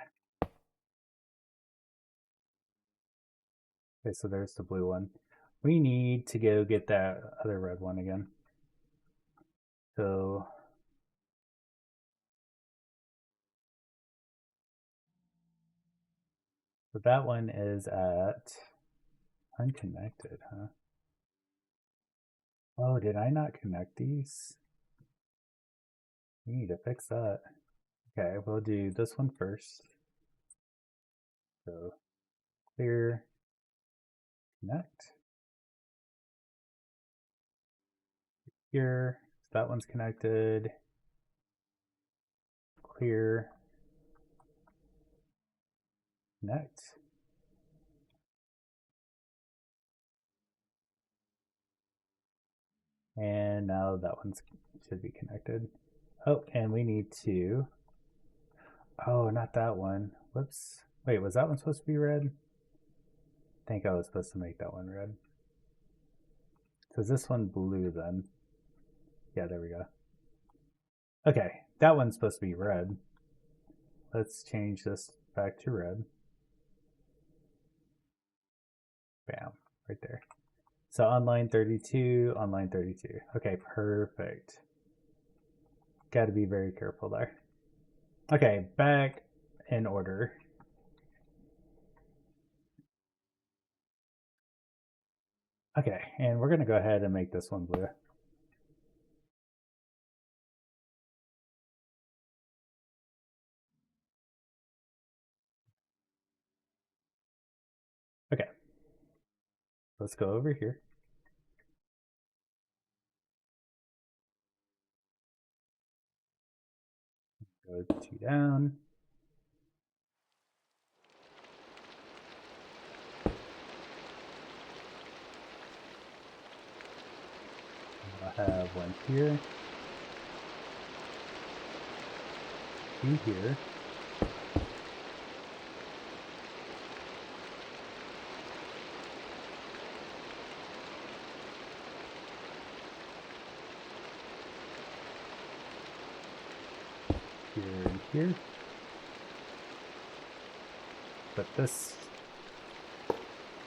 Okay, so there's the blue one. We need to go get that other red one again. So that one is at unconnected, huh? Oh, did I not connect these? We need to fix that. Okay, we'll do this one first. So clear, connect. Here, that one's connected. Clear, connect. And now that one should be connected. Oh, and we need to, oh, not that one. Whoops. Wait, was that one supposed to be red? I think I was supposed to make that one red. So is this one blue then? Yeah, there we go. Okay, that one's supposed to be red. Let's change this back to red. Bam, right there. So on line 32, on line 32. Okay, perfect. Got to be very careful there. Okay, back in order. Okay, and we're going to go ahead and make this one blue. Okay, let's go over here. Go 2 down. I'll have one here, 2 here. Here and here. Put this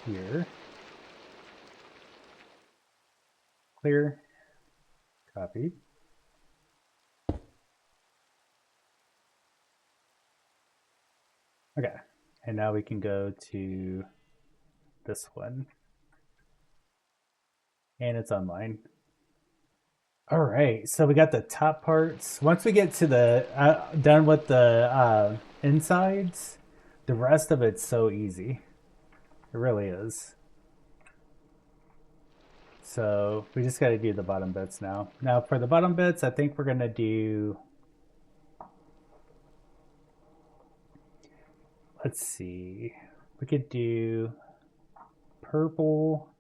here. Clear. Copy. Okay, and now we can go to this one. And it's online. All right, so we got the top parts. Once we get to the done with the insides, the rest of it's so easy. It really is. So we just got to do the bottom bits now. Now for the bottom bits, I think we're gonna do. Let's see. We could do purple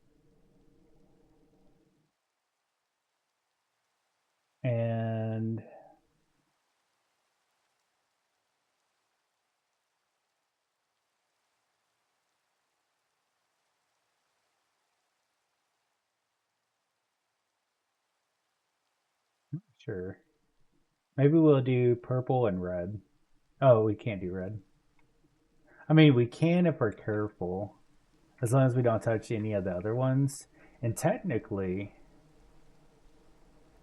and sure. Maybe we'll do purple and red. Oh, we can't do red. I mean, we can if we're careful, as long as we don't touch any of the other ones. And technically,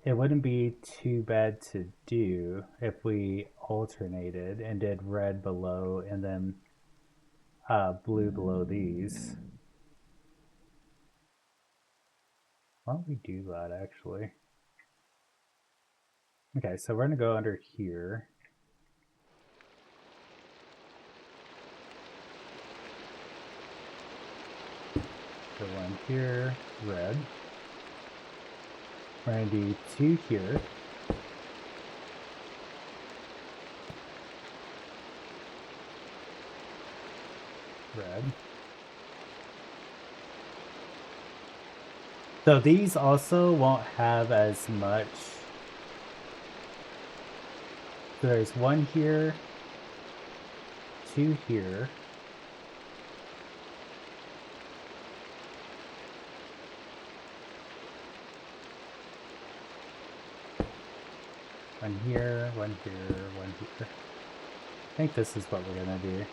it wouldn't be too bad to do if we alternated and did red below and then blue below these. Why don't we do that actually? Okay, so we're gonna go under here. So one here, red. We're gonna do 2 here. Red. So these also won't have as much. So there's 1 here, 2 here. One here, 1 here, 1 here. I think this is what we're gonna do.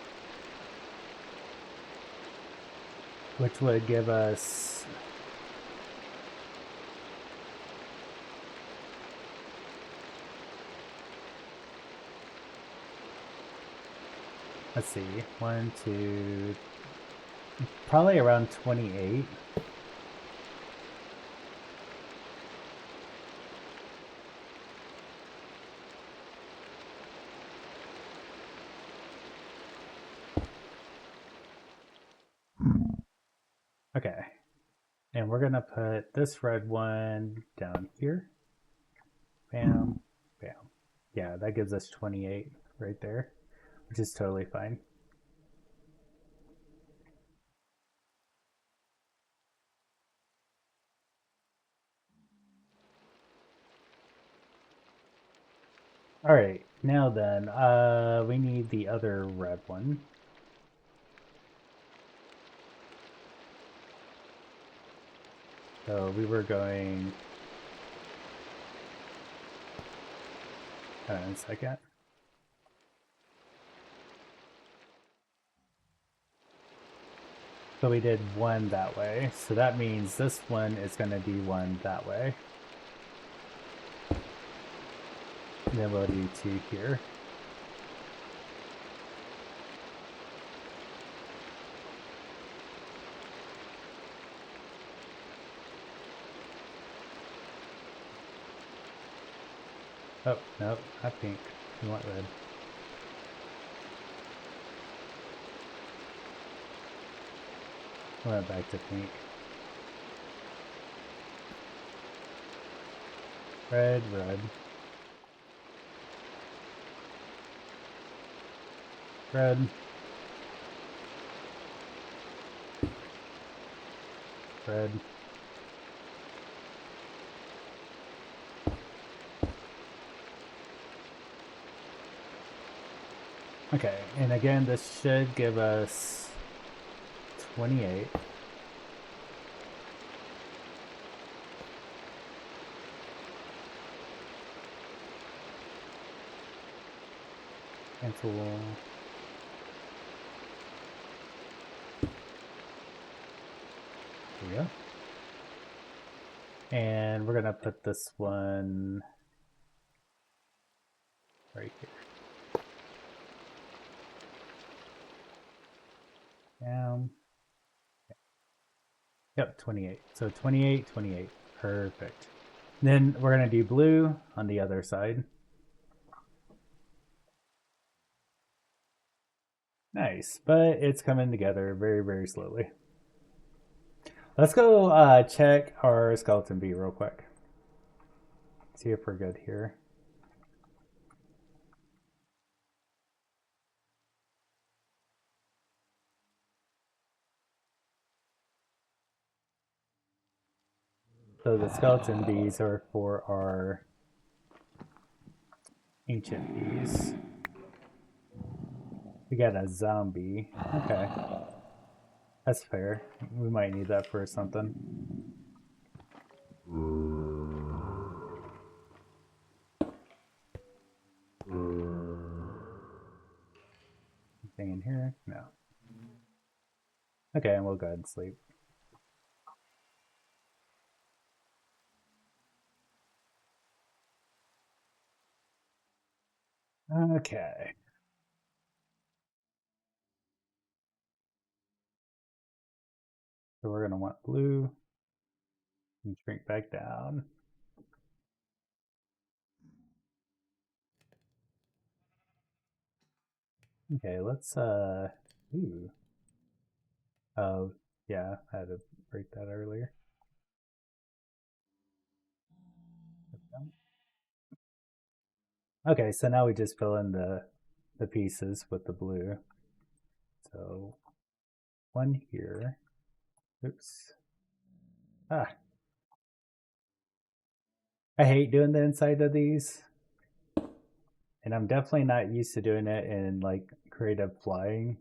Which would give us let's see, 1, 2, probably around 28. Okay, and we're gonna put this red one down here. Bam, bam. Yeah, that gives us 28 right there, which is totally fine. All right, now then, we need the other red one. So we were going, hold on a second. So we did one that way. So that means this one is going to be one that way. And then we'll do two here. Oh, no, not pink. We want red. Went back to pink. Red, red. Red. Red. Okay, and again, this should give us 28. Cancel. There we go. And we're gonna put this one right here. Down. Yep, 28. So 28, 28. Perfect. Then we're going to do blue on the other side. Nice, but it's coming together very, very slowly. Let's go check our skeleton bee real quick. See if we're good here. So the skeleton bees are for our ancient bees. We got a zombie. Okay. That's fair. We might need that for something. Anything in here? No. Okay, and we'll go ahead and sleep. Okay. So we're going to want blue and shrink back down. Okay, let's ooh. Oh, yeah, I had to break that earlier. Okay, so now we just fill in the pieces with the blue. So one here. Oops. Ah. I hate doing the inside of these. And I'm definitely not used to doing it in like creative flying.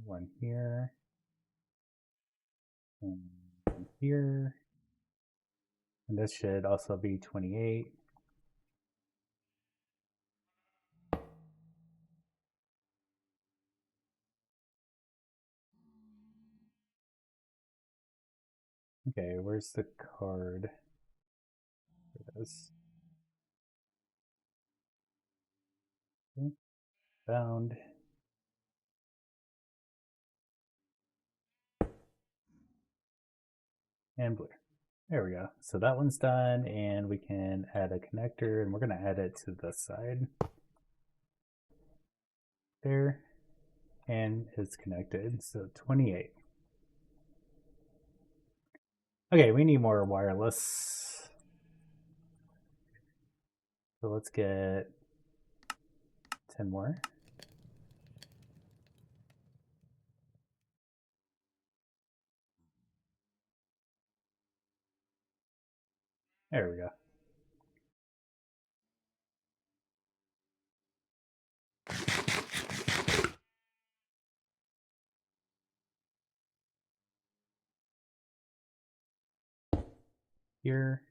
One here. And one here. And this should also be 28. Okay, where's the card? There it is. Okay. Found. And blue. There we go. So that one's done, and we can add a connector, and we're going to add it to the side. There. And it's connected. So 28. Okay, we need more wireless. So let's get 10 more. There we go. Here.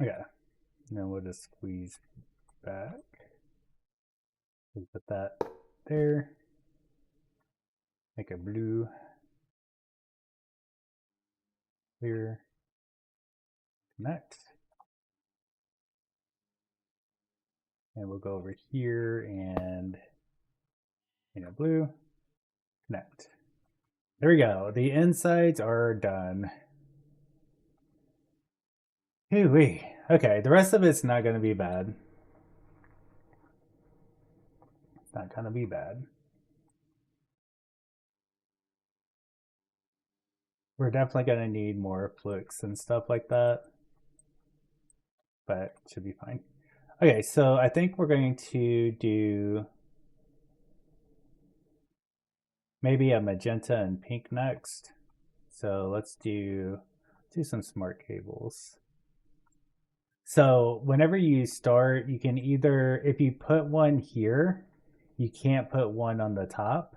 Okay. Now we'll just squeeze back. We'll put that there. Make a blue. Clear. Connect. And we'll go over here and blue. Connect. There we go. The insides are done. Hoo-wee. Okay, the rest of it's not going to be bad. It's not going to be bad. We're definitely going to need more flicks and stuff like that. But it should be fine. Okay, so I think we're going to do maybe a magenta and pink next. So let's do some smart cables. So whenever you start, you can either, if you put one here, you can't put one on the top.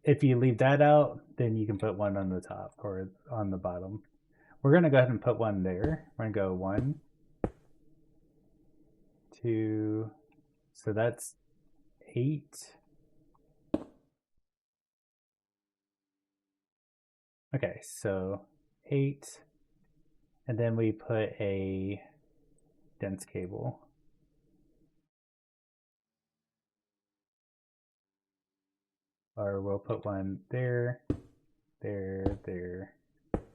If you leave that out, then you can put one on the top or on the bottom. We're going to go ahead and put one there. We're going to go 1, 2, so that's 8. Okay, so 8, and then we put a dense cable. Or we'll put one there, there, there,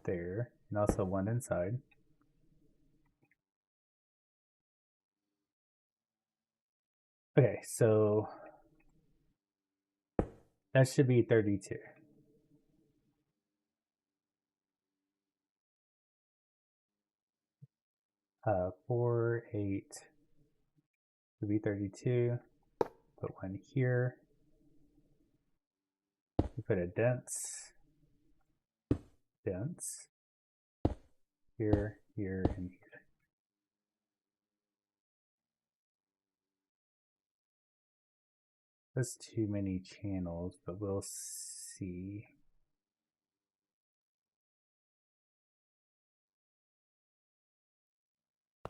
there, and also one inside. Okay, so that should be 32. Uh, 4, 8 would be 32. Put one here. We put a dense, here, here, and here. That's too many channels, but we'll see.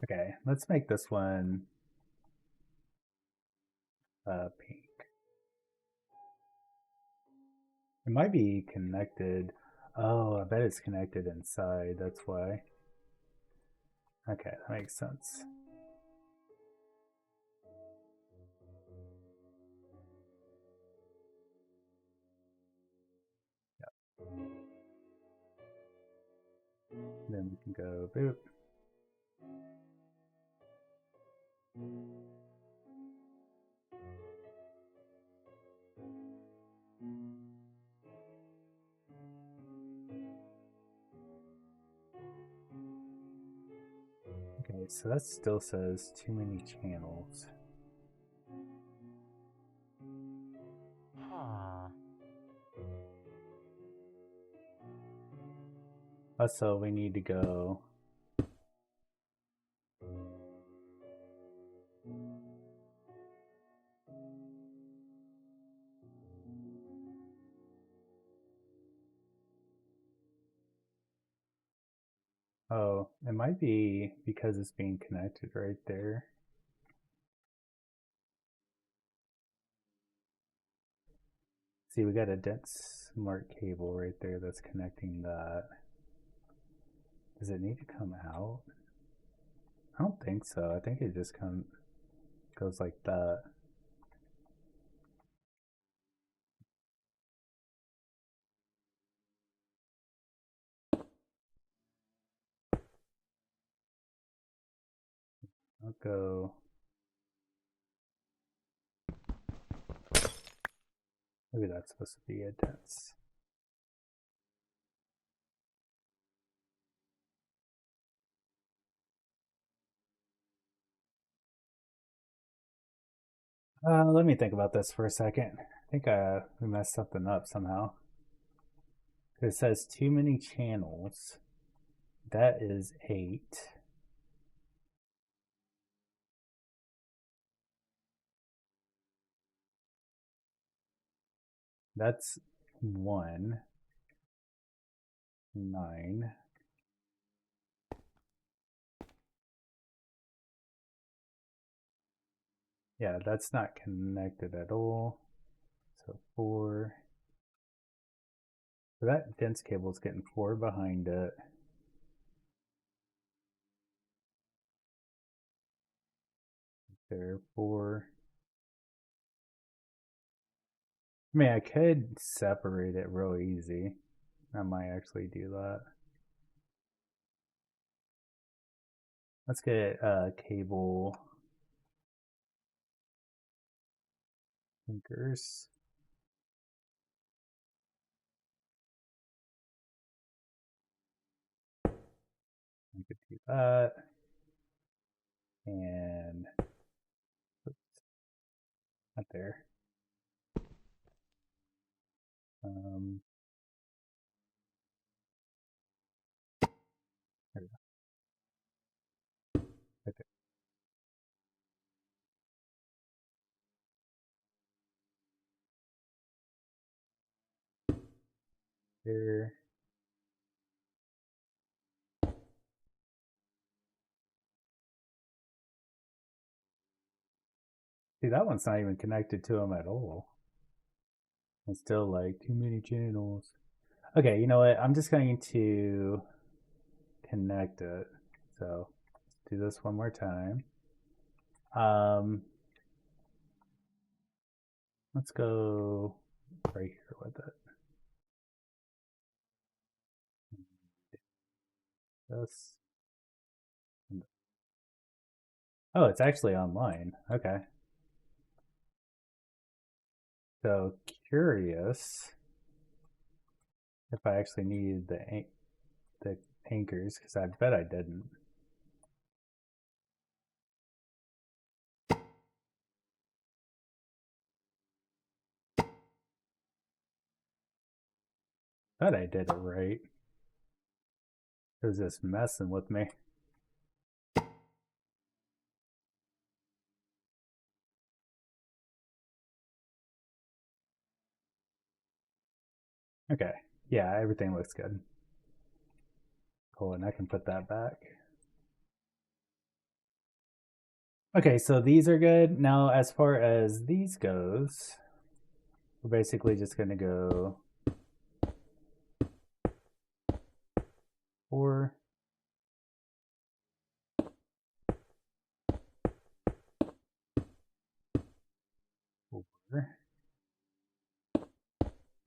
Okay, let's make this one pink. It might be connected. Oh, I bet it's connected inside. That's why. Okay, that makes sense. Yep. Then we can go boop. Okay, so that still says too many channels. Also, we need to go oh, it might be because it's being connected right there. See, we got a dense smart cable right there that's connecting that. Does it need to come out? I don't think so. I think it just goes like that. I'll go. Maybe that's supposed to be a dense. Let me think about this for a second. I think we messed something up somehow. It says too many channels. That is 8. That's 1. 9. Yeah, that's not connected at all. So 4. So that dense cable is getting 4 behind it. There, 4. I mean, I could separate it real easy. I might actually do that. Let's get cable anchors. I could do that. And oops, not there. There we go. Right there. See, that one's not even connected to them at all. It's still like too many channels. Okay, you know what? I'm just going to connect it. So let's do this one more time. Let's go right here with it. This. Oh, it's actually online. Okay. So curious if I actually needed the anchors, because I bet I didn't. Bet I did it right. It was just messing with me. Okay. Yeah, everything looks good. Cool, and I can put that back. Okay, so these are good. Now, as far as these goes, we're basically just going to go 4, 4,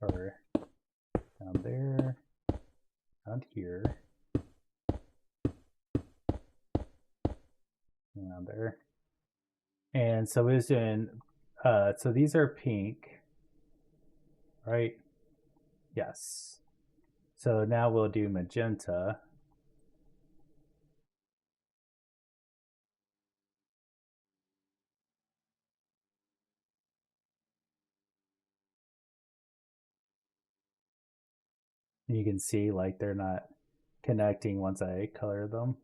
or down there, down here, around there. And so we was doing, so these are pink, right? Yes. So now we'll do magenta. And you can see like they're not connecting once I color them.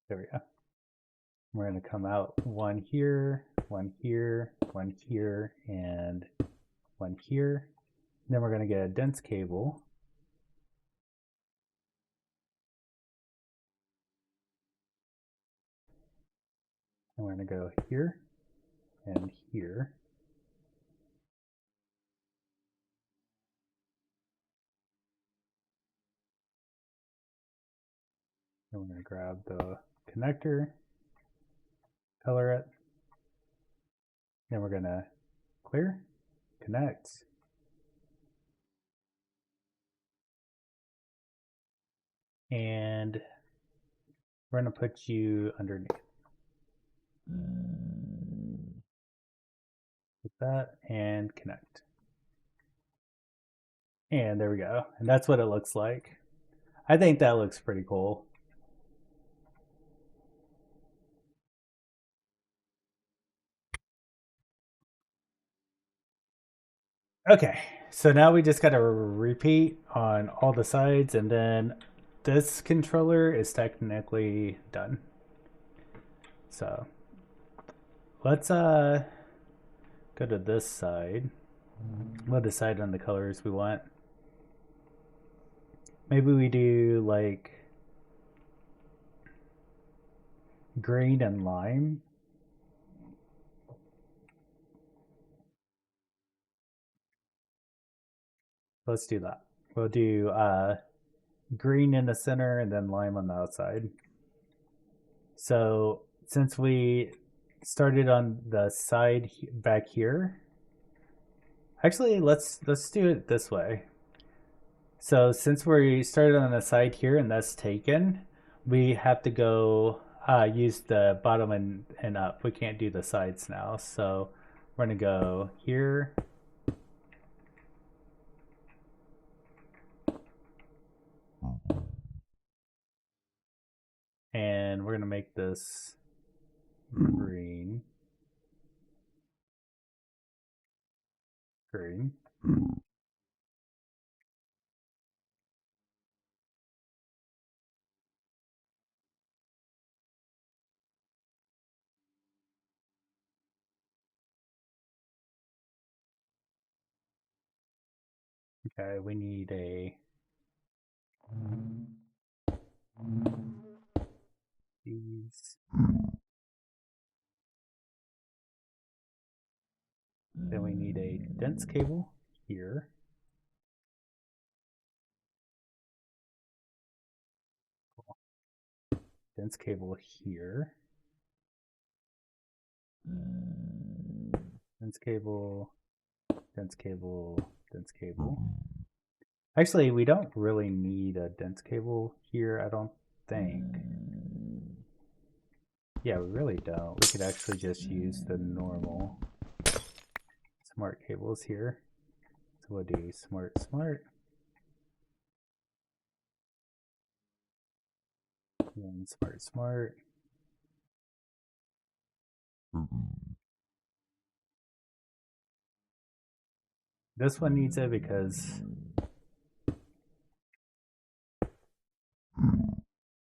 There we go. We're going to come out 1 here, 1 here, 1 here, and 1 here. And then we're going to get a dense cable. And we're going to go here and here. And we're going to grab the connector, color it. Then we're going to clear, connect. And we're going to put you underneath. Like that, and connect. And there we go. And that's what it looks like. I think that looks pretty cool. Okay, so now we just got to repeat on all the sides, and then this controller is technically done. So let's go to this side. We'll decide on the colors we want. Maybe we do like green and lime. Let's do that. We'll do green in the center and then lime on the outside. So since we started on the side back here, actually let's do it this way. So since we started on the side here and that's taken, we have to go use the bottom and up. We can't do the sides now. So we're gonna go here. And we're gonna make this green. Green. Okay, we need these. Then we need a dense cable here. Cool. Dense cable here. Dense cable, dense cable, dense cable. Actually, we don't really need a dense cable here, I don't think. Yeah, we really don't. We could actually just use the normal smart cables here. So we'll do smart, smart. And smart, smart. This one needs it because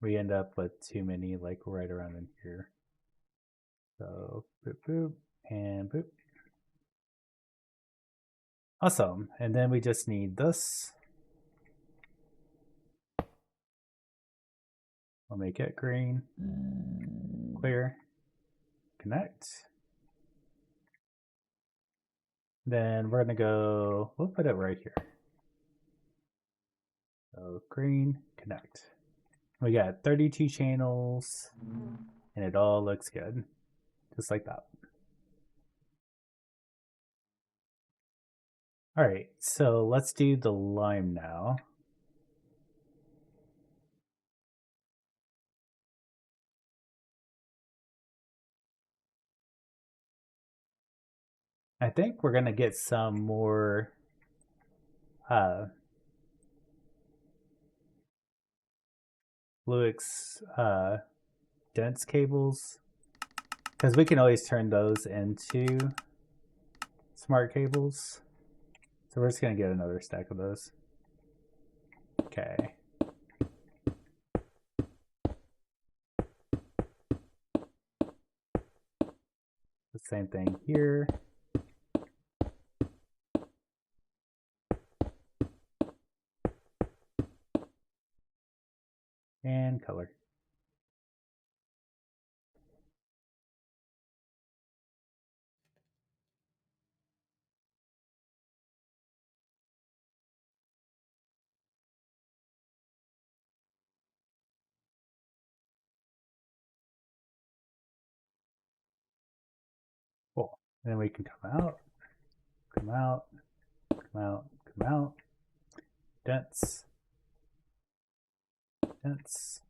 we end up with too many like right around in here. So boop, boop, and boop. Awesome. And then we just need this. We'll make it green. Clear. Connect. Then we're going to go, we'll put it right here. So green, connect. We got 32 channels and it all looks good. Just like that. All right, so let's do the lime now. I think we're going to get some more Fluix dense cables, because we can always turn those into smart cables. So we're just going to get another stack of those. Okay. The same thing here. And color. Cool. And then we can come out, come out, come out, come out. Dense. dense.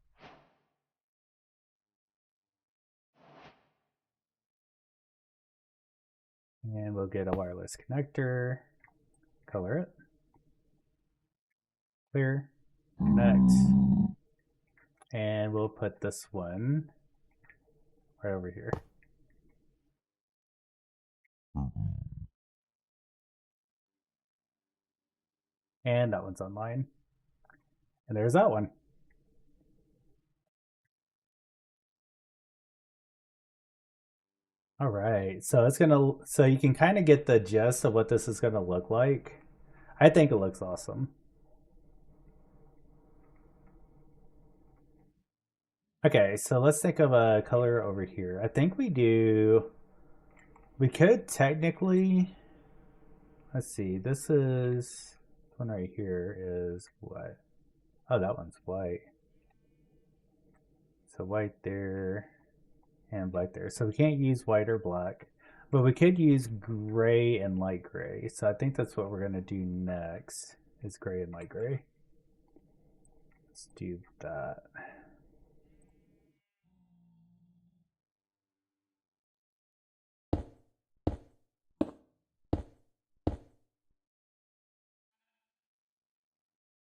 And we'll get a wireless connector, color it, clear, connect, and we'll put this one right over here. And that one's online. And there's that one. All right, so so you can kind of get the gist of what this is gonna look like. I think it looks awesome. Okay, so let's think of a color over here. I think we could technically, let's see, this one right here is what? Oh, that one's white. So white there and black there. So we can't use white or black, but we could use gray and light gray. So I think that's what we're gonna do next, is gray and light gray. Let's do that.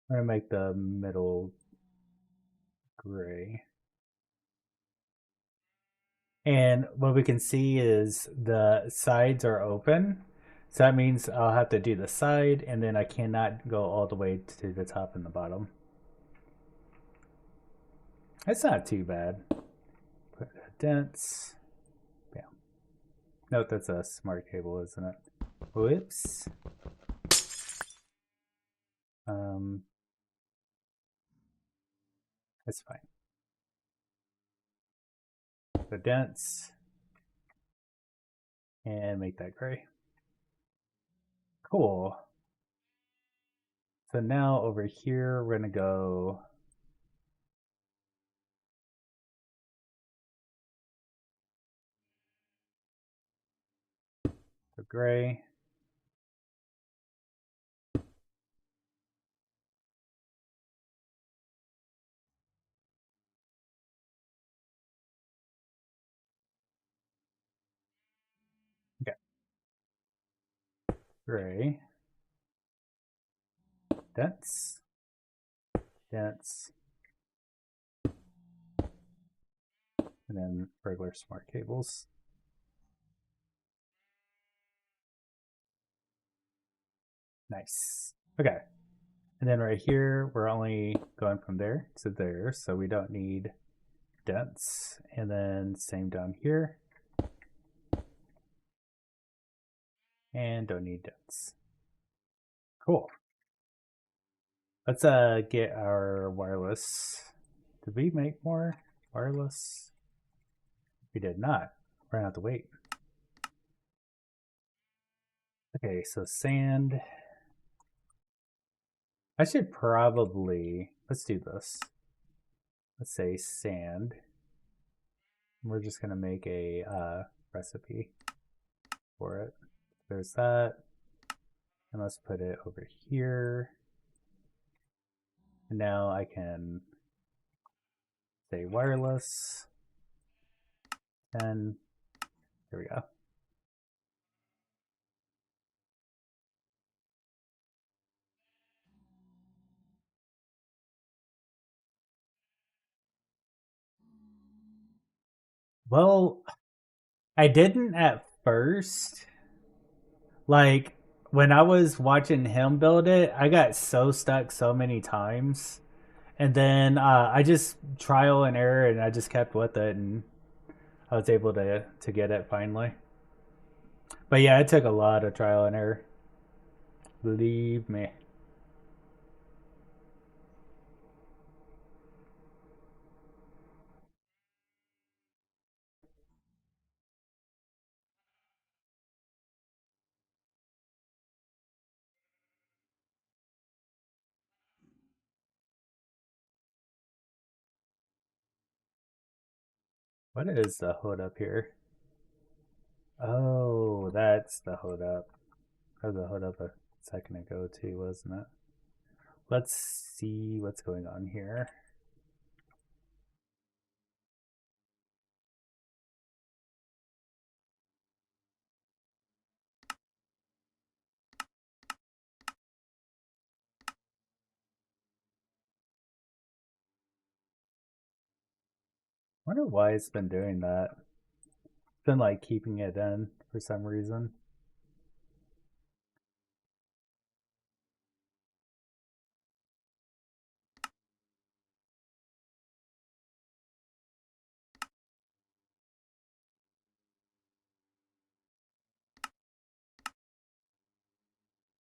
I'm gonna make the middle gray. And what we can see is the sides are open. So that means I'll have to do the side, and then I cannot go all the way to the top and the bottom. It's not too bad. Put a dense. Bam. Note that's a smart cable, isn't it? Whoops. That's fine. So dense. And make that gray. Cool. So now over here, we're gonna go for gray. Okay. Gray. Dense. Dense. And then regular smart cables. Nice. Okay. And then right here, we're only going from there to there, so we don't need dense. And then same down here. And don't need dense. Cool. Let's get our wireless. Did we make more wireless? We did not. We're gonna have to wait. Okay, so sand. I should probably, let's do this. Let's say sand. We're just gonna make a recipe for it. There's that. And let's put it over here. And now I can say wireless. And there we go. Well, I didn't at first. Like, when I was watching him build it, I got so stuck so many times. And then I just trial and error, and I just kept with it, and I was able to get it finally. But yeah, it took a lot of trial and error. Believe me. What is the hold up here? Oh, that's the hold up. That was the hold up a second ago too, wasn't it? Let's see what's going on here. wonder why it's been doing that. It's been like keeping it in for some reason.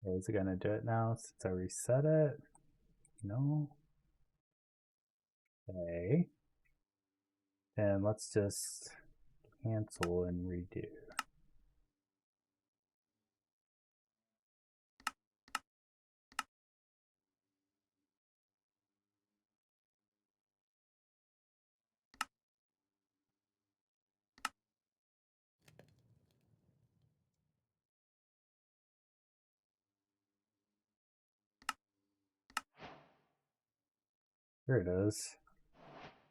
Is it gonna do it now since I reset it? No. Okay. And let's just cancel and redo. Here it is.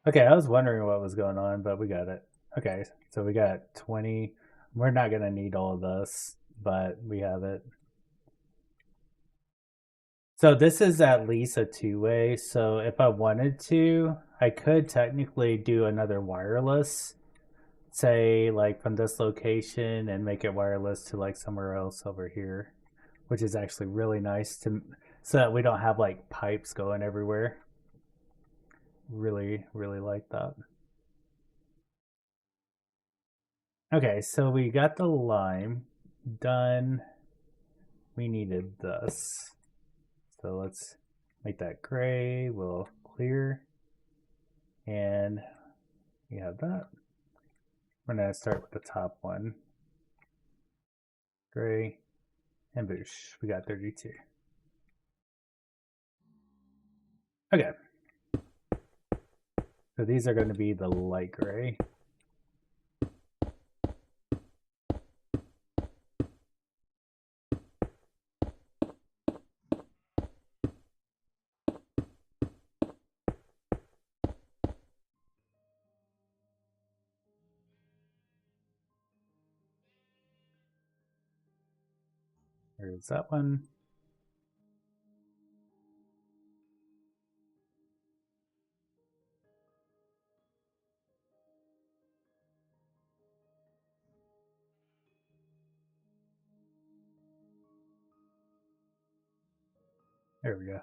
Okay, I was wondering what was going on, but we got it. Okay, so we got 20. We're not going to need all of this, but we have it. So this is at least a two-way. So if I wanted to, I could technically do another wireless, say like from this location and make it wireless to like somewhere else over here, which is actually really nice to so that we don't have like pipes going everywhere. Really, really like that. Okay, so we got the lime done. We needed this. So let's make that gray. We'll clear. And we have that. We're going to start with the top one. Gray. And boosh. We got 32. Okay. So these are going to be the light gray. There's that one. There we go.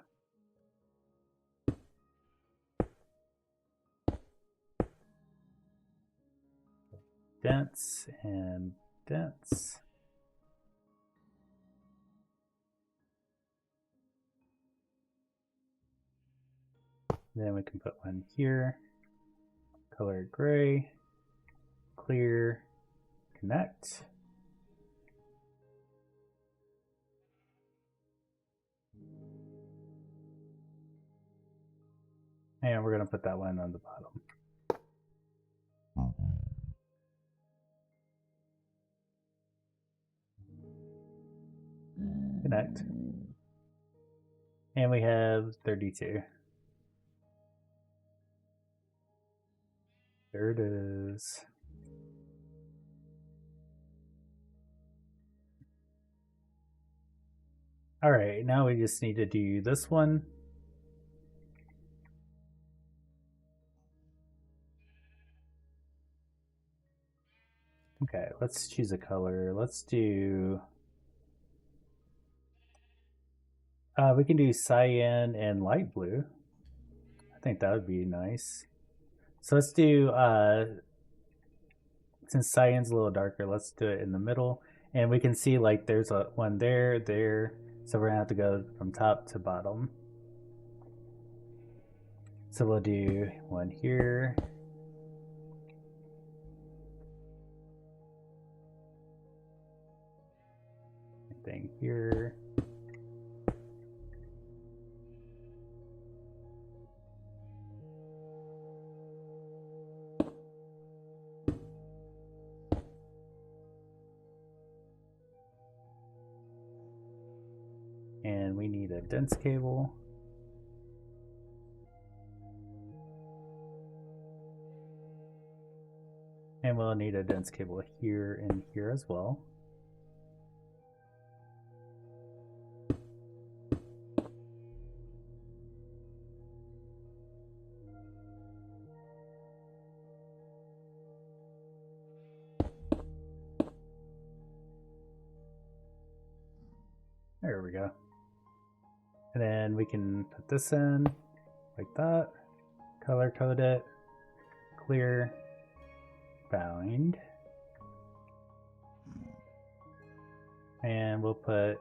Dense and dense. Then we can put one here. Color gray. Clear. Connect. And we're going to put that one on the bottom. Connect. And we have 32. There it is. All right, now we just need to do this one. Okay, let's choose a color. Let's do... we can do cyan and light blue. I think that would be nice. So let's do... since cyan's a little darker, let's do it in the middle. And we can see like there's a one there, there. So we're gonna have to go from top to bottom. So we'll do one here. Thing here. And we need a dense cable. And we'll need a dense cable here and here as well. There we go. And then we can put this in like that. Color code it. Clear. Bound. And we'll put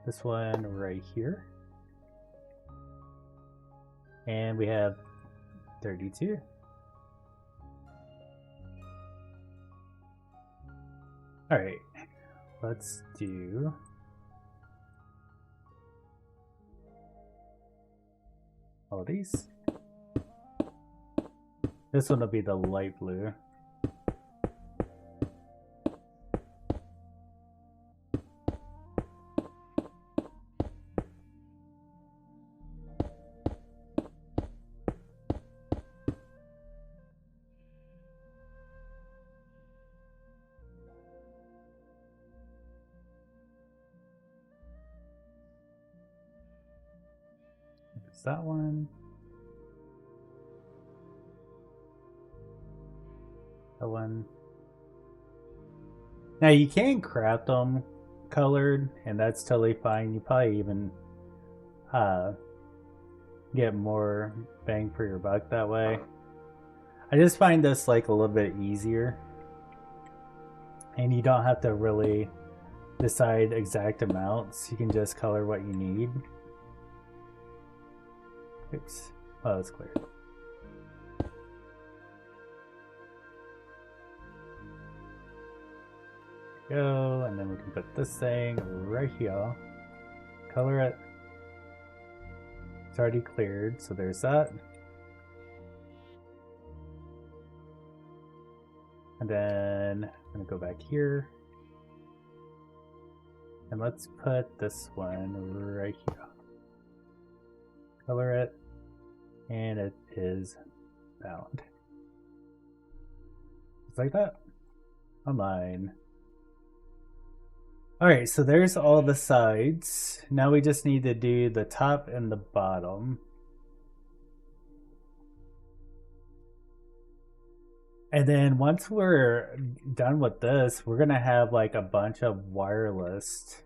this one right here. And we have 32. All right, let's do all these. This one will be the light blue. There's that one. That one. Now you can craft them colored, and that's totally fine. You probably even get more bang for your buck that way. I just find this like a little bit easier, and you don't have to really decide exact amounts. You can just color what you need. Oops. Oh, that's clear. Go, and then we can put this thing right here. Color it. It's already cleared, so there's that. And then I'm gonna go back here. And let's put this one right here. Color it. And it is bound. Just like that. Online. Alright, so there's all the sides. Now we just need to do the top and the bottom. And then once we're done with this, we're gonna have like a bunch of wireless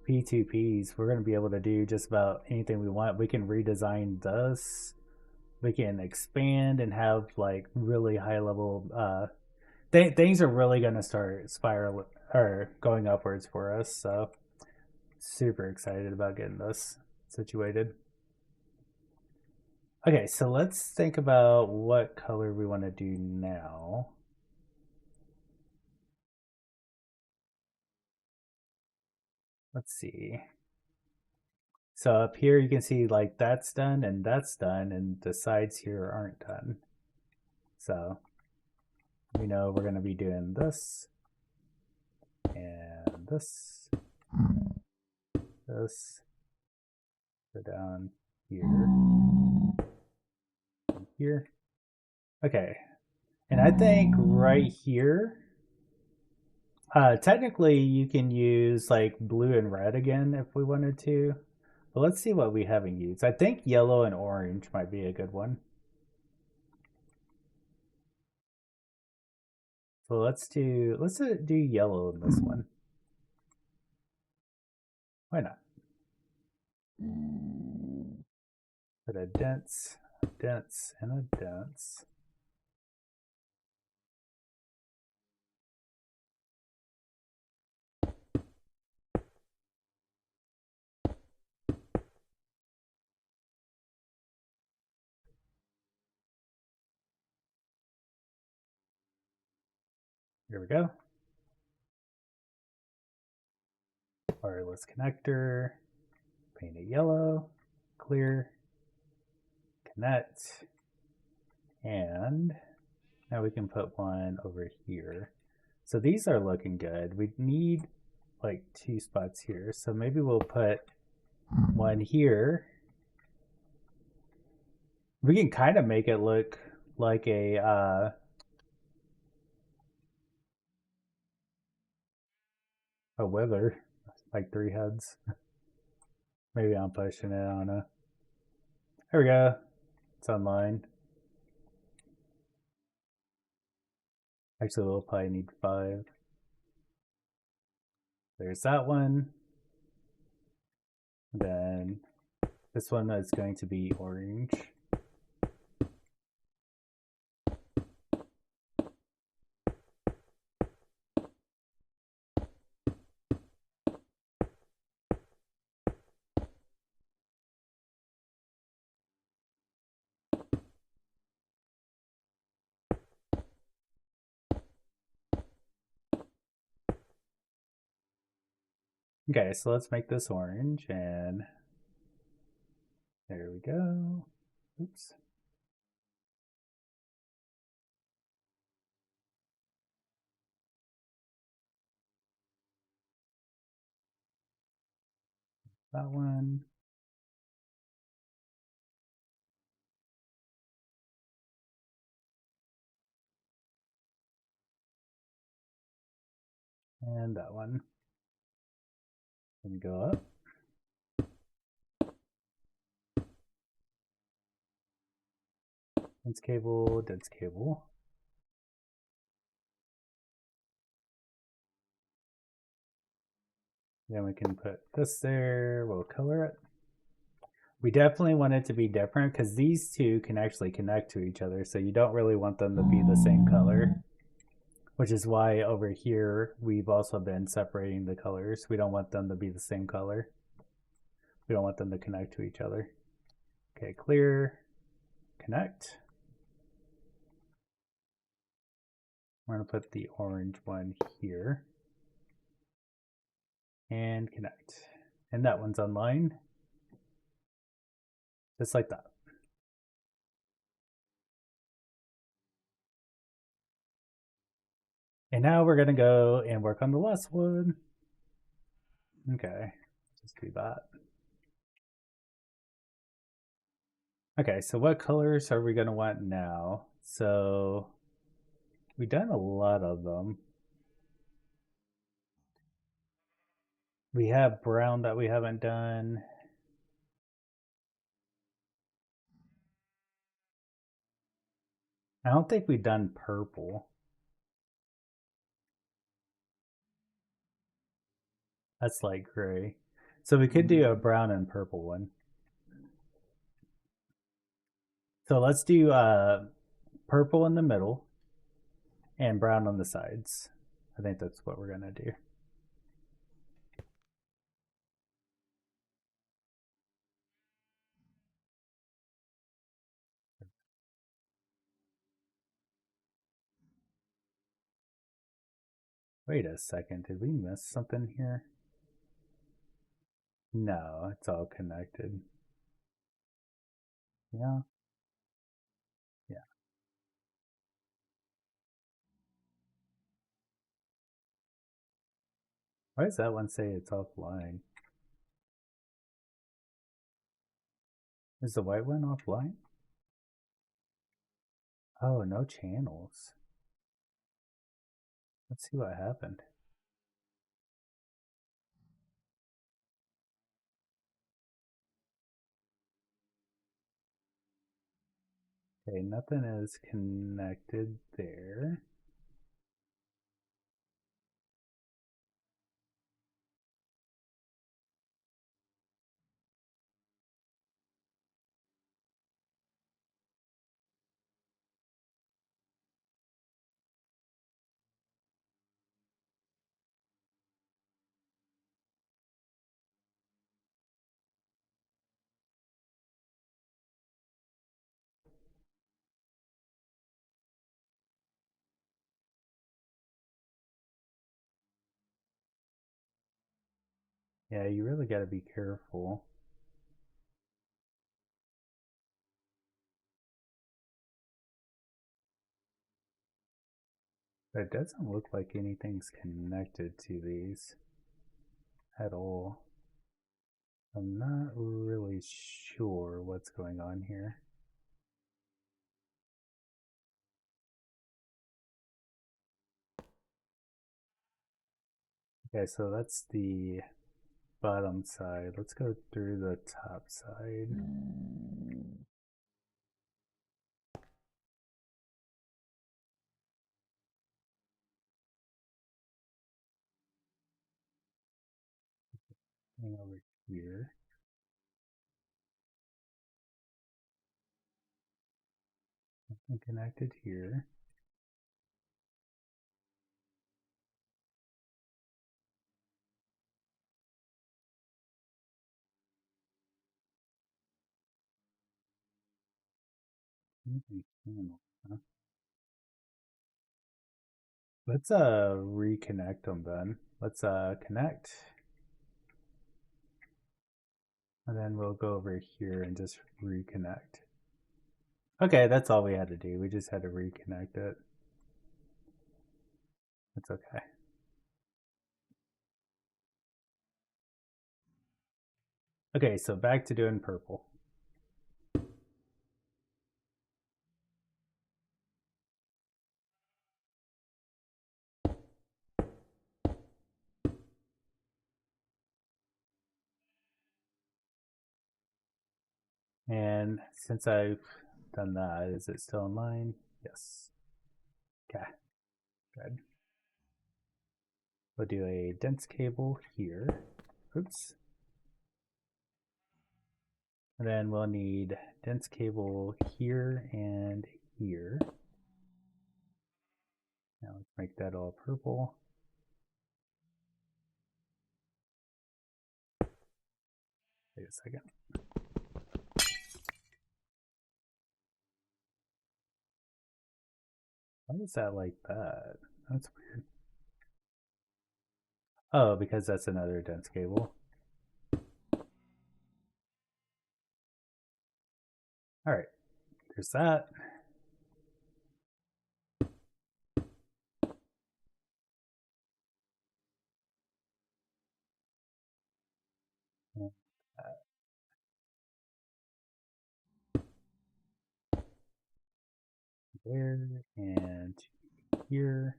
P2Ps. We're gonna be able to do just about anything we want. We can redesign this. We can expand and have like really high level things are really gonna start spiral or going upwards for us. So super excited about getting this situated. Okay, so let's think about what color we want to do now. Let's see. So up here you can see like that's done and the sides here aren't done. So we know we're going to be doing this and this, go down here, and here. Okay, and I think right here, technically you can use like blue and red again if we wanted to. But let's see what we haven't used. I think yellow and orange might be a good one. So let's do yellow in this one. Why not? Put a dense, and a dense. Here we go. Wireless connector, paint it yellow, clear, connect, and now we can put one over here. So these are looking good. We need like 2 spots here. So maybe we'll put one here. We can kind of make it look like a wither, like 3 heads. Maybe I'm pushing it, I don't know. There we go. It's online. Actually, we'll probably need 5. There's that one. Then this one is going to be orange. Okay, so let's make this orange, and there we go. Oops. That one. And that one. And go up. Dense cable, dense cable. Then we can put this there, we'll color it. We definitely want it to be different because these two can actually connect to each other, so you don't really want them to be the same color. Which is why over here we've also been separating the colors. We don't want them to be the same color. We don't want them to connect to each other. Okay, clear, connect. We're gonna put the orange one here. And connect. And that one's online. Just like that. And now we're gonna go and work on the last one. Okay, just do that. Okay, so what colors are we gonna want now? So we've done a lot of them. We have brown that we haven't done. I don't think we've done purple. That's light gray. So we could do a brown and purple one. So let's do purple in the middle and brown on the sides. I think that's what we're gonna do. Wait a second, did we miss something here? No, it's all connected. Yeah. Yeah. Why does that one say it's offline? Is the white one offline? Oh, no channels. Let's see what happened. Okay, nothing is connected there. Yeah, you really got to be careful. It doesn't look like anything's connected to these at all. I'm not really sure what's going on here. Okay, so that's the bottom side. Let's go through the top side. Hang over here. Nothing connected here. Panel, huh? Let's reconnect them then. Let's connect. And then we'll go over here and just reconnect. Okay, that's all we had to do. We just had to reconnect it. It's okay. Okay, so back to doing purple. And since I've done that, is it still in line? Yes. Okay, good. We'll do a dense cable here. Oops. And then we'll need dense cable here and here. Now let's make that all purple. Wait a second. Why is that like that? That's weird. Oh, because that's another dense cable. All right, there's that. And that. There and here.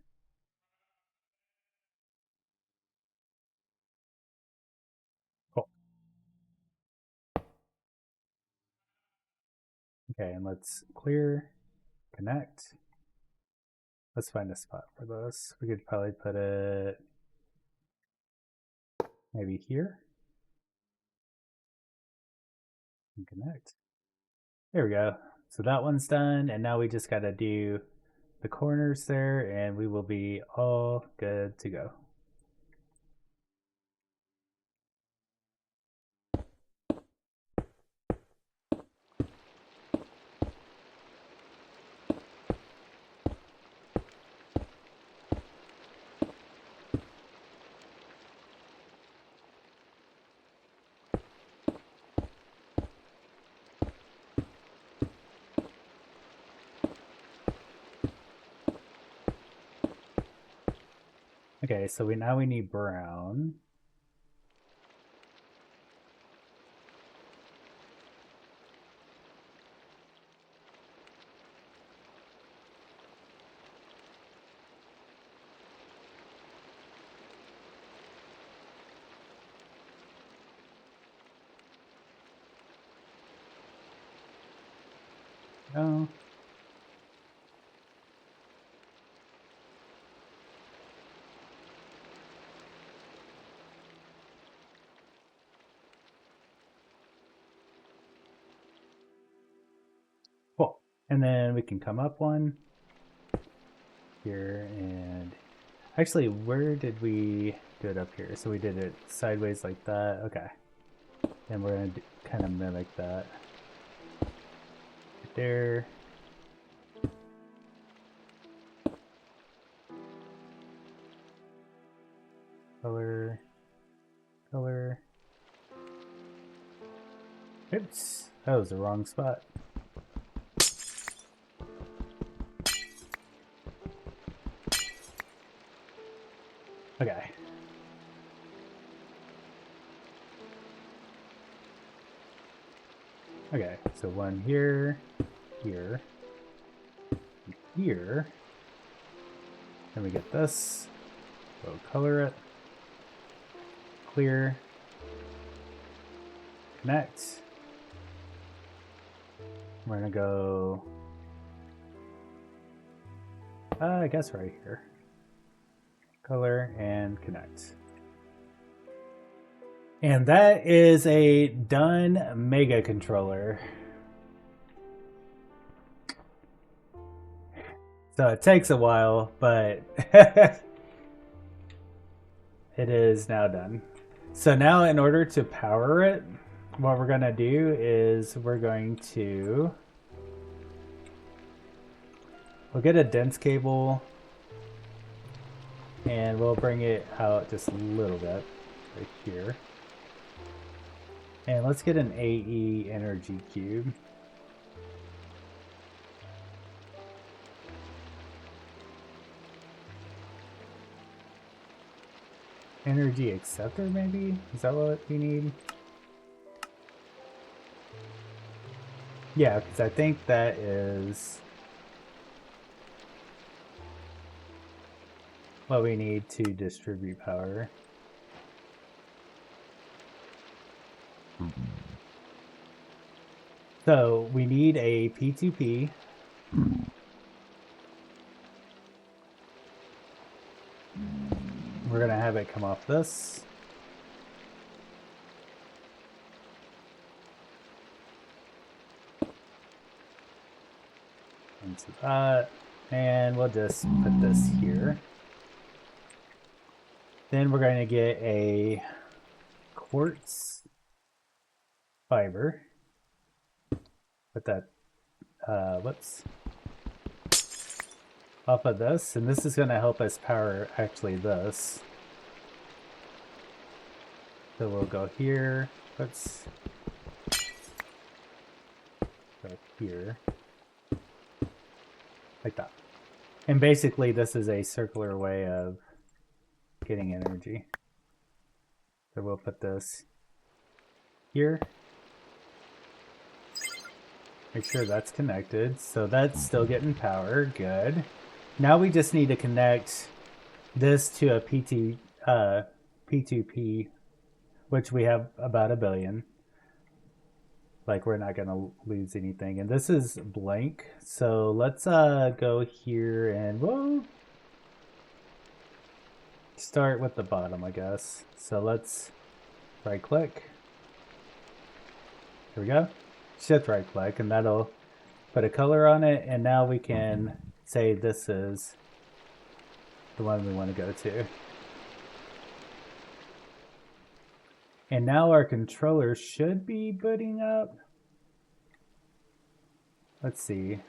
Cool. Okay, and let's clear, connect. Let's find a spot for this. We could probably put it maybe here and connect. There we go. So that one's done, and now we just got to do the corners there, and we will be all good to go. Okay, so now we need brown. No. Cool. And then we can come up one here, and actually, where did we do it up here? So we did it sideways like that. Okay. And we're going to kind of mimic that. Right there. Color. Color. Oops. That was the wrong spot. Okay. Okay, so one here, here, here. Then we get this. We'll color it. Clear. Connect. We're gonna go, I guess right here. Color and connect. And that is a done Mega Controller. So it takes a while, but it is now done. So now in order to power it, what we're going to do is we'll get a dense cable and we'll bring it out just a little bit right here. And let's get an AE energy cube. Energy acceptor, maybe? Is that what we need? Yeah, because I think that is what we need to distribute power. So we need a P2P. We're gonna have it come off this. Into that. And we'll just put this here. Then we're going to get a quartz fiber. Put that, whoops, off of this. And this is going to help us power actually this. So we'll go here. Let's go here. Like that. And basically this is a circular way of getting energy. So we'll put this here. Make sure that's connected. So that's still getting power. Good. Now we just need to connect this to a P2P, which we have about 1 billion. Like we're not gonna lose anything. And this is blank. So let's go here and we'll start with the bottom, I guess. So let's right click. Here we go. Shift right click and that'll put a color on it. And now we can say this is the one we want to go to. And now our controller should be booting up. Let's see.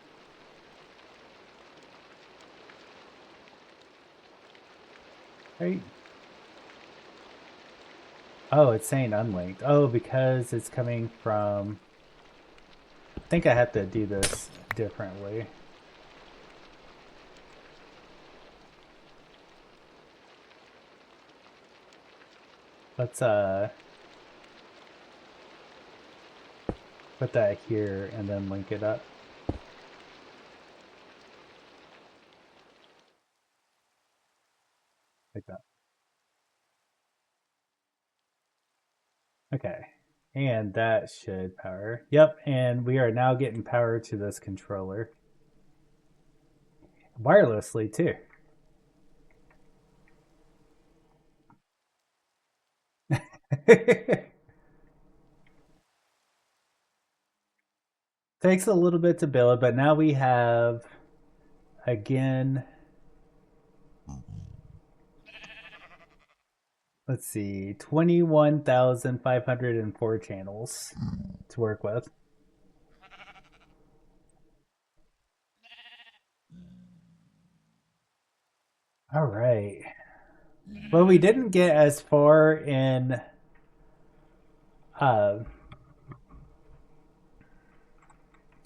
Right. Oh, it's saying unlinked. Oh, because it's coming from... I think I have to do this differently. Let's put that here and then link it up. Like that. Okay. And that should power. Yep, and we are now getting power to this controller. Wirelessly too. Takes a little bit to build, but now we have, again, let's see, 21,504 channels to work with. All right. Well, we didn't get as far in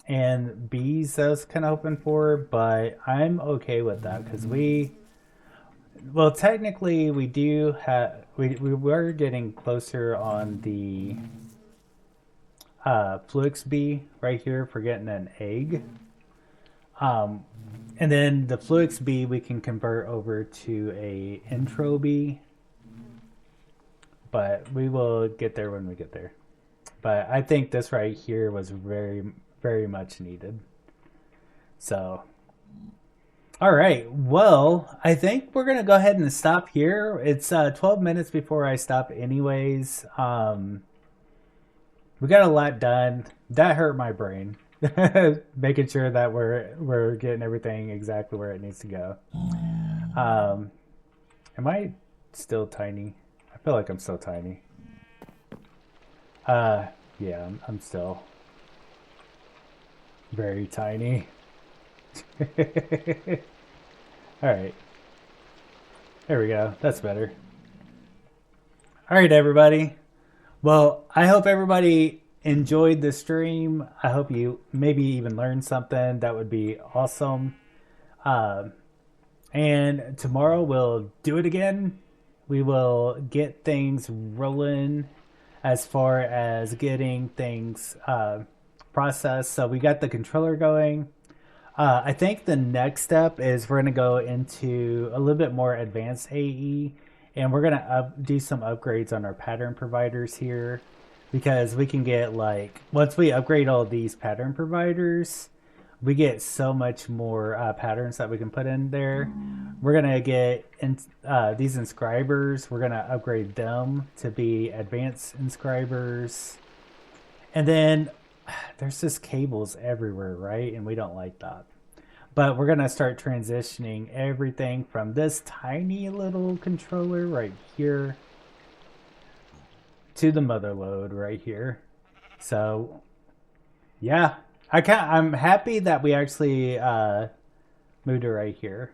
and bees I was kind of hoping for, but I'm okay with that because well, technically we do have, we were getting closer on the Flux bee right here for getting an egg. And then the Flux bee we can convert over to a intro bee, but we will get there when we get there. But I think this right here was very, very much needed. So All right. Well, I think we're gonna go ahead and stop here. It's 12 minutes before I stop, anyways. We got a lot done. That hurt my brain, making sure that we're getting everything exactly where it needs to go. Um, am I still tiny? I feel like I'm still tiny. Uh, yeah, I'm still very tiny. All right, there we go. That's better. All right, everybody. Well, I hope everybody enjoyed the stream. I hope you maybe even learned something. That would be awesome. Um, and tomorrow we'll do it again. We will get things rolling as far as getting things processed. So we got the controller going. I think the next step is we're going to go into a little bit more advanced AE, and we're going to do some upgrades on our pattern providers here, because we can get, like, once we upgrade all these pattern providers, we get so much more patterns that we can put in there. We're going to get these inscribers. We're going to upgrade them to be advanced inscribers. And then there's just cables everywhere, right? And we don't like that. But we're going to start transitioning everything from this tiny little controller right here to the mother load right here. So, yeah. I'm happy that we actually moved it right here.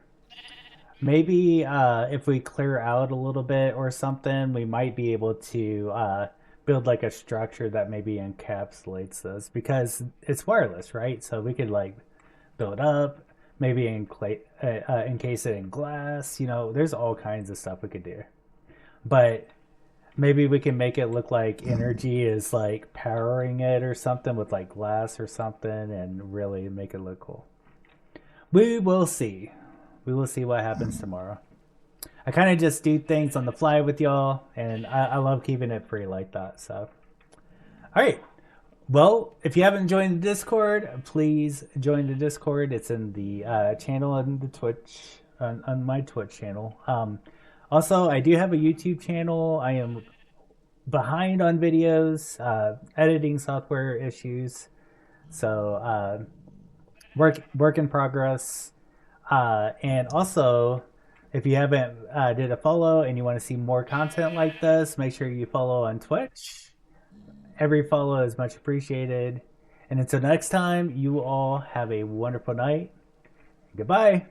Maybe if we clear out a little bit or something, we might be able to build like a structure that maybe encapsulates this, because it's wireless, right? So we could like build up, maybe encase it in glass. You know, there's all kinds of stuff we could do. But maybe we can make it look like energy is like powering it or something with like glass or something, and really make it look cool. We will see. We will see what happens tomorrow. I kind of just do things on the fly with y'all, and I love keeping it free like that. So, all right. Well, if you haven't joined the Discord, please join the Discord. It's in the channel on the Twitch, on my Twitch channel. Also, I do have a YouTube channel. I am behind on videos, editing software issues. So, work in progress. And also, if you haven't did a follow and you want to see more content like this, make sure you follow on Twitch. Every follow is much appreciated. And until next time, you all have a wonderful night. Goodbye.